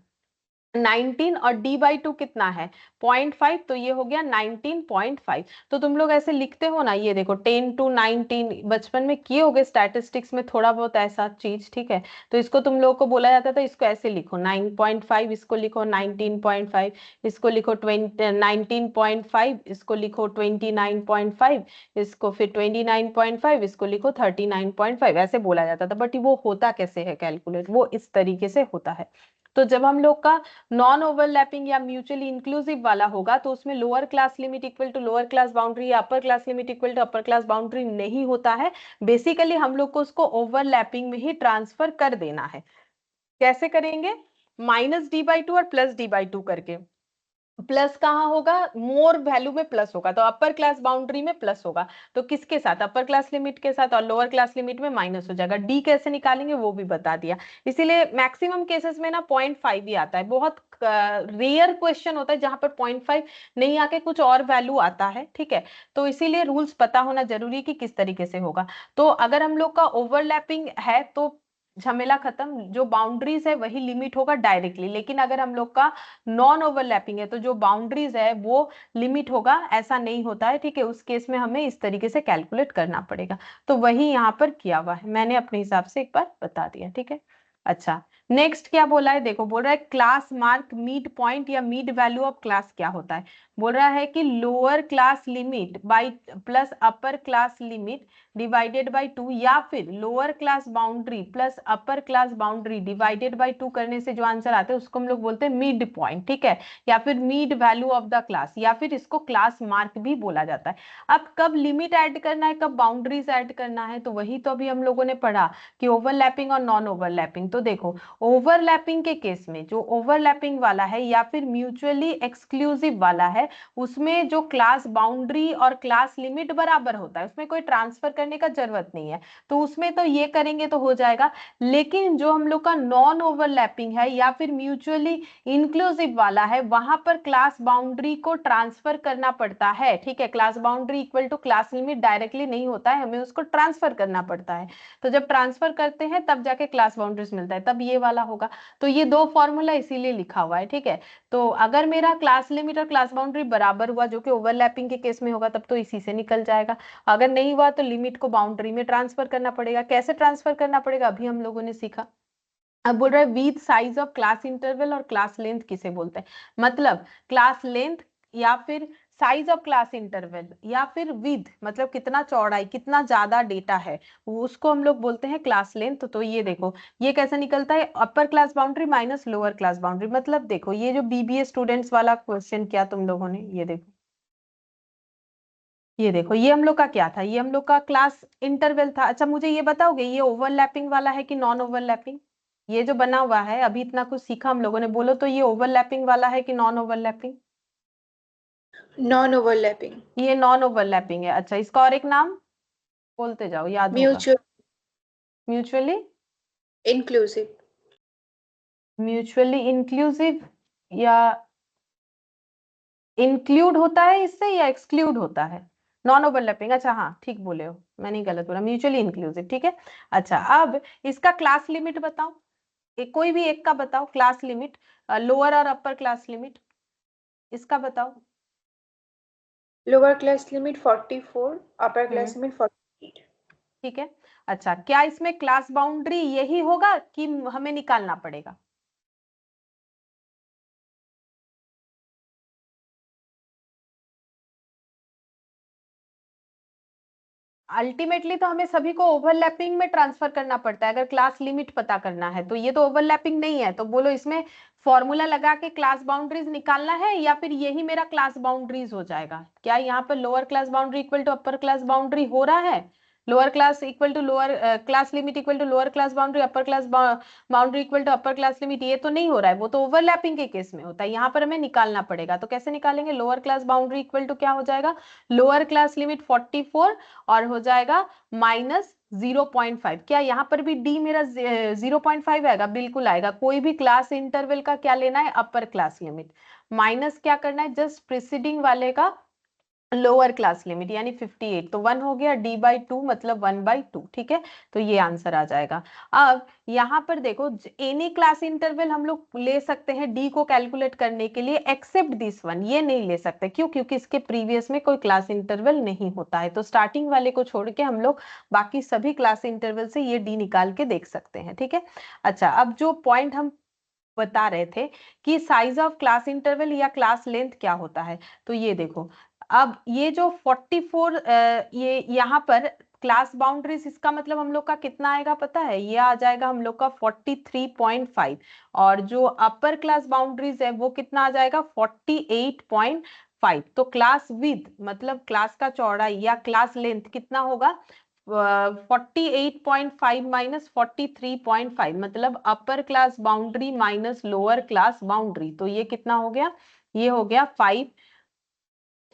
19 और d/2 कितना है 0.5, तो ये हो गया 19.5। तो तुम लोग ऐसे लिखते हो ना, ये देखो 10 to 19 बचपन में किए होगे स्टैटिस्टिक्स में थोड़ा बहुत ऐसा चीज, ठीक है। तो इसको तुम लोगों को बोला जाता था, इसको ऐसे लिखो 9.5, इसको लिखो 19.5, इसको लिखो 19.5, इसको लिखो 29.5, इसको फिर 29.5, इसको लिखो 39.5, ऐसे बोला जाता था। बट वो होता कैसे है कैलकुलेट, वो इस तरीके से होता है। तो जब हम लोग का नॉन ओवरलैपिंग या म्यूचुअली इंक्लूसिव वाला होगा तो उसमें lower class limit equal to lower class boundary या upper class limit equal to upper class boundary नहीं होता है। बेसिकली हम लोग को उसको ओवरलैपिंग में ही ट्रांसफर कर देना है। कैसे करेंगे, -d/2 और +d/2 करके। प्लस कहाँ होगा, मोर वैल्यू में प्लस होगा, तो अपर क्लास बाउंड्री में प्लस होगा, तो किसके साथ, अपर क्लास लिमिट के साथ, और लोअर क्लास लिमिट में माइनस हो जाएगा। डी कैसे निकालेंगे वो भी बता दिया। इसीलिए मैक्सिमम केसेस में ना 0.5 ही आता है, बहुत रेयर क्वेश्चन होता है जहां पर 0.5 नहीं आके कुछ और वैल्यू आता है, ठीक है। तो इसीलिए रूल्स पता होना जरूरी है कि किस तरीके से होगा। तो अगर हम लोग का ओवरलैपिंग है तो झमेला खत्म, जो बाउंड्रीज है वही लिमिट होगा डायरेक्टली। लेकिन अगर हम लोग का नॉन ओवरलैपिंग है तो जो बाउंड्रीज है वो लिमिट होगा, ऐसा नहीं होता है, ठीक है। उस केस में हमें इस तरीके से कैलकुलेट करना पड़ेगा। तो वही यहाँ पर किया हुआ है, मैंने अपने हिसाब से एक बार बता दिया, ठीक है। अच्छा, नेक्स्ट क्या बोला है, देखो बोल रहा है क्लास मार्क मिड पॉइंट या मिड वैल्यू ऑफ क्लास क्या होता है। बोल रहा है कि lower class limit by plus upper class limit divided by 2, या फिर lower class boundary plus upper class boundary divided by 2 करने से जो आंसर आता है उसको हम लोग बोलते हैं मिड पॉइंट, ठीक है, या फिर mid value of the class, या फिर इसको क्लास मार्क भी बोला जाता है। अब कब लिमिट ऐड करना है, कब बाउंड्रीज ऐड करना है, तो वही तो अभी हम लोगों ने पढ़ा कि ओवरलैपिंग और नॉन ओवरलैपिंग। तो देखो ओवरलैपिंग के केस में जो ओवरलैपिंग वाला है या फिर म्यूचुअली एक्सक्लूसिव वाला है, उसमें जो क्लास बाउंड्री और क्लास लिमिट बराबर होता है, उसमें कोई ट्रांसफर करने का जरूरत नहीं है, तो उसमें तो ये करेंगे तो हो जाएगा। लेकिन जो हम लोग का नॉन ओवरलैपिंग है या फिर म्यूचुअली इंक्लूसिव वाला है, वहां पर क्लास बाउंड्री को ट्रांसफर करना पड़ता है, ठीक है। Class boundary equal to class limit directly नहीं होता है, हमें उसको ट्रांसफर करना पड़ता है। तो जब ट्रांसफर करते हैं तब जाके क्लास बाउंड्रीज मिलता है, तब ये वाला होगा। तो ये दो फॉर्मूला इसीलिए लिखा हुआ है, ठीक है। तो अगर मेरा क्लास लिमिट और क्लास बाउंड्री बराबर हुआ, जो कि ओवरलैपिंग के केस में होगा, तब तो इसी से निकल जाएगा। अगर नहीं हुआ तो लिमिट को बाउंड्री में ट्रांसफर करना पड़ेगा। कैसे ट्रांसफर करना पड़ेगा अभी हम लोगों ने सीखा। अब बोल रहा है with size of class interval और क्लास लेंथ किसे बोलते हैं, मतलब क्लास लेंथ या फिर साइज ऑफ क्लास इंटरवल या फिर विद, मतलब कितना चौड़ाई, कितना ज्यादा डेटा है, उसको हम लोग बोलते हैं क्लास लेंथ। तो ये देखो ये कैसे निकलता है, अपर class boundary minus lower class boundary. मतलब देखो ये जो बीबीए स्टूडेंट्स वाला क्वेश्चन किया तुम लोगों ने, ये देखो, ये देखो ये हम लोग का क्या था, ये हम लोग का क्लास इंटरवल था। अच्छा मुझे ये बताओगे ये ओवरलैपिंग वाला है कि नॉन ओवरलैपिंग, ये जो बना हुआ है अभी इतना कुछ सीखा हम लोगों ने, बोलो तो ये ओवरलैपिंग वाला है कि नॉन ओवरलैपिंग। Non overlapping. ये नॉन ओवरलैपिंग है। अच्छा इसका और एक नाम बोलते जाओ, याद होगा। Mutual mutually, inclusive. Mutually inclusive, या इंक्लूड होता है इससे या एक्सक्लूड होता है, नॉन ओवरलैपिंग। अच्छा हाँ ठीक बोले हो, मैंने गलत बोला, म्यूचुअली इंक्लूसिव, ठीक है। अच्छा अब इसका क्लास लिमिट बताओ, कोई भी एक का बताओ क्लास लिमिट, लोअर और अपर क्लास लिमिट, इसका बताओ। Lower class limit 44, upper class hmm, limit 48। ठीक है। अच्छा क्या इसमें क्लास बाउंड्री यही होगा कि हमें निकालना पड़ेगा, अल्टीमेटली तो हमें सभी को ओवरलैपिंग में ट्रांसफर करना पड़ता है अगर क्लास लिमिट पता करना है। तो ये तो ओवरलैपिंग नहीं है, तो बोलो इसमें फॉर्मूला लगा के क्लास बाउंड्रीज निकालना है या फिर यही मेरा क्लास बाउंड्रीज हो जाएगा। क्या यहाँ पर lower class boundary equal to upper class boundary हो रहा है, lower class equal to lower class limit equal to lower class boundary, upper class boundary equal to upper class limit, ये तो नहीं हो रहा है, वो तो ओवरलैपिंग के केस में होता है। यहाँ पर हमें निकालना पड़ेगा, तो कैसे निकालेंगे, lower class boundary equal to क्या हो जाएगा, लोअर क्लास लिमिट 44 और हो जाएगा माइनस 0.5। क्या यहाँ पर भी डी मेरा 0.5 आएगा, बिल्कुल आएगा। कोई भी क्लास इंटरवल का क्या लेना है, अपर क्लास लिमिट, माइनस क्या करना है, जस्ट प्रिसीडिंग वाले का लोअर क्लास लिमिट यानी 58, तो 1 हो गया, d/2 मतलब 1/2, ठीक है, तो ये आंसर आ जाएगा। अब यहाँ पर देखो एनी क्लास इंटरवल हम लोग ले सकते हैं d को कैलकुलेट करने के लिए, एक्सेप्ट दिस वन, ये नहीं ले सकते, क्यों? क्योंकि इसके प्रीवियस में कोई क्लास इंटरवल नहीं होता है, तो स्टार्टिंग वाले को छोड़ के हम लोग बाकी सभी क्लास इंटरवल से ये d निकाल के देख सकते हैं, ठीक है। अच्छा, अब जो पॉइंट हम बता रहे थे कि साइज ऑफ क्लास इंटरवल या क्लास लेंथ क्या होता है, तो ये देखो, अब ये जो 44 ये यहाँ पर क्लास बाउंड्रीज, इसका मतलब हम लोग का कितना आएगा पता है? ये आ जाएगा हम लोग का 43.5, और जो अपर क्लास बाउंड्रीज है वो कितना आ जाएगा? 48.5। तो क्लास विथ मतलब क्लास का चौड़ाई या क्लास लेंथ कितना होगा? 48.5 माइनस 43.5, मतलब upper class boundary minus lower class boundary, तो ये कितना हो गया? ये हो गया 5,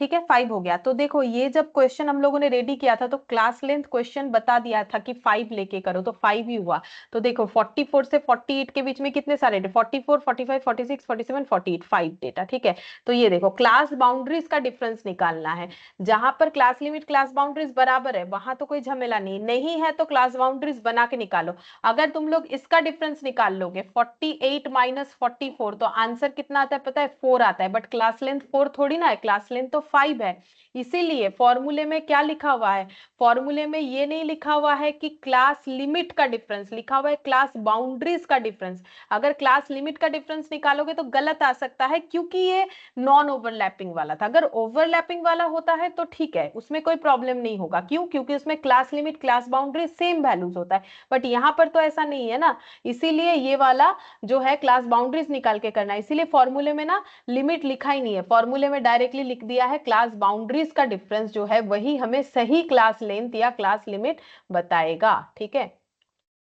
ठीक है, 5 हो गया। तो देखो ये जब क्वेश्चन हम लोगों ने रेडी किया था तो क्लास लेंथ क्वेश्चन बता दिया था कि 5 लेके करो, तो 5 ही हुआ। तो देखो 44 से 48 के बीच में कितने सारे 44, 45, 46, 47, 48, 5 डेटा, ठीक है। तो ये देखो क्लास बाउंड्रीज का डिफरेंस निकालना है, जहां पर क्लास लिमिट क्लास बाउंड्रीज बराबर है वहां तो कोई झमेला नहीं, नहीं है तो क्लास बाउंड्रीज बना के निकालो। अगर तुम लोग इसका डिफरेंस निकाल लोगे 48 माइनस 44, तो आंसर कितना आता है पता है? 4 आता है, बट क्लास लेंथ 4 थोड़ी ना है, क्लास लेंथ तो 5 है। इसीलिए फॉर्मूले में क्या लिखा हुआ है? फॉर्मूले में ये नहीं लिखा हुआ है कि क्लास लिमिट का डिफरेंस, लिखा हुआ है क्लास बाउंड्रीज का डिफरेंस। अगर क्लास लिमिट का डिफरेंस निकालोगे तो गलत आ सकता है, क्योंकि ये नॉन ओवरलैपिंग वाला था। अगर ओवरलैपिंग वाला होता है तो ठीक है, उसमें कोई प्रॉब्लम नहीं होगा, क्यों? क्योंकि उसमें class limit class boundary same values होता है, बट यहाँ पर तो ऐसा नहीं है ना, इसीलिए ये वाला जो है क्लास बाउंड्रीज निकाल के करना है। इसीलिए फॉर्मूले में ना लिमिट लिखा ही नहीं है, फॉर्मूले में डायरेक्टली लिख दिया है क्लास बाउंड्रीज का डिफरेंस जो है वही हमें सही क्लास लेंथ या क्लास लिमिट बताएगा, ठीक है।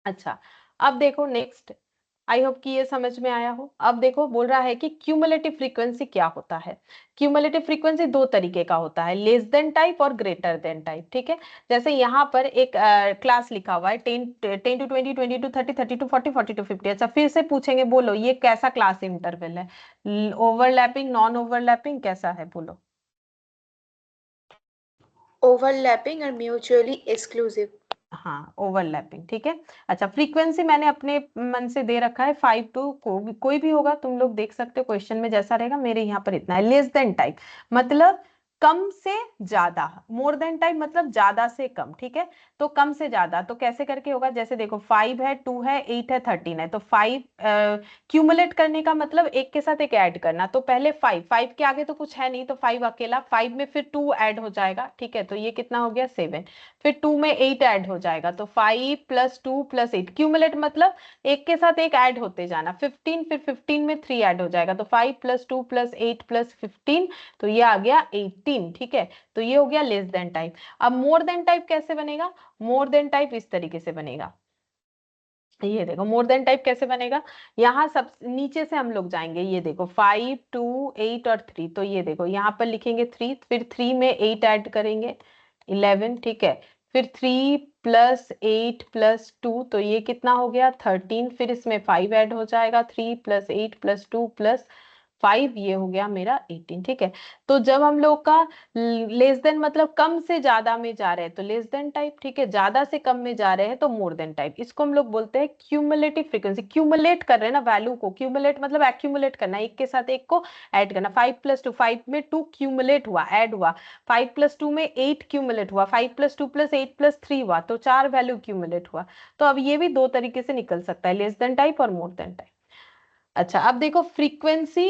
अच्छा, अब देखो नेक्स्ट, आई होप कि ये समझ में आया हो। अब देखो बोल रहा है कि क्यूमुलेटिव फ्रीक्वेंसी क्या होता है। क्यूमुलेटिव फ्रीक्वेंसी दो तरीके का होता है, लेस देन टाइप और ग्रेटर देन टाइप, ठीक है। जैसे यहाँ पर एक क्लास लिखा हुआ है 10 टू 20, 20 टू 30, 30 टू 40, 40 टू 50। अच्छा, फिर से पूछेंगे, बोलो ये कैसा क्लास इंटरवल है? ओवरलैपिंग, नॉन ओवरलैपिंग, कैसा है बोलो? ओवरलैपिंग और म्यूचुअली एक्सक्लूसिव। हाँ, ओवरलैपिंग, ठीक है। अच्छा, फ्रीक्वेंसी मैंने अपने मन से दे रखा है 5 टू, कोई भी होगा, तुम लोग देख सकते हो क्वेश्चन में जैसा रहेगा, मेरे यहाँ पर इतना है। लेस देन टाइप मतलब कम से ज्यादा, मोर देन टाइप मतलब ज्यादा से कम, ठीक है। तो कम से ज्यादा तो कैसे करके होगा? जैसे देखो 5 है, 2 है, 8 है, 13 है, तो 5 क्यूमुलेट करने का मतलब एक के साथ एक ऐड करना। तो पहले 5 के आगे तो कुछ है नहीं, तो 5 अकेला, 5 में फिर 2 ऐड हो जाएगा, ठीक है, तो ये कितना हो गया? 7। फिर 2 में 8 ऐड हो जाएगा, तो 5 प्लस 2 प्लस 8, क्यूमुलेट मतलब एक के साथ एक ऐड होते जाना। 15, फिर 15 में 3 ऐड हो जाएगा, तो 5 प्लस 2 प्लस 8 प्लस 15, तो ये आ गया 18, ठीक है। तो ये हो गया लेस देन टाइप। अब मोर देन टाइप कैसे बनेगा? मोर देन टाइप इस तरीके से बनेगा, ये देखो मोर देन टाइप कैसे बनेगा। यहाँ सब नीचे से हम लोग जाएंगे, ये देखो 5, 2, 8 और 3, तो ये देखो यहाँ पर लिखेंगे 3, फिर 3 में 8 ऐड करेंगे, 11, ठीक है। फिर 3 प्लस 8 प्लस 2, तो ये कितना हो गया? 13। फिर इसमें 5 ऐड हो जाएगा, 3 प्लस 8 प्लस 2 प्लस 5, ये हो गया मेरा 18, ठीक है। तो जब हम लोग का लेस देन मतलब कम से ज्यादा में जा रहे हैं तो लेस देन टाइप, ठीक है, ज्यादा से कम में जा रहे हैं तो मोर देन टाइप। इसको हम लोग बोलते हैं क्यूमुलेटिव फ्रीक्वेंसी। क्यूमुलेट कर रहे हैं ना वैल्यू को, क्यूमुलेट मतलब एक्यूमुलेट करना, एक के साथ एक को ऐड करना। 5 प्लस 2, 5 में 2 क्यूमुलेट हुआ, ऐड हुआ। 5 प्लस 2 में 8 क्यूमुलेट हुआ, 5 प्लस 2 प्लस 8 प्लस 3 हुआ, तो 4 वैल्यू क्यूमुलेट हुआ। तो अब ये भी दो तरीके से निकल सकता है, लेस देन टाइप और मोर देन टाइप। अच्छा, अब देखो फ्रीक्वेंसी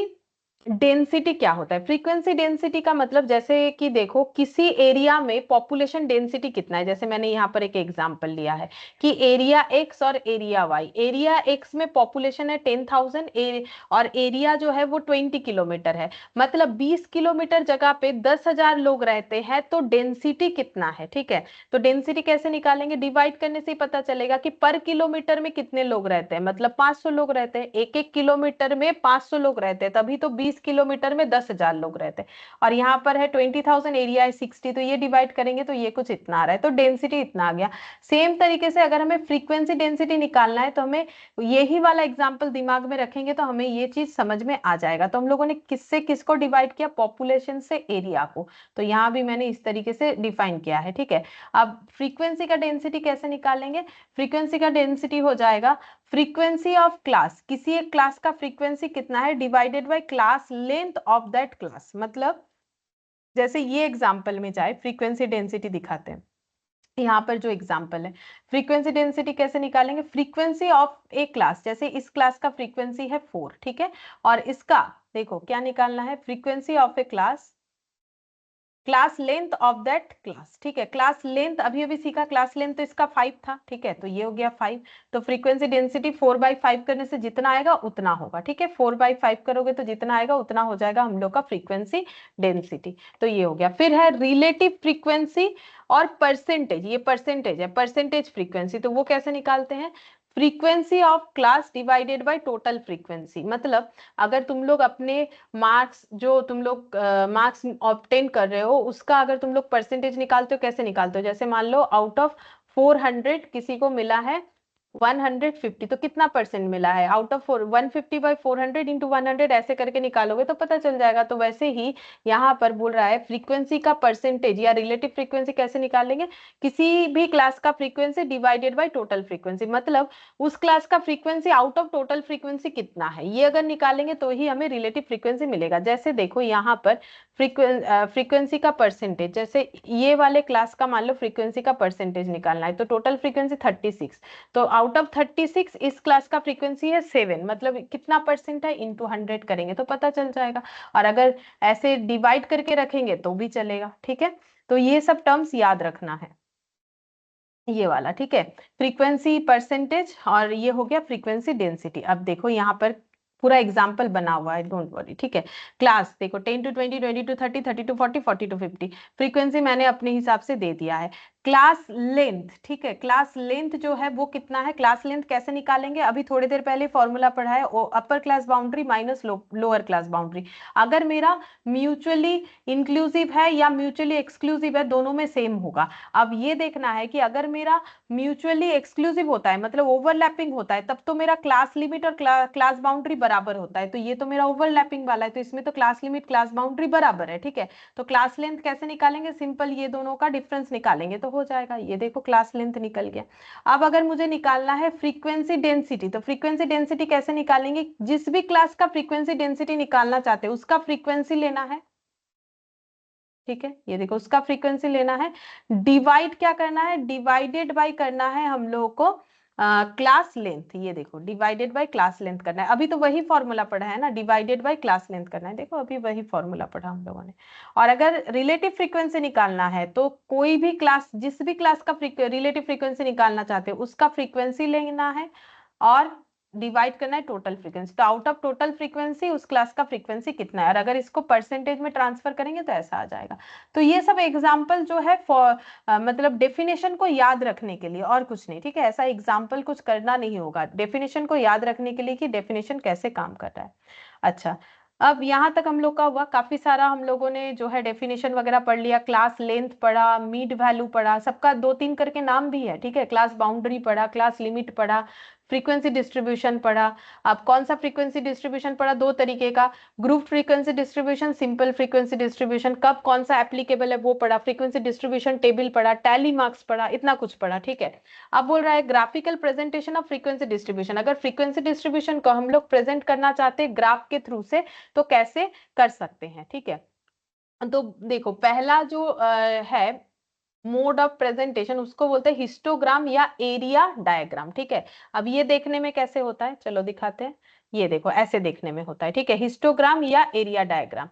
डेंसिटी क्या होता है। फ्रीक्वेंसी डेंसिटी का मतलब जैसे कि देखो किसी एरिया में पॉपुलेशन डेंसिटी कितना है, जैसे मैंने यहाँ पर एक एग्जांपल लिया है कि एरिया एक्स और एरिया वाई। एरिया एक्स में पॉपुलेशन है 10,000 और एरिया जो है वो 20 किलोमीटर है, मतलब 20 किलोमीटर जगह पे 10,000 लोग रहते हैं, तो डेंसिटी कितना है, ठीक है। तो डेंसिटी कैसे निकालेंगे? डिवाइड करने से ही पता चलेगा कि पर किलोमीटर में कितने लोग रहते हैं, मतलब 500 लोग रहते हैं, एक एक किलोमीटर में 500 लोग रहते हैं, तभी तो 20 20 किलोमीटर में 10,000 लोग रहते हैं, और यहाँ पर है 20,000, एरिया है 60, तो ये डिवाइड करेंगे तो ये कुछ इतना आ रहा है, तो डेंसिटी इतना आ गया। सेम तरीके से अगर हमें फ्रीक्वेंसी डेंसिटी निकालना है तो हमें यही वाला एग्जाम्पल दिमाग में रखेंगे तो हमें ये चीज समझ में आ जाएगा। तो हम लोगों ने किससे किसको डिवाइड किया, पॉपुलेशन से एरिया को, तो यहाँ भी मैंने इस तरीके से डिफाइन किया है, ठीक है। अब फ्रीक्वेंसी का डेंसिटी कैसे निकालेंगे, फ्रीक्वेंसी का डेंसिटी हो जाएगा फ्रीक्वेंसी ऑफ क्लास, किसी एक क्लास का फ्रीक्वेंसी कितना है divided by class length of that class. मतलब जैसे ये एग्जांपल में जाए फ्रीक्वेंसी डेंसिटी दिखाते हैं, यहाँ पर जो एग्जांपल है फ्रीक्वेंसी डेंसिटी कैसे निकालेंगे, फ्रीक्वेंसी ऑफ ए क्लास, जैसे इस क्लास का फ्रीक्वेंसी है 4, ठीक है, और इसका देखो क्या निकालना है, frequency of A class, class length of that class, ठीक है। क्लास लेंथ अभी अभी सीखा, क्लास लेंथ तो इसका 5 था, ठीक है, तो ये हो गया 5। तो फ्रीक्वेंसी डेंसिटी 4/5 करने से जितना आएगा उतना होगा, ठीक है, 4/5 करोगे तो जितना आएगा उतना हो जाएगा हम लोग का फ्रीक्वेंसी डेंसिटी। तो ये हो गया। फिर है रिलेटिव फ्रीक्वेंसी और परसेंटेज, ये परसेंटेज है, परसेंटेज फ्रीक्वेंसी, तो वो कैसे निकालते हैं, frequency of class divided by total frequency. मतलब अगर तुम लोग अपने मार्क्स, जो तुम लोग मार्क्स ऑब्टेन कर रहे हो उसका अगर तुम लोग परसेंटेज निकालते हो, कैसे निकालते हो, जैसे मान लो आउट ऑफ 400 किसी को मिला है 150, तो कितना परसेंट मिला है, आउट ऑफ 150/400 इंटू 100 ऐसे करके निकालोगे तो पता चल जाएगा। तो वैसे ही यहाँ पर बोल रहा है फ्रीक्वेंसी का परसेंटेज या रिलेटिव फ्रीक्वेंसी कैसे निकालेंगे, किसी भी क्लास का frequency divided by total frequency, मतलब उस क्लास का frequency out of total frequency कितना है, ये अगर निकालेंगे तो ही हमें रिलेटिव फ्रीक्वेंसी मिलेगा। जैसे देखो यहाँ पर फ्रीक्वेंसी का परसेंटेज, जैसे ये वाले क्लास का मान लो फ्रीक्वेंसी का परसेंटेज निकालना है, तो टोटल फ्रीक्वेंसी 36, तो आउट ऑफ 36 इस क्लास का फ्रीक्वेंसी है 7, मतलब कितना परसेंट है, इंटू 100 करेंगे तो पता चल जाएगा। और अगर ऐसे डिवाइड करके रखेंगे तो भी चलेगा, ठीक है। तो ये सब टर्म्स याद रखना है, ये वाला, ठीक है, फ्रीक्वेंसी परसेंटेज, और ये हो गया फ्रीक्वेंसी डेंसिटी। अब देखो यहाँ पर पूरा एग्जाम्पल बना हुआ है, डोंट वरी, ठीक है। क्लास देखो 10 to 20, 20 to 30, 30 to 40, 40 to 50, frequency मैंने अपने हिसाब से दे दिया है। क्लास लेंथ, ठीक है, क्लास लेंथ जो है वो कितना है, क्लास लेंथ कैसे निकालेंगे, अभी थोड़ी देर पहले फॉर्मूला पढ़ा है, अपर class boundary minus lower class boundary. अगर मेरा म्यूचुअली इंक्लूसिव है या म्यूचुअली एक्सक्लूसिव है, दोनों में सेम होगा। अब ये देखना है कि अगर मेरा म्यूचुअली एक्सक्लूसिव होता है, मतलब ओवरलैपिंग होता है, तब तो मेरा क्लास लिमिट और क्लास बाउंड्री बराबर होता है, तो ये तो मेरा ओवरलैपिंग वाला है, तो इसमें तो क्लास लिमिट क्लास बाउंड्री बराबर है, ठीक है। तो क्लास लेंथ कैसे निकालेंगे, सिंपल ये दोनों का डिफरेंस निकालेंगे तो हो जाएगा। ये देखो क्लास लेंथ निकल गया। अब अगर मुझे निकालना है फ्रीक्वेंसी डेंसिटी, तो फ्रीक्वेंसी डेंसिटी कैसे निकालेंगे, जिस भी क्लास का फ्रीक्वेंसी डेंसिटी निकालना चाहते हैं उसका फ्रीक्वेंसी लेना है, ठीक है, ये देखो उसका फ्रीक्वेंसी लेना है, डिवाइड क्या करना है, डिवाइडेड बाय करना है हम लोगों को क्लास लेंथ, ये देखो डिवाइडेड बाय क्लास लेंथ करना है। अभी तो वही फॉर्मूला पढ़ा है ना, डिवाइडेड बाय क्लास लेंथ करना है, देखो अभी वही फॉर्मूला पढ़ा हम लोगों ने। और अगर रिलेटिव फ्रीक्वेंसी निकालना है तो कोई भी क्लास, जिस भी क्लास का रिलेटिव फ्रीक्वेंसी निकालना चाहते हो उसका फ्रीक्वेंसी लेना है और डिवाइड करना है टोटल फ्रीक्वेंसी, तो आउट ऑफ टोटल फ्रीक्वेंसी उस क्लास का फ्रीक्वेंसी कितना है, और अगर इसको परसेंटेज में ट्रांसफर करेंगे तो ऐसा आ जाएगा। तो ये सब एग्जांपल जो है मतलब डेफिनेशन को याद रखने के लिए, और कुछ नहीं, ठीक है, ऐसा एग्जांपल कुछ करना नहीं होगा, डेफिनेशन को याद रखने के लिए कि डेफिनेशन कैसे काम कर रहा है। अच्छा, अब यहाँ तक हम लोग का हुआ, काफी सारा हम लोगों ने जो है डेफिनेशन वगैरह पढ़ लिया, क्लास लेंथ पढ़ा, मीड वैल्यू पढ़ा, सबका 2-3 करके नाम भी है, ठीक है, क्लास बाउंड्री पढ़ा, क्लास लिमिट पढ़ा, फ्रीक्वेंसी डिस्ट्रीब्यूशन पढ़ा। अब कौन सा फ्रीक्वेंसी डिस्ट्रीब्यूशन पढ़ा, दो तरीके का, group frequency distribution, simple frequency distribution, कब कौन सा एप्लीकेबल है वो पढ़ा, फ्रीक्वेंसी डिस्ट्रीब्यूशन टेबल पढ़ा, टैली मार्क्स पढ़ा, इतना कुछ पढ़ा, ठीक है। अब बोल रहा है graphical presentation of frequency distribution, अगर फ्रीक्वेंसी डिस्ट्रीब्यूशन को हम लोग प्रेजेंट करना चाहते हैं ग्राफ के थ्रू से तो कैसे कर सकते हैं, ठीक है। तो देखो पहला जो है मोड ऑफ प्रेजेंटेशन, उसको बोलते हैं हिस्टोग्राम या एरिया डायग्राम, ठीक है। अब ये देखने में कैसे होता है, चलो दिखाते हैं, ये देखो ऐसे देखने में होता है, ठीक है, हिस्टोग्राम या एरिया डायग्राम।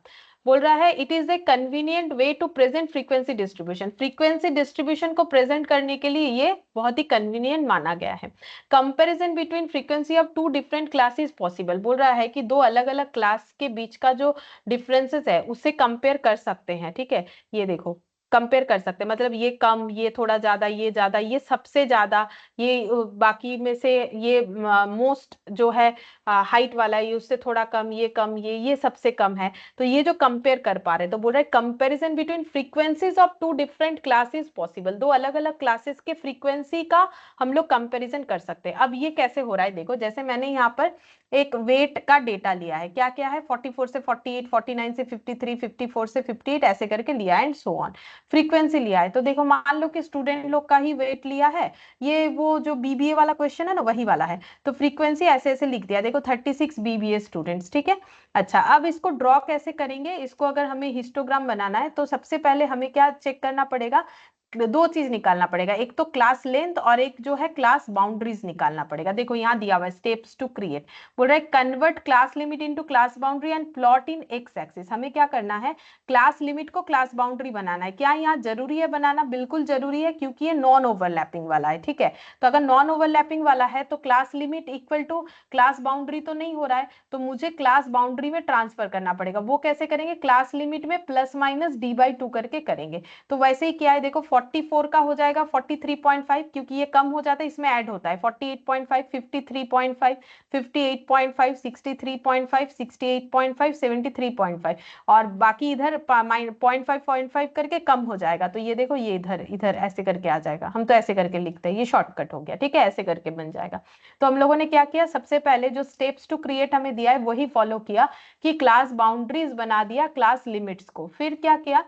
बोल रहा है it is a convenient way to present frequency distribution, frequency distribution को प्रेजेंट करने के लिए ये बहुत ही कन्वीनियंट माना गया है। Comparison between frequency of two different class is possible, बोल रहा है कि दो अलग अलग क्लास के बीच का जो डिफरेंसेस है उससे कंपेयर कर सकते हैं, ठीक है। ये देखो कंपेयर कर सकते हैं, मतलब ये कम, ये थोड़ा ज्यादा, ये ज्यादा, ये सबसे ज्यादा, ये बाकी में से ये मोस्ट जो है हाइट वाला है, ये उससे थोड़ा कम, ये कम, ये सबसे कम है। तो ये जो कंपेयर कर पा रहे हैं, तो बोल रहे हैं comparison between frequencies of two different classes possible, दो अलग अलग क्लासेस के फ्रीक्वेंसी का हम लोग कंपैरिजन कर सकते हैं। अब ये कैसे हो रहा है, देखो जैसे मैंने यहाँ पर एक वेट का डेटा लिया है, क्या क्या है, 44 से 48, 49 से 53, 54 से 58 ऐसे करके लिया एंड सो ऑन। फ्रीक्वेंसी लिया है, तो देखो मान लो कि स्टूडेंट लोग का ही वेट लिया है, ये वो जो बीबीए वाला क्वेश्चन है ना वही वाला है, तो फ्रीक्वेंसी ऐसे ऐसे लिख दिया, देखो 36 बीबीए स्टूडेंट्स, ठीक है। अच्छा, अब इसको ड्रॉ कैसे करेंगे, इसको अगर हमें हिस्टोग्राम बनाना है तो सबसे पहले हमें क्या चेक करना पड़ेगा, दो चीज निकालना पड़ेगा, एक तो क्लास लेंथ और एक जो है क्लास बाउंड्रीज निकालना पड़ेगा। देखो यहाँ दिया हुआ है स्टेप्स टू क्रिएट, बोल रहा है convert class limit into class boundary and plot in x axis. हमें क्या करना है, क्लास लिमिट को क्लास बाउंड्री बनाना है। क्या यहाँ जरूरी है बनाना, बिल्कुल जरूरी है, क्योंकि ये नॉन ओवरलैपिंग वाला है, ठीक है। तो अगर नॉन ओवरलैपिंग वाला है तो class limit equal to class boundary तो नहीं हो रहा है, तो मुझे क्लास बाउंड्री में ट्रांसफर करना पड़ेगा। वो कैसे करेंगे, क्लास लिमिट में प्लस माइनस d/2 करके करेंगे। तो वैसे ही क्या है, देखो 44 का हो जाएगा 43.5, क्योंकि ये कम हो जाता है इसमें ऐड होता है, 48.5, 53.5, 58.5, 63.5, 68.5, 73.5, और बाकी इधर 0.5 करके कम हो जाएगा। तो ये देखो ये इधर इधर ऐसे करके आ जाएगा, हम तो ऐसे करके लिखते हैं, ये शॉर्टकट हो गया, ठीक है, ऐसे करके बन जाएगा। तो हम लोगों ने क्या किया, सबसे पहले जो स्टेप्स टू क्रिएट हमें दिया है वही फॉलो किया, कि क्लास बाउंड्रीज बना दिया क्लास लिमिट्स को। फिर क्या किया,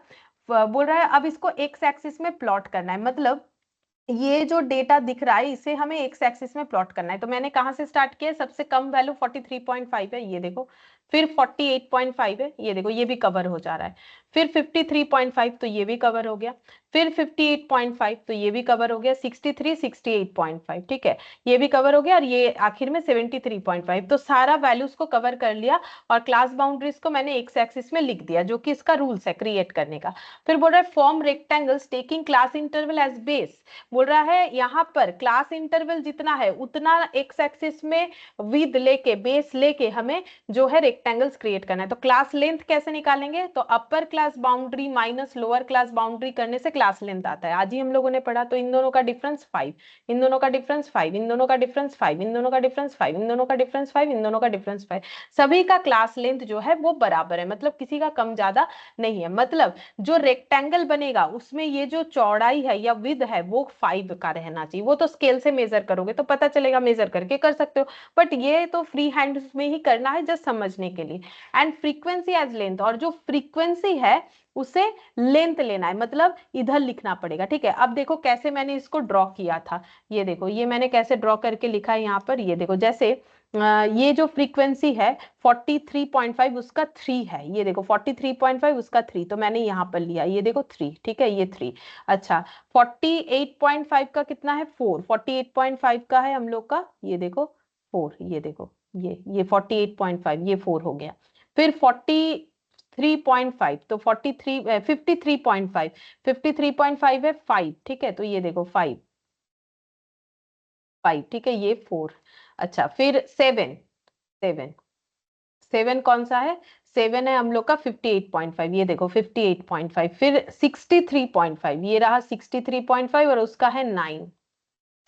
बोल रहा है अब इसको एक्स एक्सिस में प्लॉट करना है, मतलब ये जो डेटा दिख रहा है इसे हमें एक्स एक्सिस में प्लॉट करना है। तो मैंने कहां से स्टार्ट किया, सबसे कम वैल्यू 43.5 है, ये देखो, फिर 48.5 है, ये देखो ये भी कवर हो जा रहा है, फिर 53.5 तो ये भी कवर हो गया, फिर 58.5 तो ये भी कवर हो गया, 63, 68.5, ठीक है, ये भी कवर हो गया, और ये आखिर में 73.5। तो सारा वैल्यूज को कवर कर लिया, और क्लास बाउंड्रीज को मैंने एक्स एक्सिस में लिख दिया, जो कि इसका रूल्स है क्रिएट करने का। फिर बोल रहा है form rectangles taking class interval as base, बोल रहा है यहाँ पर क्लास इंटरवल जितना है उतना एक्स एक्सिस में विद लेके, बेस लेके हमें जो है रेक्टेंगल्स क्रिएट करना है। तो क्लास लेंथ कैसे निकालेंगे, तो अपर class boundary minus lower class boundary करने से क्लास लेंथ आता है, आज ही हम लोगों ने पढ़ा। तो इन दोनों का डिफरेंस 5, इन दोनों का डिफरेंस 5, इन दोनों का डिफरेंस 5, इन दोनों का डिफरेंस 5, इन दोनों का डिफरेंस 5, इन दोनों का डिफरेंस 5, सभी का क्लास लेंथ जो है वो बराबर है, मतलब किसी का कम ज्यादा नहीं है। मतलब जो रेक्टेंगल बनेगा उसमें ये जो चौड़ाई है या विद है वो 5 का रहना चाहिए। वो तो स्केल से मेजर करोगे तो पता चलेगा, मेजर करके कर सकते हो, बट ये तो फ्री हैंड में ही करना है जस्ट समझने के लिए। एंड फ्रीक्वेंसी एज लेंथ, और जो फ्रीक्वेंसी है उसे लेंथ लेना है, मतलब इधर लिखना पड़ेगा, ठीक है। अब देखो कैसे मैंने इसको ड्रॉ किया था, ये देखो ये मैंने कैसे ड्रॉ करके लिखा है यहाँ पर, ये देखो जैसे ये जो फ्रीक्वेंसी है 43.5 उसका 3 है, ये देखो 43.5 उसका 3, तो मैंने यहाँ पर लिया, ये देखो 3, ठीक है, ये 3। अच्छा, 48.5 का कितना है, 4, 48.5 का है हम लोग का, ये देखो 4, ये देखो ये 48.5, ये 4 हो गया। फिर 43.5, तो 53.5, 53.5 है 5, ठीक है, तो ये देखो 5, 5, ठीक है, ये 4। अच्छा, फिर 7, 7, 7 कौन सा है, 7 है हम लोग का 58.5, ये देखो 58.5, फिर 63.5, ये रहा 63.5, और उसका है 9,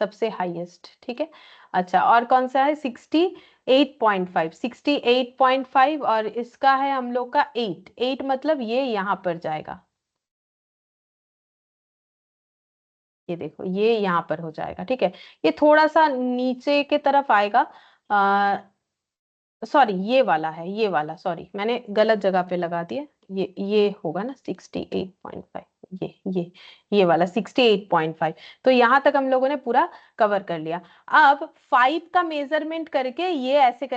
सबसे हाईएस्ट, ठीक है। अच्छा, और कौन सा है 68.5, 68.5, और इसका है हम लोग का 8, 8 मतलब ये यहाँ पर जाएगा, ये देखो ये यहाँ पर हो जाएगा, ठीक है। ये थोड़ा सा नीचे के तरफ आएगा, सॉरी ये वाला है, ये वाला, सॉरी मैंने गलत जगह पे लगा दिया, ये होगा ना 68.5, ये वाला 68.5। तो यहां तक हम लोगों ने पूरा कवर कर लिया। अब 5 का मेजरमेंट करके ये ऐसे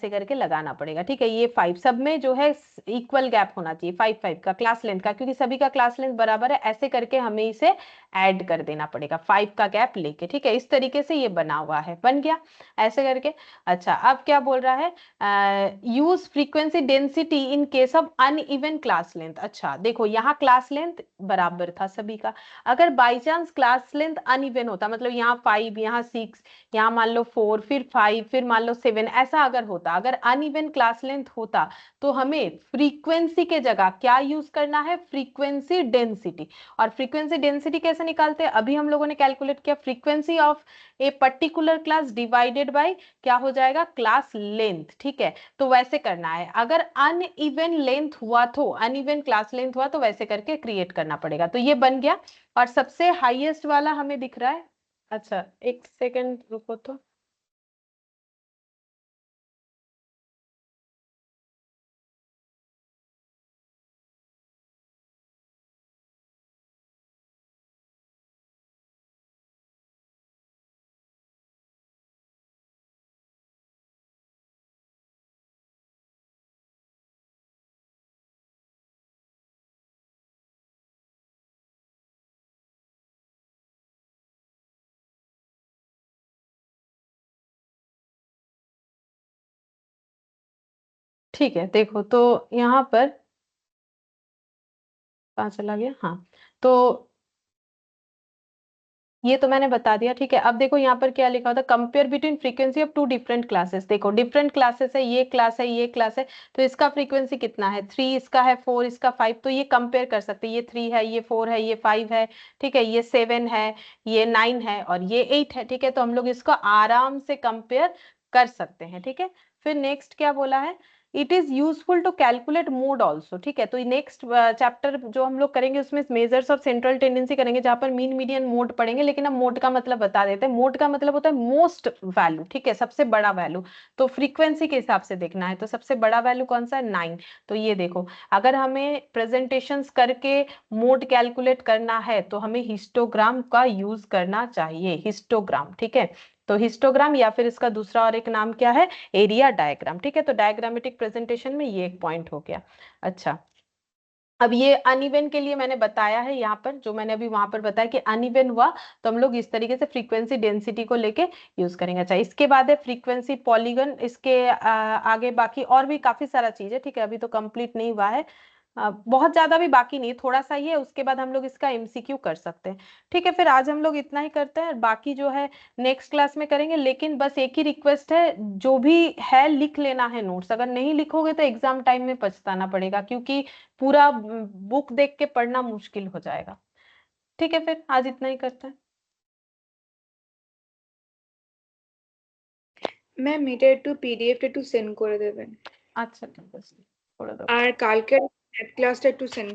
करके लगाना पड़ेगा, ठीक है। ये 5 सब में जो है इक्वल गैप होना चाहिए, 5 का क्लास लेंथ का, क्योंकि सभी का क्लास लेंथ बराबर है, ऐसे करके हमें इसे ऐड कर देना पड़ेगा 5 का गैप लेके, ठीक है। इस तरीके से ये बना हुआ है, बन गया ऐसे करके। अच्छा, अब क्या बोल रहा है, use frequency density in case of uneven class length. अच्छा देखो यहाँ क्लास लेंथ बराबर था सभी का। अगर by chance class length uneven होता, मतलब यहाँ 5, यहाँ 6, यहाँ मान लो 4, फिर 5, फिर मान लो 7, ऐसा अगर होता, अगर अनइवन क्लास लेंथ होता, तो हमें फ्रीक्वेंसी के जगह क्या यूज करना है, फ्रीक्वेंसी डेंसिटी। और फ्रीक्वेंसी डेंसिटी कैसे निकालते हैं, अभी हम लोगों ने कैलकुलेट किया, frequency of a particular class divided by क्या हो जाएगा, क्लास लेंथ। ठीक है, तो वैसे करना है। अगर अनइवन लेंथ हुआ तो, अनइवन क्लास लेंथ हुआ तो वैसे करके क्रिएट करना पड़ेगा। तो ये बन गया, और सबसे हाईएस्ट वाला हमें दिख रहा है। अच्छा एक सेकंड रुको तो, ठीक है देखो तो यहाँ पर कहाँ चला गया, हाँ, तो ये तो मैंने बता दिया। ठीक है, अब देखो यहाँ पर क्या लिखा होता है, compare between frequency of two different classes. देखो डिफरेंट क्लासेस है, ये क्लास है, ये क्लास है, तो इसका फ्रीक्वेंसी कितना है, 3, इसका है 4, इसका 5, तो ये कंपेयर कर सकते हैं, ये 3 है, ये 4 है, ये 5 है, ठीक है, ये 7 है, ये 9 है, और ये 8 है। ठीक है, तो हम लोग इसको आराम से कंपेयर कर सकते हैं। ठीक है, फिर नेक्स्ट क्या बोला है, it is useful to calculate mode also. ठीक है, तो नेक्स्ट चैप्टर जो हम लोग करेंगे उसमें मेजर्स ऑफ सेंट्रल टेंडेंसी करेंगे, जहां पर मीन मीडियन मोड पढ़ेंगे। लेकिन अब मोड का मतलब बता देते हैं, मोड का मतलब होता है मोस्ट वैल्यू। ठीक है, सबसे बड़ा वैल्यू, तो फ्रीक्वेंसी के हिसाब से देखना है, तो सबसे बड़ा वैल्यू कौन सा है, 9। तो ये देखो, अगर हमें प्रेजेंटेशंस करके मोड कैलकुलेट करना है तो हमें हिस्टोग्राम का यूज करना चाहिए, हिस्टोग्राम। ठीक है, तो हिस्टोग्राम, या फिर इसका दूसरा और एक नाम क्या है, एरिया डायग्राम। ठीक है, तो डायग्रामेटिक प्रेजेंटेशन में ये एक पॉइंट हो गया। अच्छा, अब ये अनइवन के लिए मैंने बताया है, यहाँ पर जो मैंने अभी वहां पर बताया कि अनइवन हुआ तो हम लोग इस तरीके से फ्रीक्वेंसी डेंसिटी को लेके यूज करेंगे। अच्छा, इसके बाद है फ्रीक्वेंसी पॉलीगन, इसके आगे बाकी और भी काफी सारा चीज है। ठीक है, अभी तो कंप्लीट नहीं हुआ है, बहुत ज्यादा भी बाकी नहीं, थोड़ा सा ही है, उसके बाद हम लोग इसका एमसीक्यू कर सकते हैं। ठीक है, फिर आज हम लोग इतना ही करते हैं, बाकी जो है नेक्स्ट क्लास में करेंगे। लेकिन बस एक ही रिक्वेस्ट है, जो भी है लिख लेना है नोट्स, अगर नहीं लिखोगे तो एग्जाम टाइम में पछताना पड़ेगा, क्योंकि पूरा बुक देख के पढ़ना मुश्किल हो जाएगा। ठीक है, फिर आज इतना ही करते हैं। ম্যাম এটা একটু পিডিএফ একটু সেন্ড করে দেবেন, আচ্ছা ঠিক আছে, করে দেবো। আর কালকের ম্যাথ ক্লাসটা একটু সেন্ড